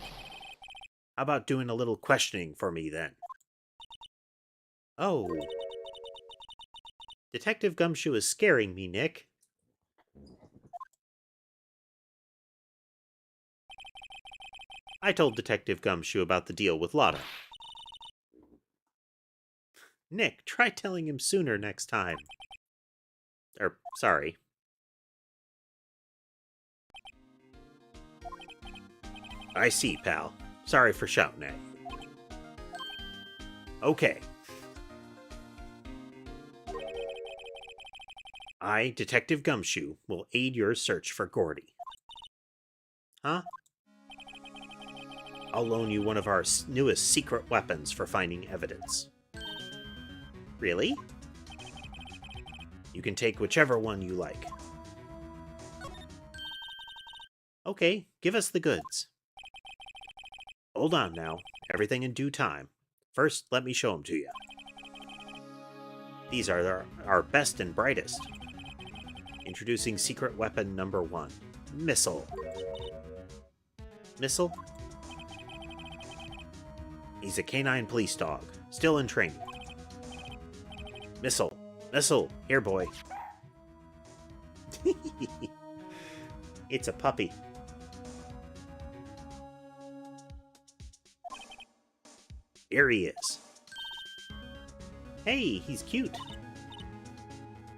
How about doing a little questioning for me, then? Oh. Detective Gumshoe is scaring me, Nick. I told Detective Gumshoe about the deal with Lotta. Nick, try telling him sooner next time. Sorry. I see, pal. Sorry for shouting at you. Okay. I, Detective Gumshoe, will aid your search for Gordy. Huh? I'll loan you one of our newest secret weapons for finding evidence. Really? You can take whichever one you like. Okay, give us the goods. Hold on now. Everything in due time. First, let me show them to you. These are our best and brightest. Introducing secret weapon number 1. Missile. Missile? He's a canine police dog, still in training. Missile. Missile. Here, boy. It's a puppy. Here he is. Hey, he's cute.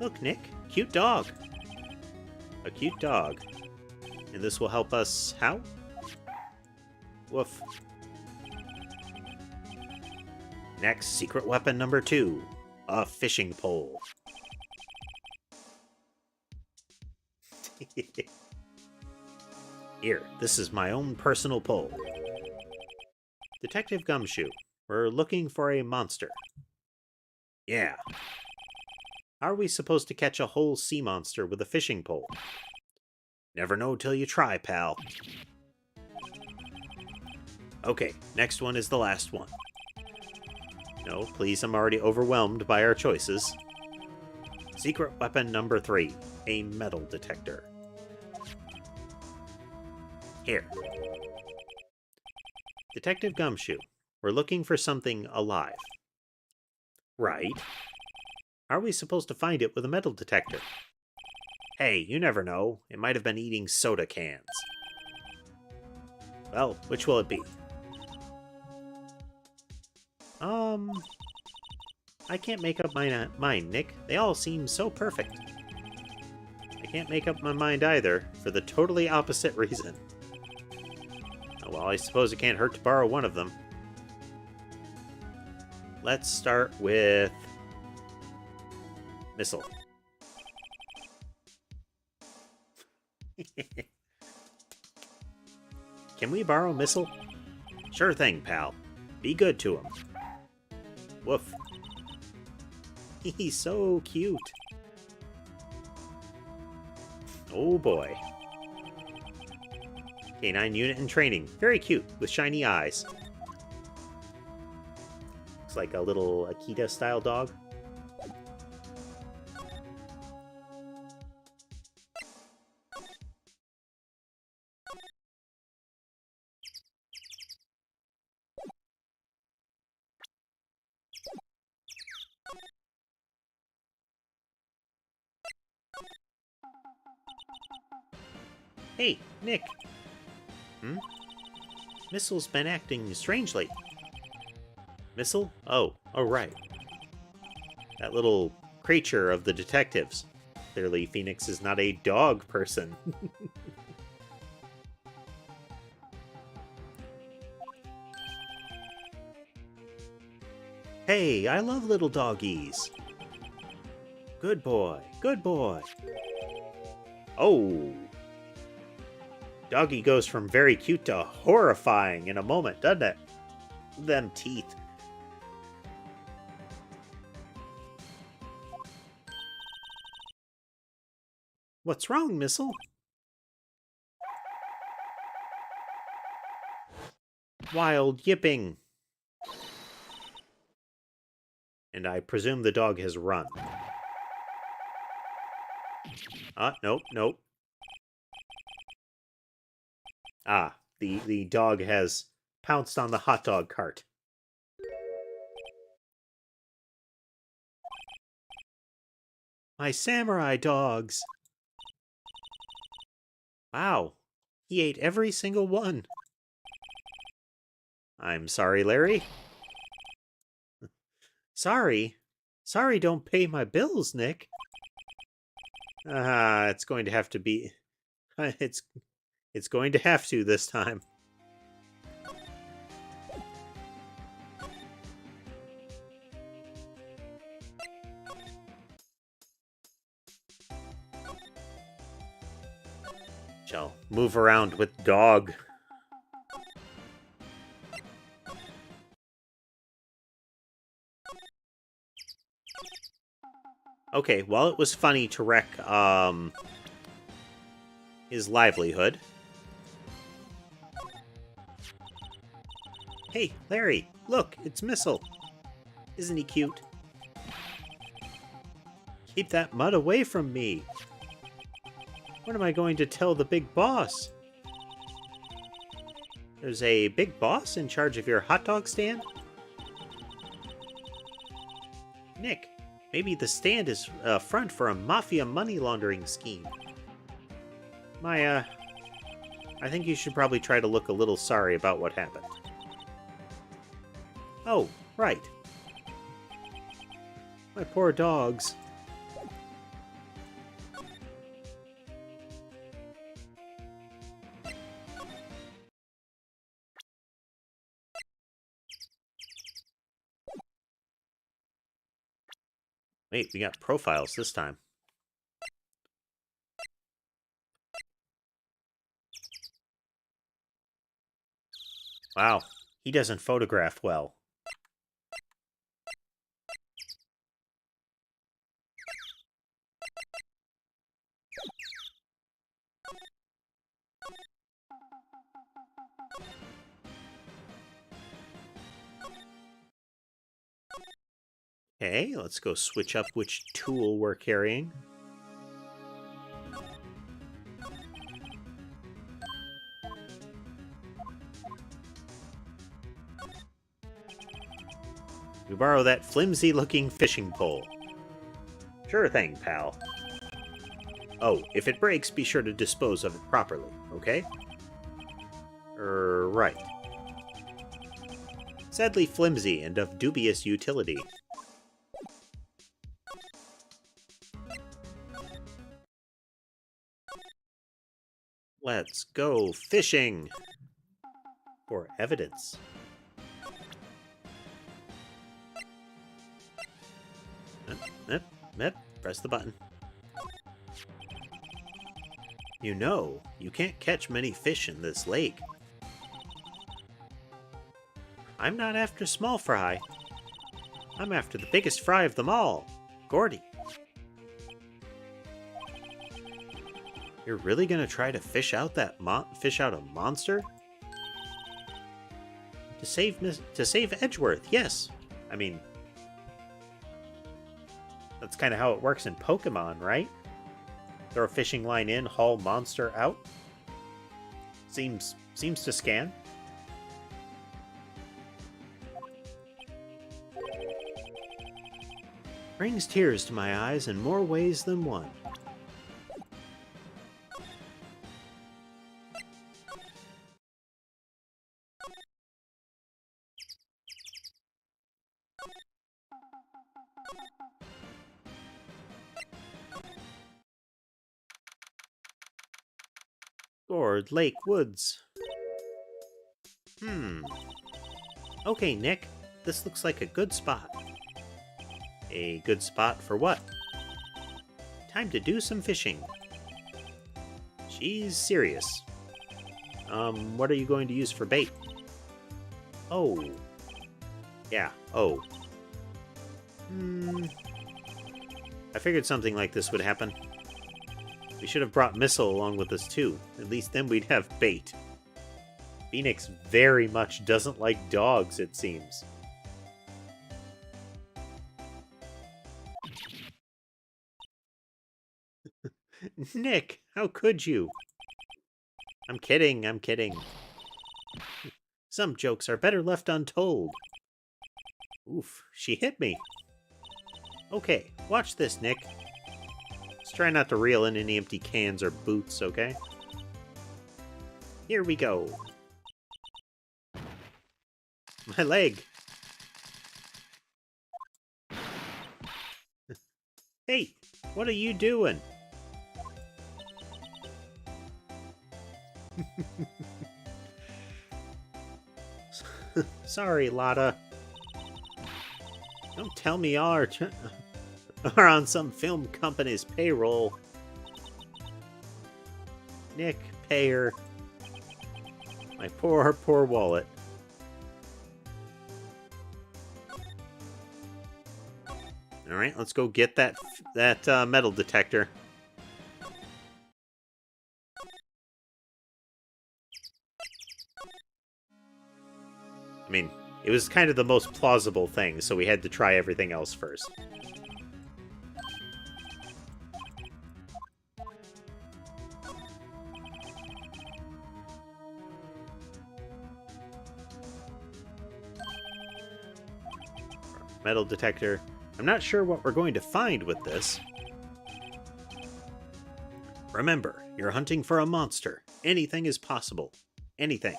Look, Nick, cute dog. A cute dog. And this will help us how? Woof. Next, secret weapon number 2. A fishing pole. Here, this is my own personal pole. Detective Gumshoe, we're looking for a monster. Yeah. How are we supposed to catch a whole sea monster with a fishing pole? Never know till you try, pal. Okay, next one is the last one. No, please, I'm already overwhelmed by our choices. Secret weapon number 3. A metal detector. Here. Detective Gumshoe, we're looking for something alive. Right. How are we supposed to find it with a metal detector? Hey, you never know. It might have been eating soda cans. Well, which will it be? I can't make up my mind, Nick. They all seem so perfect. I can't make up my mind either, for the totally opposite reason. Oh, well, I suppose it can't hurt to borrow one of them. Let's start with... Missile. Can we borrow Missile? Sure thing, pal. Be good to him. Woof. He's so cute. Oh boy. Canine unit in training. Very cute, with shiny eyes. Looks like a little Akita-style dog. Hey, Nick. Missile's been acting strangely. Missile? Oh right. That little creature of the detectives. Clearly, Phoenix is not a dog person. Hey, I love little doggies. Good boy, good boy. Oh. Doggy goes from very cute to horrifying in a moment, doesn't it? Them teeth. What's wrong, Missile? Wild yipping. And I presume the dog has run. Nope, nope. Ah, the dog has pounced on the hot dog cart. My samurai dogs! Wow, he ate every single one. I'm sorry, Larry. Sorry? Sorry don't pay my bills, Nick. It's going to have to be... It's going to have to this time. Shall move around with dog. Okay, while it was funny to wreck, his livelihood. Hey, Larry, look, it's Missile. Isn't he cute? Keep that mud away from me. What am I going to tell the big boss? There's a big boss in charge of your hot dog stand? Nick, maybe the stand is a front for a mafia money laundering scheme. I think you should probably try to look a little sorry about what happened. Oh, right. My poor dogs. Wait, we got profiles this time. Wow, he doesn't photograph well. Okay, let's go switch up which tool we're carrying. We borrow that flimsy-looking fishing pole. Sure thing, pal. Oh, if it breaks, be sure to dispose of it properly, okay? Right. Sadly flimsy and of dubious utility. Let's go fishing! For evidence. Press the button. You know, you can't catch many fish in this lake. I'm not after small fry. I'm after the biggest fry of them all, Gordy. You're really gonna try to fish out that a monster? To save Edgeworth, yes. I mean, that's kind of how it works in Pokemon, right? Throw a fishing line in, haul monster out. Seems to scan. Brings tears to my eyes in more ways than one. Gourd Lake Woods. Okay, Nick. This looks like a good spot. A good spot for what? Time to do some fishing. She's serious. What are you going to use for bait? Oh. Yeah, oh. I figured something like this would happen. We should have brought Missile along with us too. At least then we'd have bait. Phoenix very much doesn't like dogs, it seems. Nick, how could you? I'm kidding, I'm kidding. Some jokes are better left untold. Oof, she hit me. Okay, watch this, Nick. Let's try not to reel in any empty cans or boots, okay? Here we go. My leg. Hey, what are you doing? Sorry, Lotta. Don't tell me y'all are on some film company's payroll. Nick, pay her. My poor, poor wallet. Alright, let's go get that metal detector. I mean, it was kind of the most plausible thing, so we had to try everything else first. Metal detector. I'm not sure what we're going to find with this. Remember, you're hunting for a monster. Anything is possible. Anything.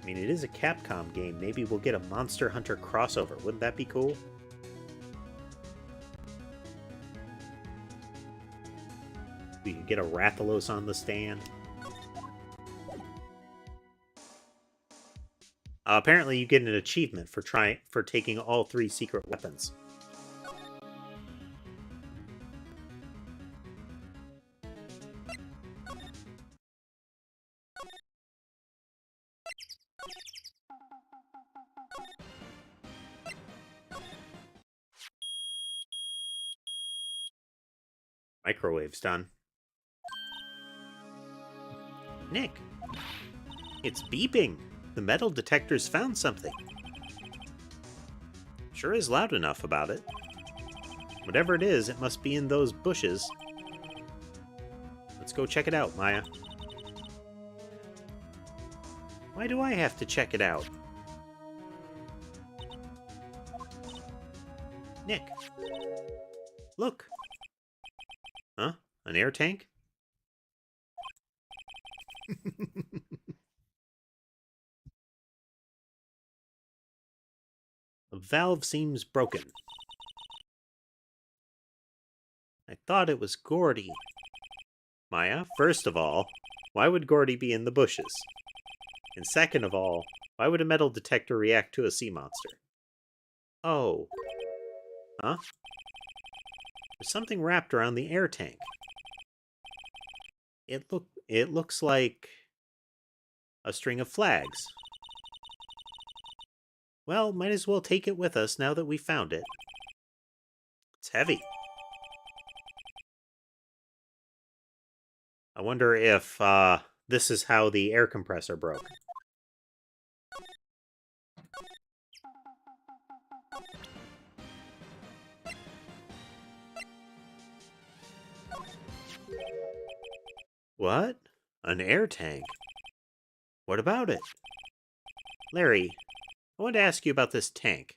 I mean, it is a Capcom game. Maybe we'll get a Monster Hunter crossover. Wouldn't that be cool? We could get a Rathalos on the stand. Apparently, you get an achievement for taking all 3 secret weapons. Microwave's done. Nick, it's beeping. The metal detector's found something. Sure is loud enough about it. Whatever it is, it must be in those bushes. Let's go check it out, Maya. Why do I have to check it out? Nick. Look. Huh? An air tank? The valve seems broken. I thought it was Gordy. Maya, first of all, why would Gordy be in the bushes? And second of all, why would a metal detector react to a sea monster? Oh. Huh? There's something wrapped around the air tank. It looks like a string of flags. Well, might as well take it with us now that we found it. It's heavy. I wonder if this is how the air compressor broke. What? An air tank? What about it? Larry, I want to ask you about this tank.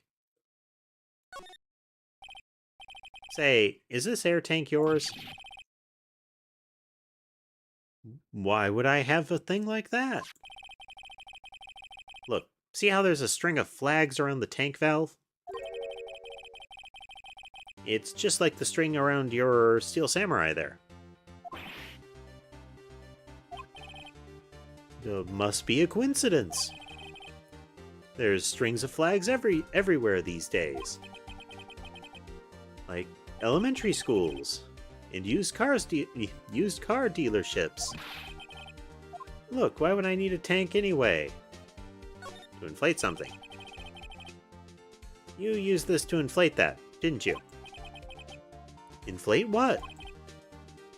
Say, is this air tank yours? Why would I have a thing like that? Look, see how there's a string of flags around the tank valve? It's just like the string around your Steel Samurai there. Must be a coincidence. There's strings of flags everywhere these days. Like elementary schools. and used car dealerships. Look, why would I need a tank anyway? To inflate something. You used this to inflate that, didn't you? Inflate what?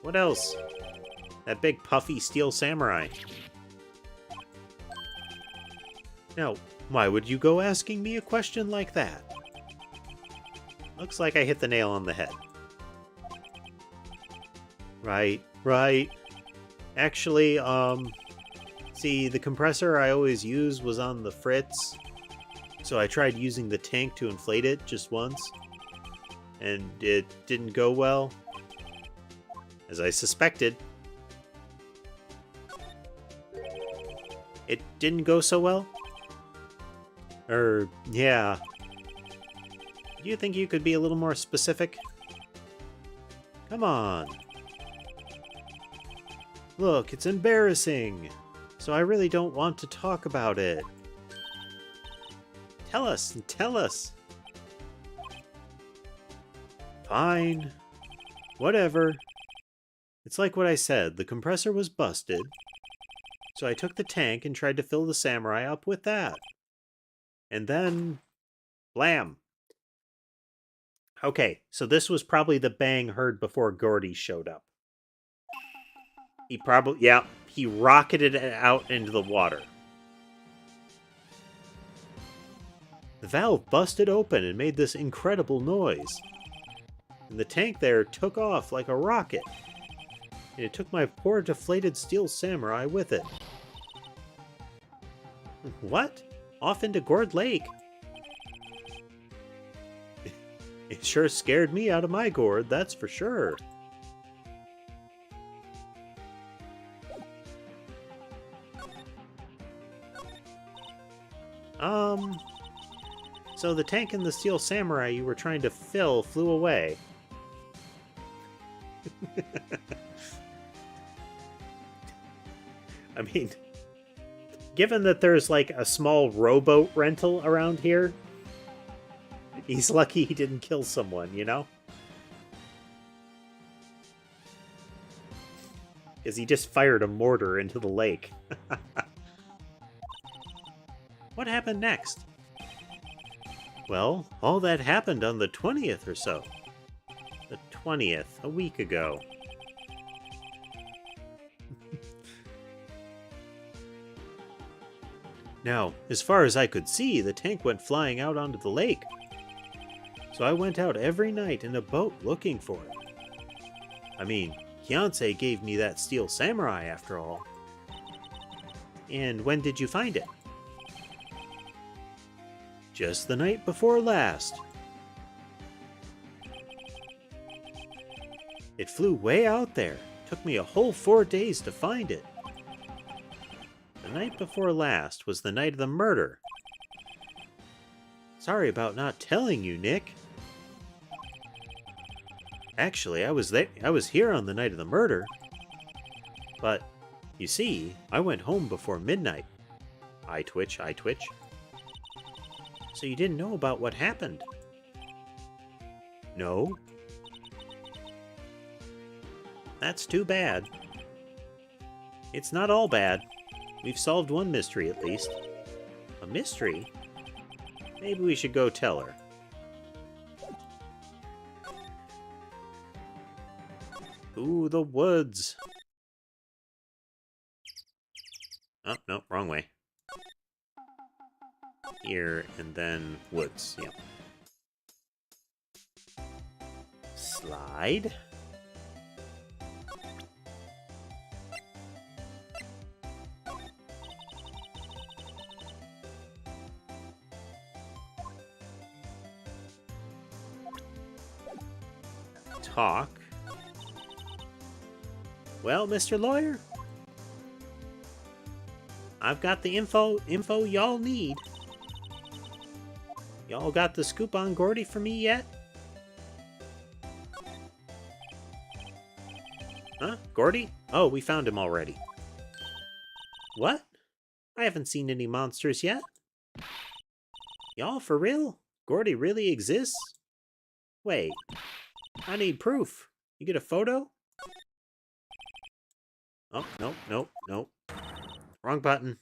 What else? That big puffy steel samurai. Now, why would you go asking me a question like that? Looks like I hit the nail on the head. Right. Actually, see, the compressor I always use was on the fritz, so I tried using the tank to inflate it just once, and it didn't go well, as I suspected. It didn't go so well? Yeah. Do you think you could be a little more specific? Come on. Look, it's embarrassing, so I really don't want to talk about it. Tell us. Fine. Whatever. It's like what I said, the compressor was busted, so I took the tank and tried to fill the samurai up with that. And then... blam. Okay, so this was probably the bang heard before Gordy showed up. He rocketed it out into the water. The valve busted open and made this incredible noise. And the tank there took off like a rocket. And it took my poor deflated steel samurai with it. What? Off into Gourd Lake? It sure scared me out of my gourd, that's for sure. So the tank and the steel samurai you were trying to fill flew away. I mean, given that there's like a small rowboat rental around here, he's lucky he didn't kill someone, you know? Because he just fired a mortar into the lake. What happened next? Well, all that happened on the 20th or so. The 20th, a week ago. Now, as far as I could see, the tank went flying out onto the lake. So I went out every night in a boat looking for it. I mean, Fiancé gave me that steel samurai after all. And when did you find it? Just the night before last. It flew way out there. Took me a whole 4 days to find it. The night before last was the night of the murder. Sorry about not telling you, Nick. Actually, I was here on the night of the murder. But, you see, I went home before midnight. Eye twitch, eye twitch. So you didn't know about what happened? No? That's too bad. It's not all bad. We've solved one mystery at least. A mystery? Maybe we should go tell her. Ooh, the woods. Oh, no, wrong way. Here, and then woods, yep. Slide. Talk. Well, Mr. Lawyer, I've got the info y'all need. Y'all got the scoop on Gordy for me yet? Huh? Gordy? Oh, we found him already. What? I haven't seen any monsters yet. Y'all for real? Gordy really exists? Wait, I need proof. You get a photo? Oh, nope, nope, nope. Wrong button.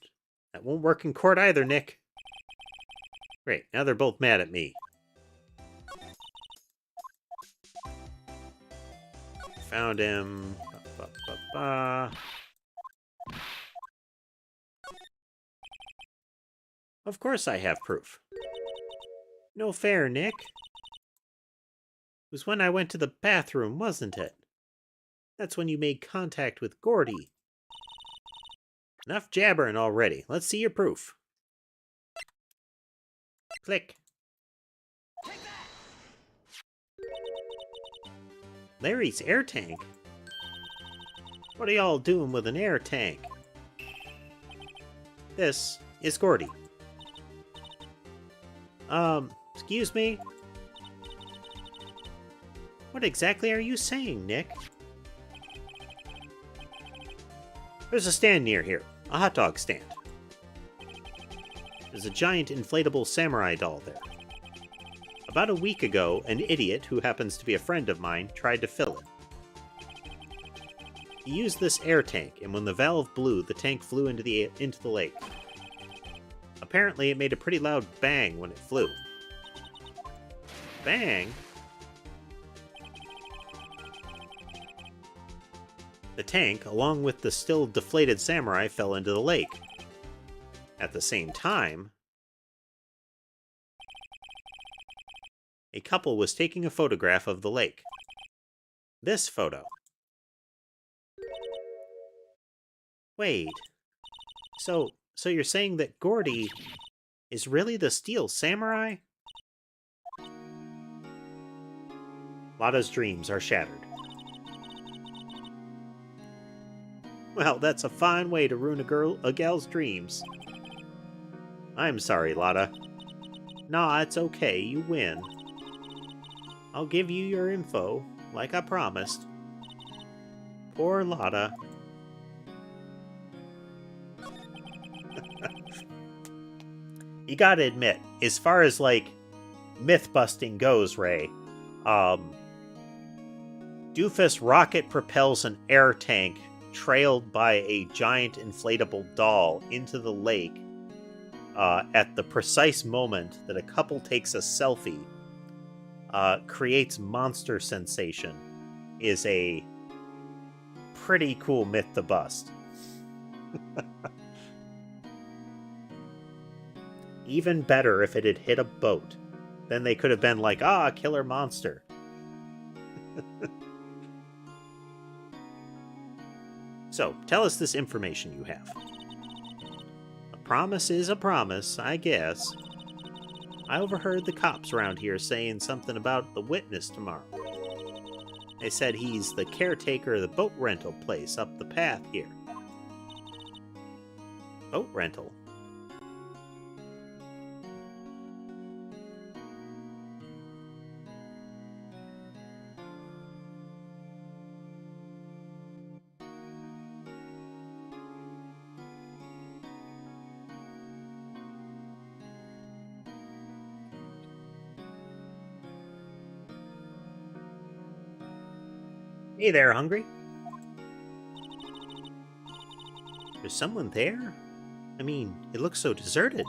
That won't work in court either, Nick. Great, now they're both mad at me. Found him. Ba, ba, ba. Of course I have proof. No fair, Nick. It was when I went to the bathroom, wasn't it? That's when you made contact with Gordy. Enough jabbering already. Let's see your proof. Click. Larry's air tank? What are y'all doing with an air tank? This is Gordy. Excuse me? What exactly are you saying, Nick? There's a stand near here. A hot dog stand. There's a giant inflatable samurai doll there. About a week ago, an idiot who happens to be a friend of mine tried to fill it. He used this air tank, and when the valve blew, the tank flew into the lake. Apparently, it made a pretty loud bang when it flew. Bang? The tank, along with the still deflated samurai, fell into the lake. At the same time, a couple was taking a photograph of the lake. This photo. Wait. So you're saying that Gordy is really the Steel Samurai? Lotta's dreams are shattered. Well, that's a fine way to ruin a gal's dreams. I'm sorry, Lotta. Nah, it's okay, you win. I'll give you your info, like I promised. Poor Lotta. You gotta admit, as far as, like, myth-busting goes, Ray, Doofus rocket propels an air tank trailed by a giant inflatable doll into the lake at the precise moment that a couple takes a selfie, creates monster sensation, is a pretty cool myth to bust. Even better if it had hit a boat. Then they could have been like, ah, killer monster. So, tell us this information you have. A promise is a promise, I guess. I overheard the cops around here saying something about the witness tomorrow. They said he's the caretaker of the boat rental place up the path here. Boat rental? Hey there, hungry? There's someone there? I mean, it looks so deserted.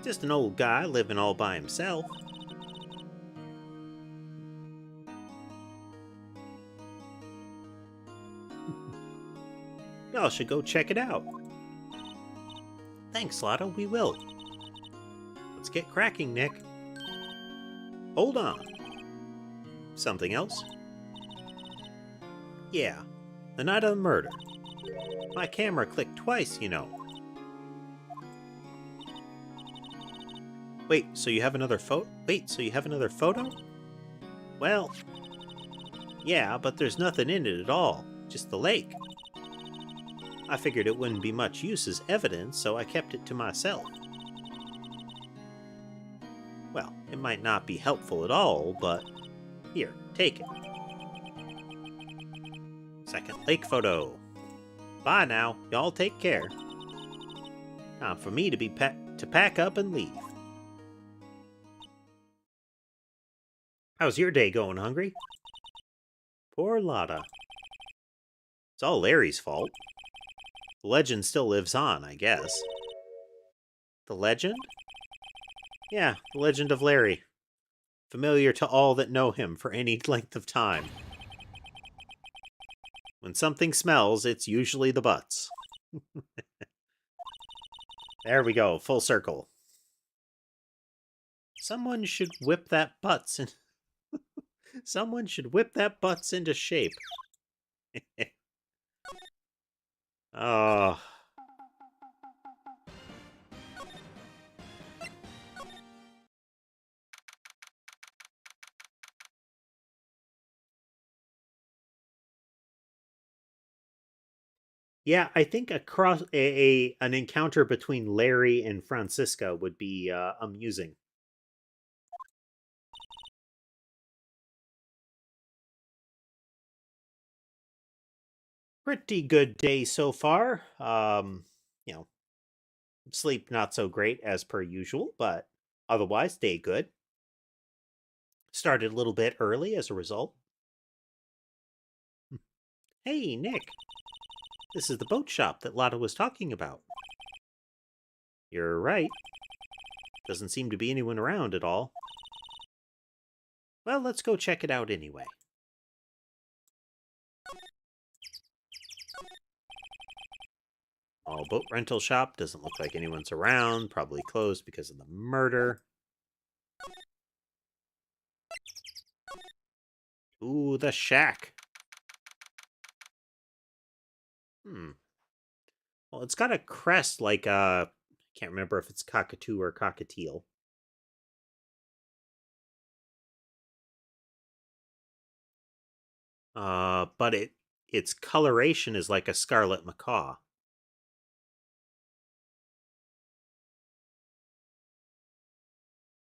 Just an old guy living all by himself. Y'all should go check it out. Thanks, Lotta, we will. Let's get cracking, Nick. Hold on. Something else? Yeah, the night of the murder. My camera clicked twice, you know. Wait, so you have another photo? Well, yeah, but there's nothing in it at all. Just the lake. I figured it wouldn't be much use as evidence, so I kept it to myself. Well, it might not be helpful at all, but here, take it. Second lake photo. Bye now. Y'all take care. Time for me to pack up and leave. How's your day going, hungry? Poor Lotta. It's all Larry's fault. The legend still lives on, I guess. The legend? Yeah, the legend of Larry. Familiar to all that know him for any length of time. When something smells, it's usually the butts. There we go, full circle. Someone should whip that butts in... Someone should whip that butts into shape. Oh. Yeah, I think an encounter between Larry and Francisca would be amusing. Pretty good day so far. You know, sleep not so great as per usual, but otherwise day good. Started a little bit early as a result. Hey, Nick. This is the boat shop that Lotta was talking about. You're right. Doesn't seem to be anyone around at all. Well, let's go check it out anyway. All boat rental shop. Doesn't look like anyone's around. Probably closed because of the murder. Ooh, the shack. Well, it's got a crest like can't remember if it's cockatoo or cockatiel. But its coloration is like a scarlet macaw.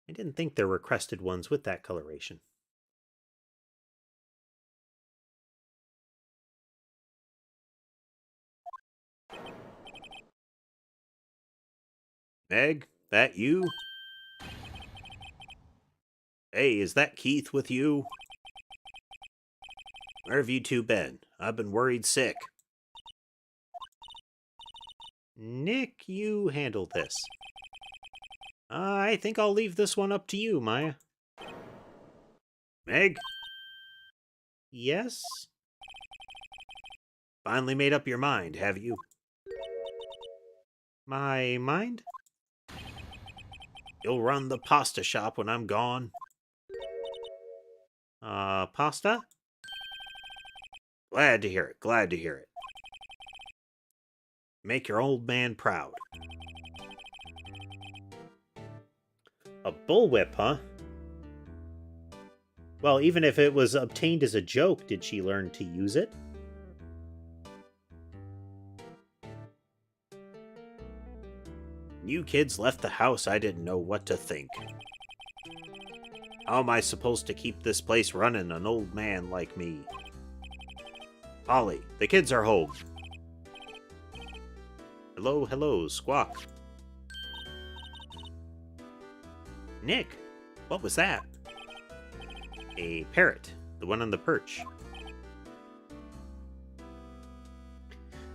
I didn't think there were crested ones with that coloration. Meg, that you? Hey, is that Keith with you? Where have you two been? I've been worried sick. Nick, you handle this. I think I'll leave this one up to you, Maya. Meg? Yes? Finally made up your mind, have you? My mind? You'll run the pasta shop when I'm gone. Pasta? Glad to hear it, glad to hear it. Make your old man proud. A bullwhip, huh? Well, even if it was obtained as a joke, did she learn to use it? You kids left the house, I didn't know what to think. How am I supposed to keep this place running, an old man like me? Polly, the kids are home. Hello, hello, Squawk. Nick, what was that? A parrot, the one on the perch.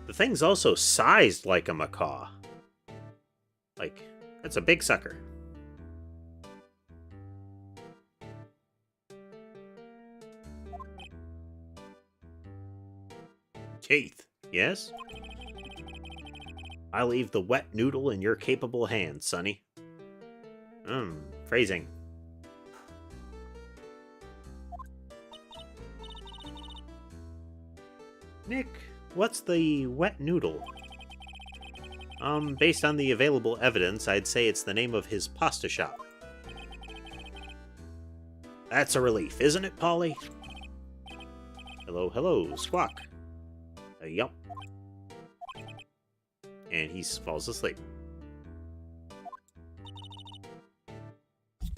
The thing's also sized like a macaw. Like, that's a big sucker. Keith, yes? I leave the wet noodle in your capable hands, Sonny. Phrasing. Nick, what's the wet noodle? Based on the available evidence, I'd say it's the name of his pasta shop. That's a relief, isn't it, Polly? Hello, hello, Squawk. Yup. And he falls asleep.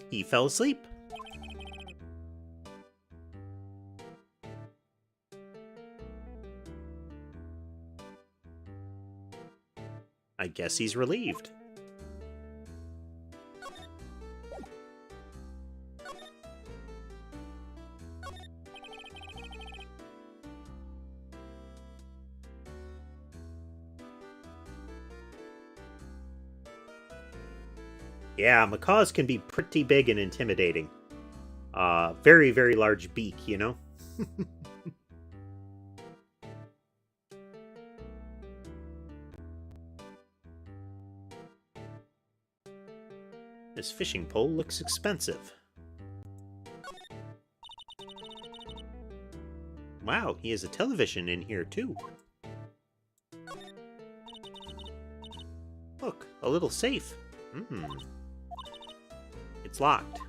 He fell asleep. I guess he's relieved. Yeah, macaws can be pretty big and intimidating. Very, very large beak, you know? This fishing pole looks expensive. Wow, he has a television in here, too. Look, a little safe. It's locked.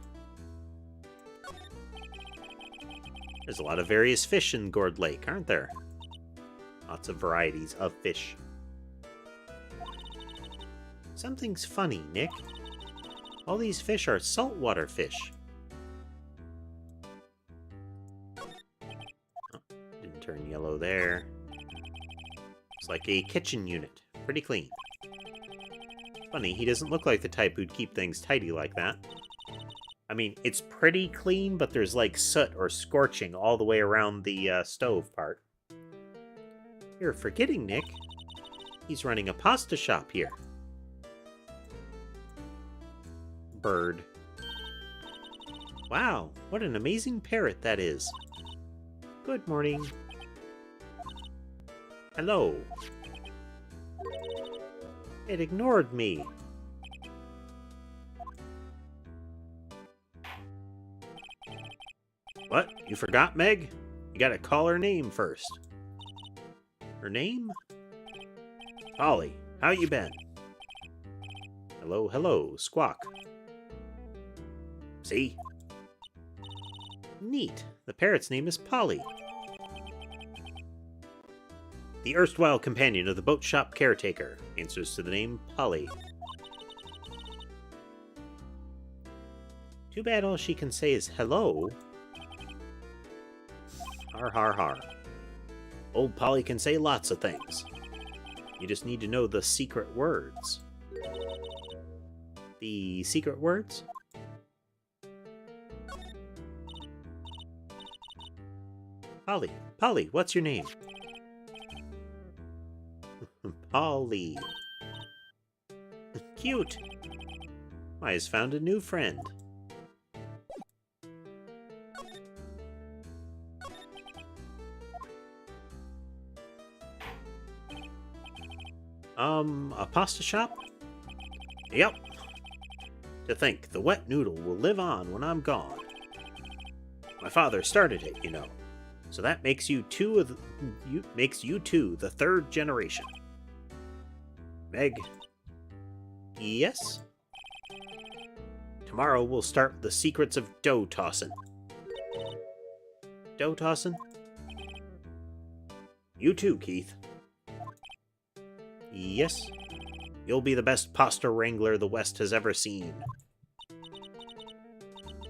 There's a lot of various fish in Gourd Lake, aren't there? Lots of varieties of fish. Something's funny, Nick. All these fish are saltwater fish. Oh, didn't turn yellow there. It's like a kitchen unit. Pretty clean. Funny, he doesn't look like the type who'd keep things tidy like that. I mean, it's pretty clean, but there's like soot or scorching all the way around the stove part. You're forgetting, Nick. He's running a pasta shop here. Bird. Wow, what an amazing parrot that is. Good morning. Hello. It ignored me. What? You forgot, Meg? You gotta call her name first. Her name? Polly, how you been? Hello, hello, Squawk. See? Neat. The parrot's name is Polly. The erstwhile companion of the boat shop caretaker answers to the name Polly. Too bad all she can say is hello. Har har har. Old Polly can say lots of things. You just need to know the secret words. The secret words? Polly. Polly, what's your name? Polly. Cute. I has found a new friend. A pasta shop? Yep. To think, the wet noodle will live on when I'm gone. My father started it, you know. So that makes you two the third generation. Meg. Yes? Tomorrow we'll start the secrets of dough tossing. Dough tossing? You too, Keith. Yes? You'll be the best pasta wrangler the West has ever seen.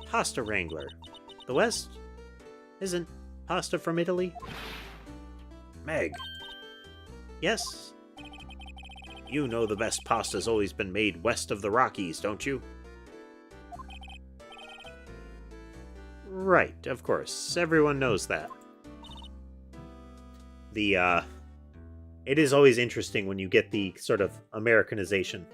Pasta wrangler? The West? Isn't pasta from Italy? Meg. Yes? You know the best pasta's always been made west of the Rockies, don't you? Right, of course. Everyone knows that. It is always interesting when you get the sort of Americanization.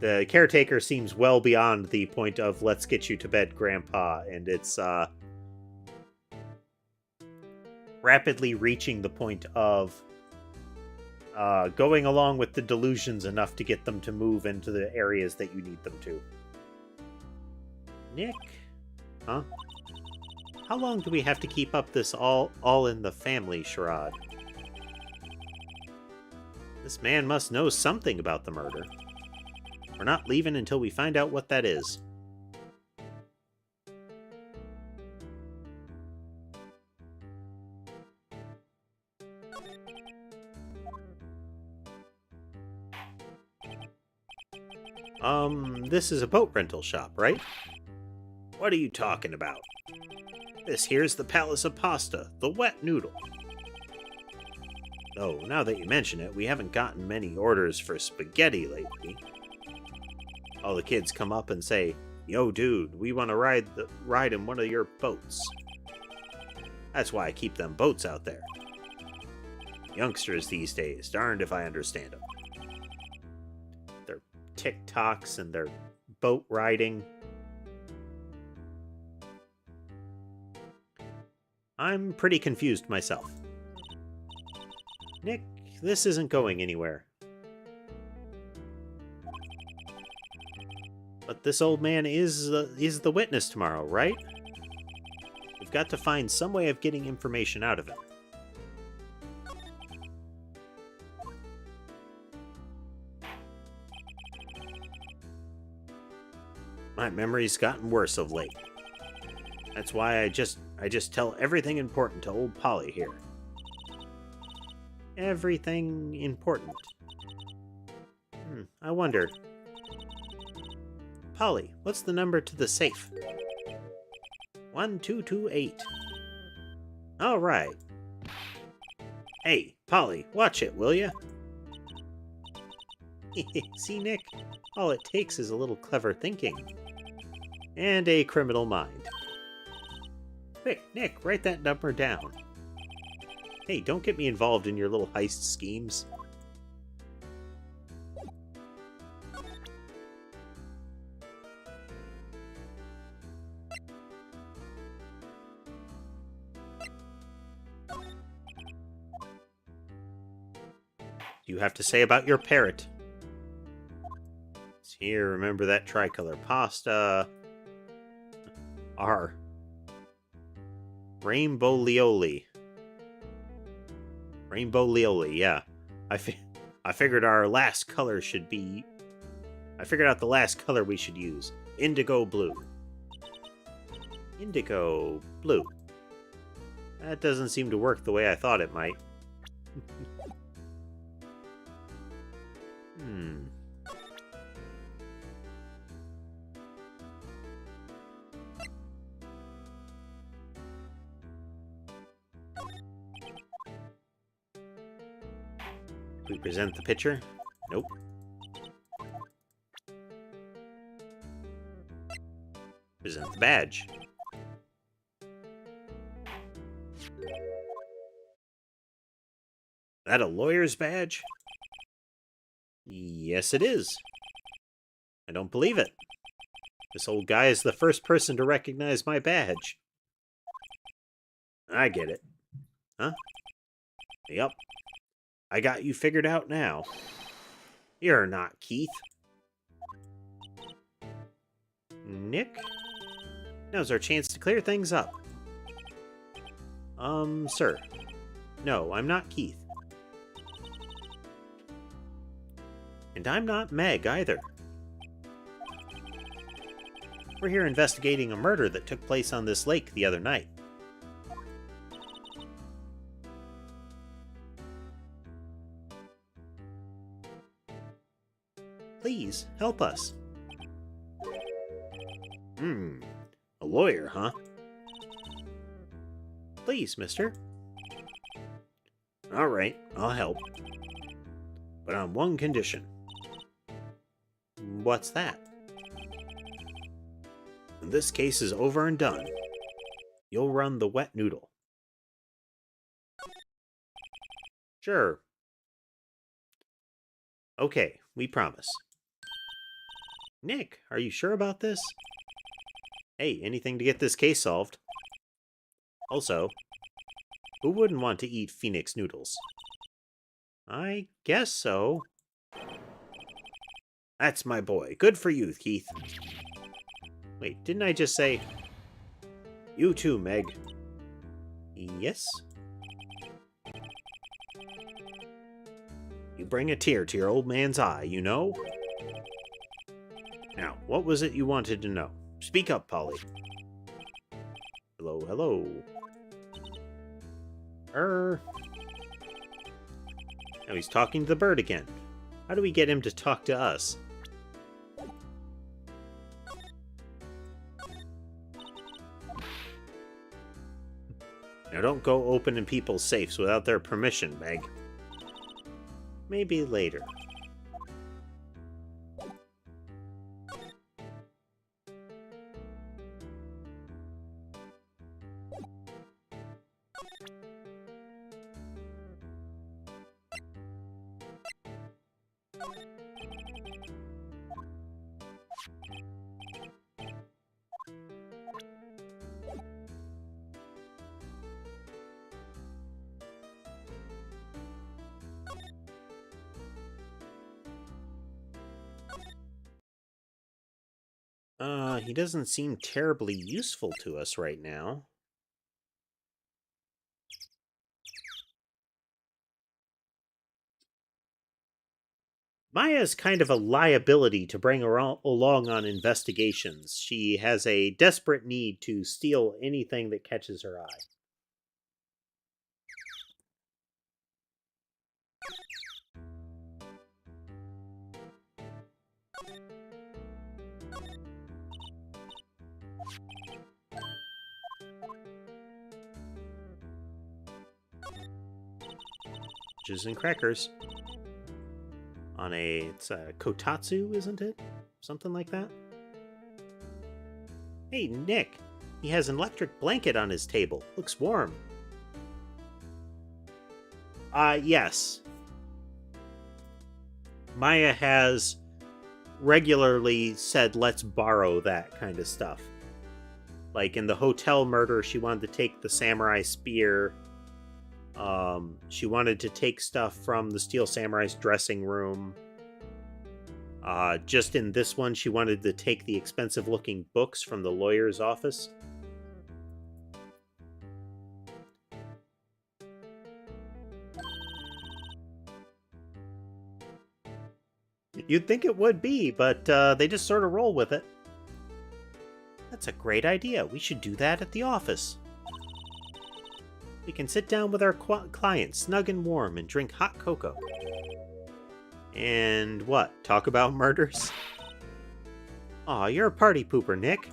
The caretaker seems well beyond the point of let's get you to bed, Grandpa, and it's rapidly reaching the point of going along with the delusions enough to get them to move into the areas that you need them to. Nick? Huh? How long do we have to keep up this all in the family charade? This man must know something about the murder. We're not leaving until we find out what that is. This is a boat rental shop, right? What are you talking about? This here's the Palace of Pasta, the wet noodle. Though, now that you mention it, we haven't gotten many orders for spaghetti lately. All the kids come up and say, "Yo, dude, we want to ride in one of your boats." That's why I keep them boats out there. Youngsters these days, darned if I understand them. Their TikToks and their boat riding. I'm pretty confused myself. Nick, this isn't going anywhere. But this old man is the witness tomorrow, right? We've got to find some way of getting information out of him. My memory's gotten worse of late. That's why I just tell everything important to old Polly here. Everything important. I wonder. Polly, what's the number to the safe? 1228. All right. Hey, Polly, watch it, will ya? See, Nick? All it takes is a little clever thinking. And a criminal mind. Quick, Nick, write that number down. Hey, don't get me involved in your little heist schemes. You have to say about your parrot? Here, remember that tricolor pasta. R. Rainbow Lioli. Rainbow Lioli, yeah. I figured our last color should be... I figured out the last color we should use. Indigo blue. Indigo blue. That doesn't seem to work the way I thought it might. We present the picture? Nope. Present the badge. That a lawyer's badge? Yes, it is. I don't believe it. This old guy is the first person to recognize my badge. I get it. Huh? Yep. I got you figured out now. You're not Keith. Nick? Now's our chance to clear things up. Sir. No, I'm not Keith. And I'm not Meg, either. We're here investigating a murder that took place on this lake the other night. Please, help us. A lawyer, huh? Please, mister. All right, I'll help. But on one condition. What's that? When this case is over and done, you'll run the wet noodle. Sure. Okay, we promise. Nick, are you sure about this? Hey, anything to get this case solved. Also, who wouldn't want to eat Phoenix noodles? I guess so. That's my boy. Good for you, Keith. Wait, didn't I just say... You too, Meg. Yes? You bring a tear to your old man's eye, you know? Now, what was it you wanted to know? Speak up, Polly. Hello, hello. Now he's talking to the bird again. How do we get him to talk to us? Now don't go opening people's safes without their permission, Meg. Maybe later. He doesn't seem terribly useful to us right now. Maya's kind of a liability to bring along on investigations. She has a desperate need to steal anything that catches her eye. Peaches and crackers. It's a kotatsu, isn't it? Something like that. Hey, Nick. He has an electric blanket on his table. Looks warm. Yes. Maya has regularly said, let's borrow that kind of stuff. Like in the hotel murder, she wanted to take the samurai spear. She wanted to take stuff from the Steel Samurai's dressing room. Just in this one, she wanted to take the expensive-looking books from the lawyer's office. You'd think it would be, but they just sort of roll with it. That's a great idea. We should do that at the office. We can sit down with our clients, snug and warm, and drink hot cocoa. And what? Talk about murders? Aw, you're a party pooper, Nick.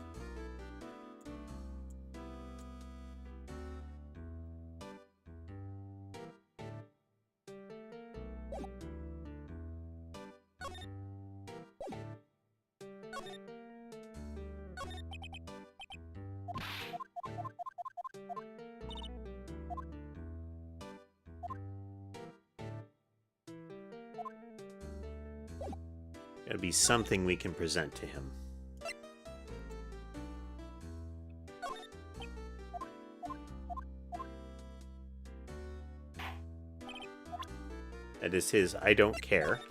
Gotta be something we can present to him. That is his I don't care.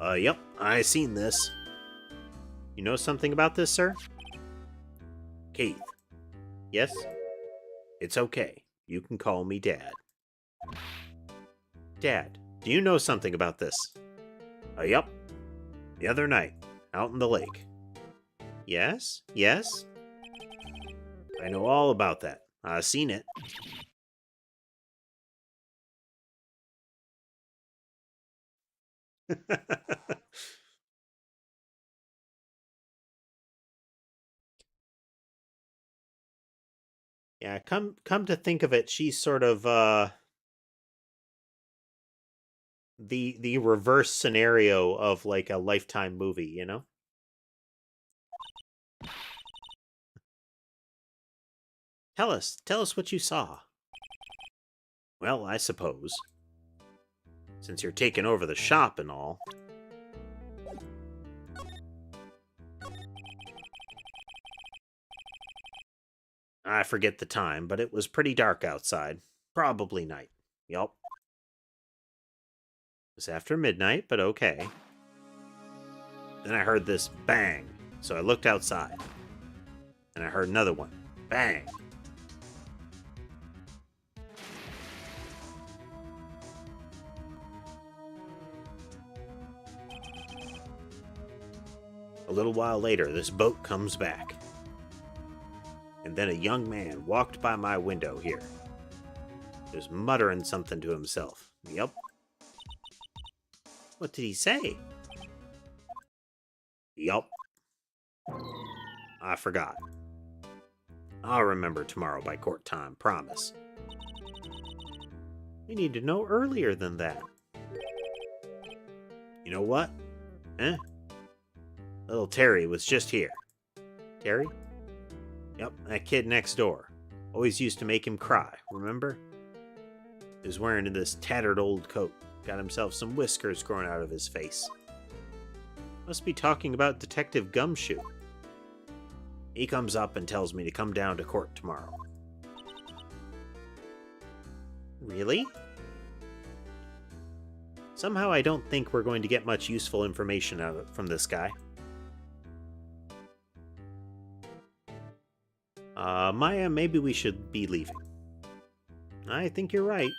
Yep, I seen this. You know something about this, sir? Keith. Yes? It's okay. You can call me Dad. Dad, do you know something about this? Yep. The other night, out in the lake. Yes? Yes? I know all about that. I seen it. Yeah, come to think of it, she's sort of the reverse scenario of like a Lifetime movie, you know? Tell us what you saw. Well, I suppose, since you're taking over the shop and all. I forget the time, but it was pretty dark outside. Probably night. Yup. It was after midnight, but okay. Then I heard this bang, so I looked outside. And I heard another one. Bang. A little while later, this boat comes back. And then a young man walked by my window here. He was muttering something to himself. Yep. What did he say? Yup. I forgot. I'll remember tomorrow by court time, promise. We need to know earlier than that. You know what? Little Terry was just here. Terry? Yep, that kid next door. Always used to make him cry, remember? He was wearing this tattered old coat. Got himself some whiskers growing out of his face. Must be talking about Detective Gumshoe. He comes up and tells me to come down to court tomorrow. Really? Somehow I don't think we're going to get much useful information out of from this guy. Maya, maybe we should be leaving. I think you're right.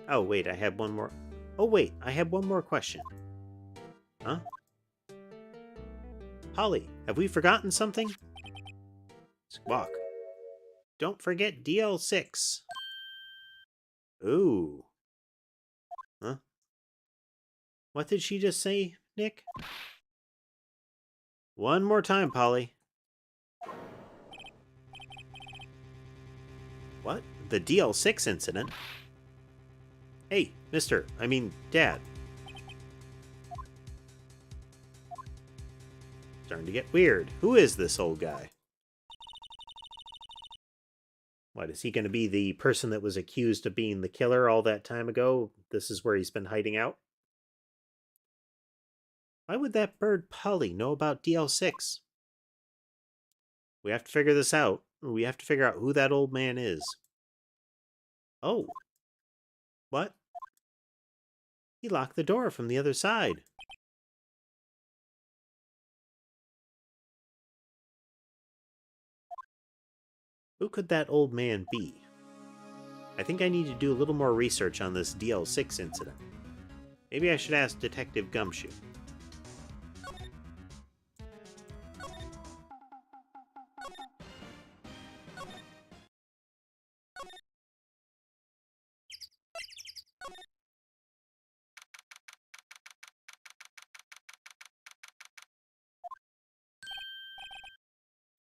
Oh, wait, I have one more... Oh, wait, I have one more question. Huh? Polly, have we forgotten something? Squawk. Don't forget DL6. Ooh. Huh? What did she just say, Nick? One more time, Polly. What? The DL6 incident? Hey, Dad. Starting to get weird. Who is this old guy? What, is he going to be the person that was accused of being the killer all that time ago? This is where he's been hiding out? Why would that bird Polly know about DL6? We have to figure this out. We have to figure out who that old man is. Oh. What? He locked the door from the other side. Who could that old man be? I think I need to do a little more research on this DL6 incident. Maybe I should ask Detective Gumshoe.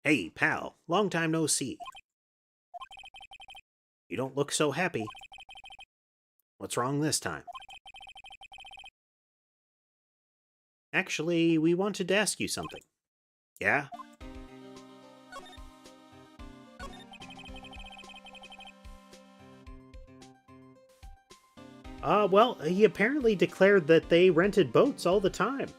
Hey, pal. Long time no see. You don't look so happy. What's wrong this time? Actually, we wanted to ask you something. Yeah? Well, he apparently declared that they rented boats all the time.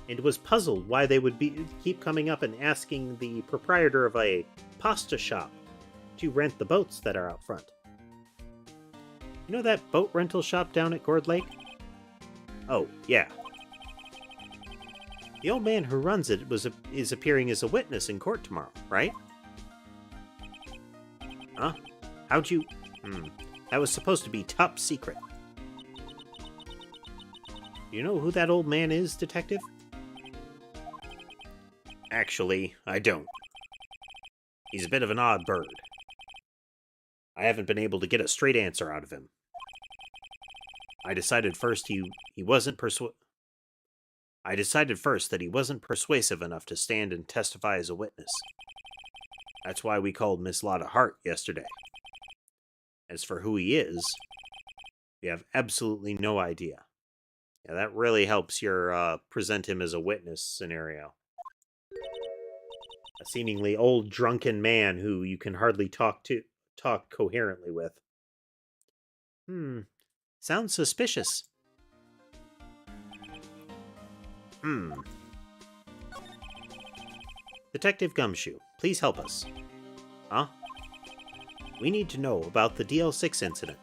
And was puzzled why they would keep coming up and asking the proprietor of a pasta shop to rent the boats that are out front. You know that boat rental shop down at Gourd Lake? Oh, yeah. The old man who runs it is appearing as a witness in court tomorrow, right? Huh? How'd you... That was supposed to be top secret. Do you know who that old man is, Detective? Actually, I don't. He's a bit of an odd bird. I haven't been able to get a straight answer out of him. I decided first that he wasn't persuasive enough to stand and testify as a witness. That's why we called Miss Lotta Hart yesterday. As for who he is, we have absolutely no idea. Yeah, that really helps your present him as a witness scenario. A seemingly old drunken man who you can hardly talk coherently with. Sounds suspicious. Detective Gumshoe, please help us. Huh? We need to know about the DL6 incident.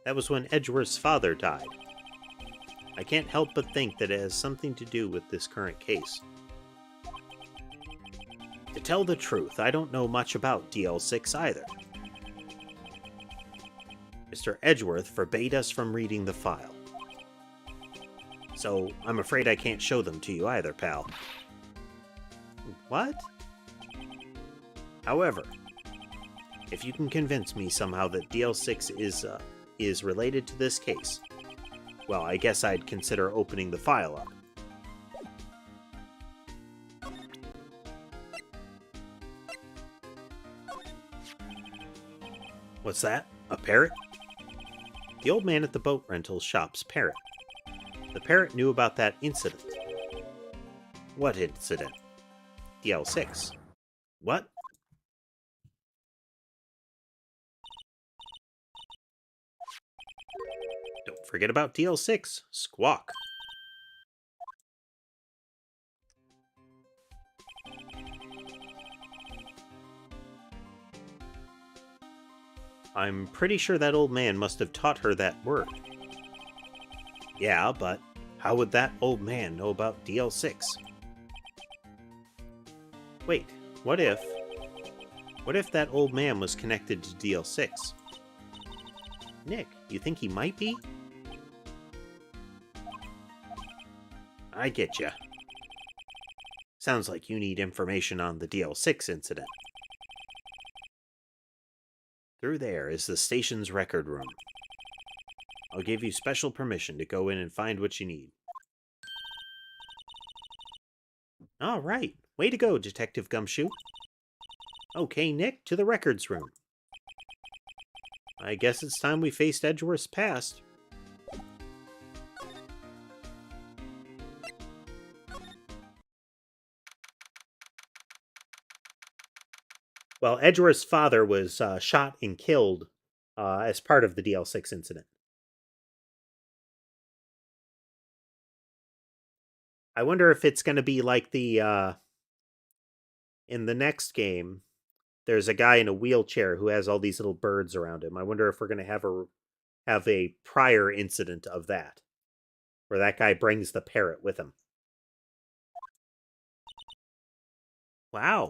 That was when Edgeworth's father died. I can't help but think that it has something to do with this current case. To tell the truth, I don't know much about DL6 either. Mr. Edgeworth forbade us from reading the file. So, I'm afraid I can't show them to you either, pal. What? However, if you can convince me somehow that DL6 is related to this case, well, I guess I'd consider opening the file up. What's that? A parrot? The old man at the boat rental shop's parrot. The parrot knew about that incident. What incident? DL6. What? Don't forget about DL6, Squawk. I'm pretty sure that old man must have taught her that word. Yeah, but how would that old man know about DL6? Wait, what if that old man was connected to DL6? Nick, you think he might be? I get ya. Sounds like you need information on the DL6 incident. Through there is the station's record room. I'll give you special permission to go in and find what you need. All right. Way to go, Detective Gumshoe. Okay, Nick, to the records room. I guess it's time we faced Edgeworth's past. Well, Edgeworth's father was shot and killed as part of the DL6 incident. I wonder if it's going to be like the in the next game. There's a guy in a wheelchair who has all these little birds around him. I wonder if we're going to have a prior incident of that, where that guy brings the parrot with him. Wow,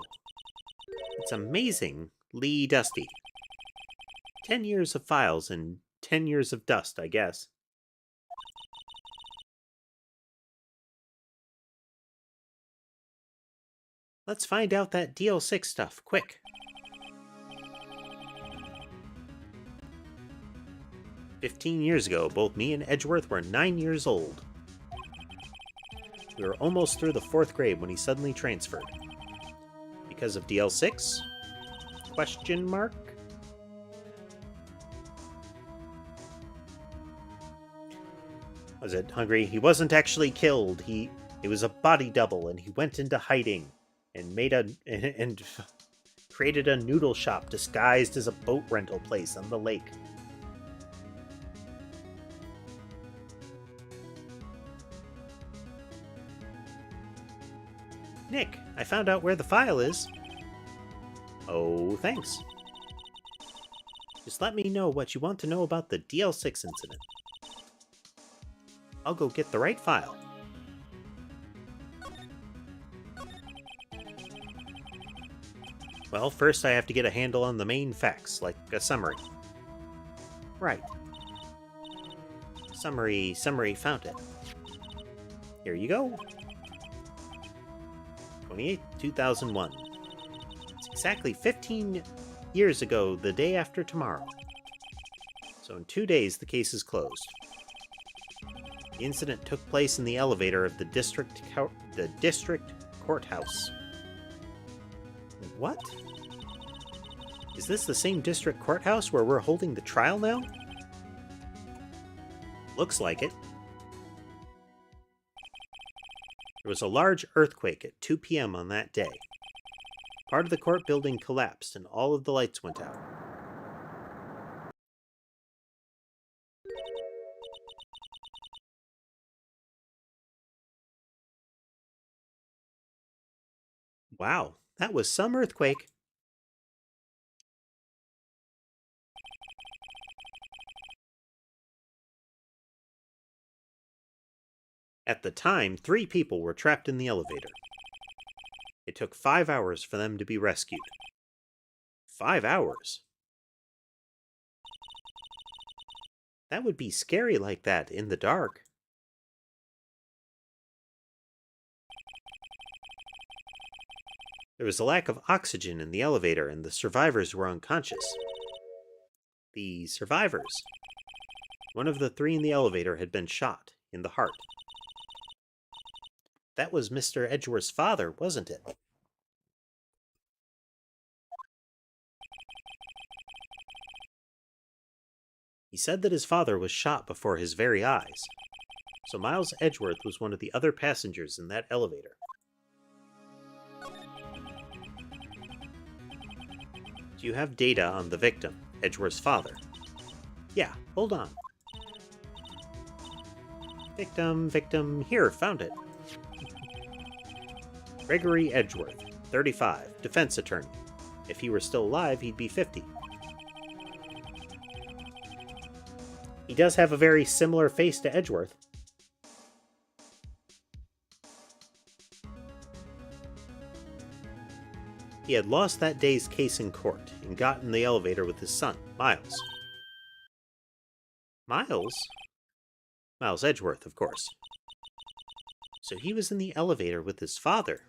it's amazing, Lee Dusty. 10 years of files and 10 years of dust, I guess. Let's find out that DL6 stuff, quick. 15 years ago, both me and Edgeworth were 9 years old. We were almost through the 4th grade when he suddenly transferred. Because of DL6? Question mark? Was it hungry? He wasn't actually killed. It was a body double, and he went into hiding and created a noodle shop disguised as a boat rental place on the lake. Nick, I found out where the file is. Oh, thanks. Just let me know what you want to know about the DL6 incident. I'll go get the right file. Well, first I have to get a handle on the main facts, like a summary. Right. Summary found it. Here you go. 28, 2001. It's exactly 15 years ago, the day after tomorrow. So in 2 days, the case is closed. The incident took place in the elevator of the district courthouse. What? Is this the same district courthouse where we're holding the trial now? Looks like it. There was a large earthquake at 2 p.m. on that day. Part of the court building collapsed and all of the lights went out. Wow, that was some earthquake. At the time, 3 people were trapped in the elevator. It took 5 hours for them to be rescued. 5 hours? That would be scary like that in the dark. There was a lack of oxygen in the elevator and the survivors were unconscious. The survivors. One of the 3 in the elevator had been shot in the heart. That was Mr. Edgeworth's father, wasn't it? He said that his father was shot before his very eyes. So Miles Edgeworth was one of the other passengers in that elevator. Do you have data on the victim, Edgeworth's father? Yeah, hold on. Victim. Here, found it. Gregory Edgeworth, 35, defense attorney. If he were still alive, he'd be 50. He does have a very similar face to Edgeworth. He had lost that day's case in court and got in the elevator with his son, Miles. Miles? Miles Edgeworth, of course. So he was in the elevator with his father.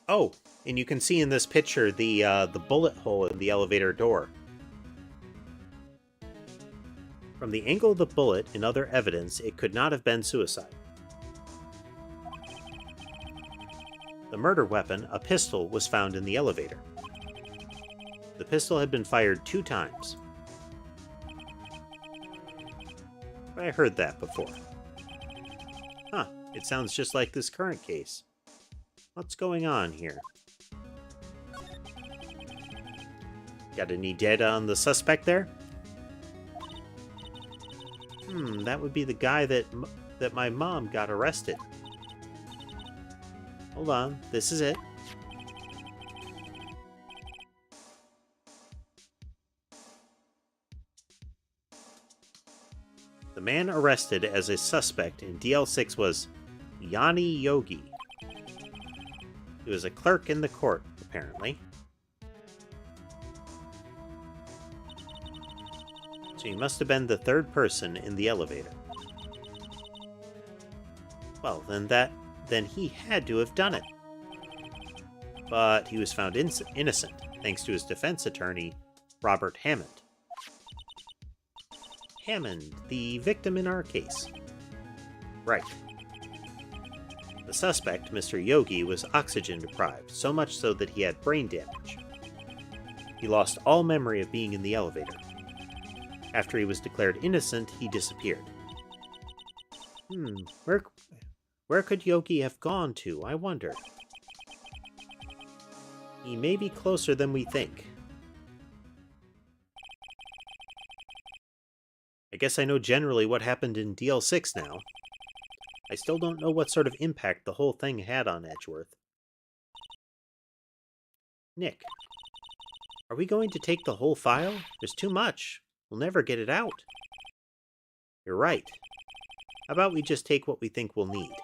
Oh, and you can see in this picture the bullet hole in the elevator door. From the angle of the bullet and other evidence, it could not have been suicide. The murder weapon, a pistol, was found in the elevator. The pistol had been fired 2 times. I heard that before. Huh, it sounds just like this current case. What's going on here? Got any data on the suspect there? That would be the guy that my mom got arrested. Hold on, this is it. The man arrested as a suspect in DL6 was Yanni Yogi. He was a clerk in the court, apparently. So he must have been the 3rd person in the elevator. Well, then he had to have done it. But he was found innocent, thanks to his defense attorney, Robert Hammond. Hammond, the victim in our case. Right. The suspect, Mr. Yogi, was oxygen deprived, so much so that he had brain damage. He lost all memory of being in the elevator. After he was declared innocent, he disappeared. Where could Yogi have gone to, I wonder? He may be closer than we think. I guess I know generally what happened in DL6 now. I still don't know what sort of impact the whole thing had on Edgeworth. Nick, are we going to take the whole file? There's too much. We'll never get it out. You're right. How about we just take what we think we'll need?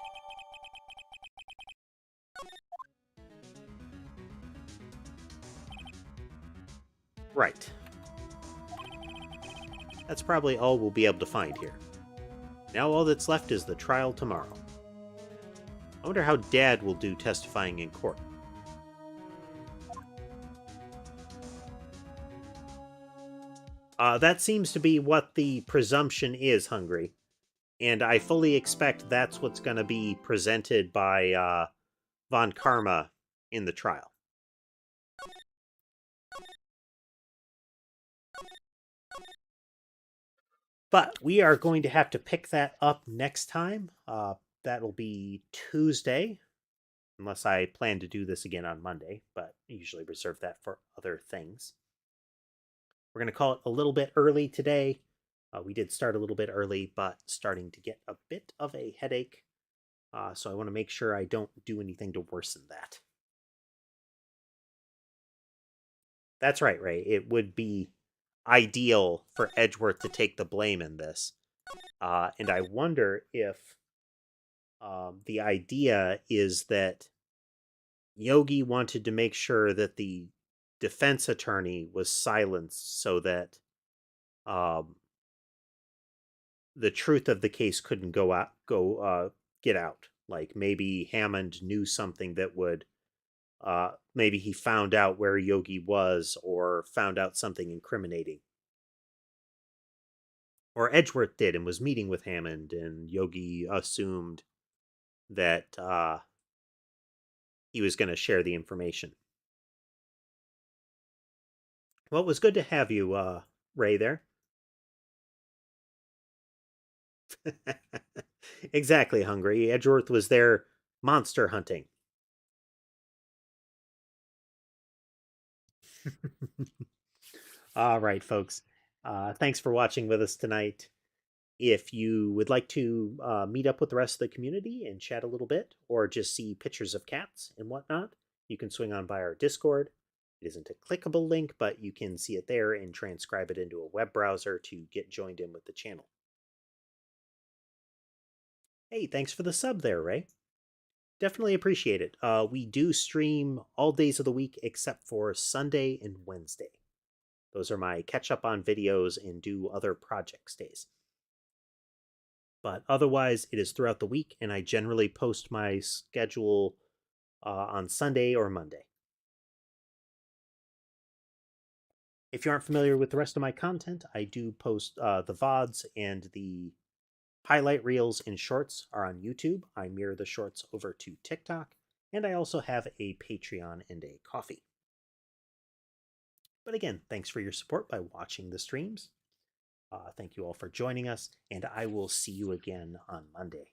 Right. That's probably all we'll be able to find here. Now all that's left is the trial tomorrow. I wonder how Dad will do testifying in court. That seems to be what the presumption is, Hungry. And I fully expect that's what's going to be presented by Von Karma in the trial. But we are going to have to pick that up next time. That'll be Tuesday, unless I plan to do this again on Monday, but I usually reserve that for other things. We're going to call it a little bit early today. We did start a little bit early, but starting to get a bit of a headache. So I want to make sure I don't do anything to worsen that. That's right, Ray. It would be ideal for Edgeworth to take the blame in this. And I wonder if the idea is that Yogi wanted to make sure that the defense attorney was silenced so that the truth of the case couldn't get out. Like maybe Hammond knew something that would maybe he found out where Yogi was or found out something incriminating. Or Edgeworth did and was meeting with Hammond, and Yogi assumed that he was going to share the information. Well, it was good to have you, Ray, there. Exactly, Hungry. Edgeworth was there monster hunting. All right, folks. Thanks for watching with us tonight. If you would like to meet up with the rest of the community and chat a little bit, or just see pictures of cats and whatnot, you can swing on by our Discord. It isn't a clickable link, but you can see it there and transcribe it into a web browser to get joined in with the channel. Hey, thanks for the sub there, Ray. Definitely appreciate it. We do stream all days of the week except for Sunday and Wednesday. Those are my catch up on videos and do other projects days. But otherwise, it is throughout the week, and I generally post my schedule on Sunday or Monday. If you aren't familiar with the rest of my content, I do post the VODs and the highlight reels and shorts are on YouTube. I mirror the shorts over to TikTok, and I also have a Patreon and a Ko-fi. But again, thanks for your support by watching the streams. Thank you all for joining us, and I will see you again on Monday.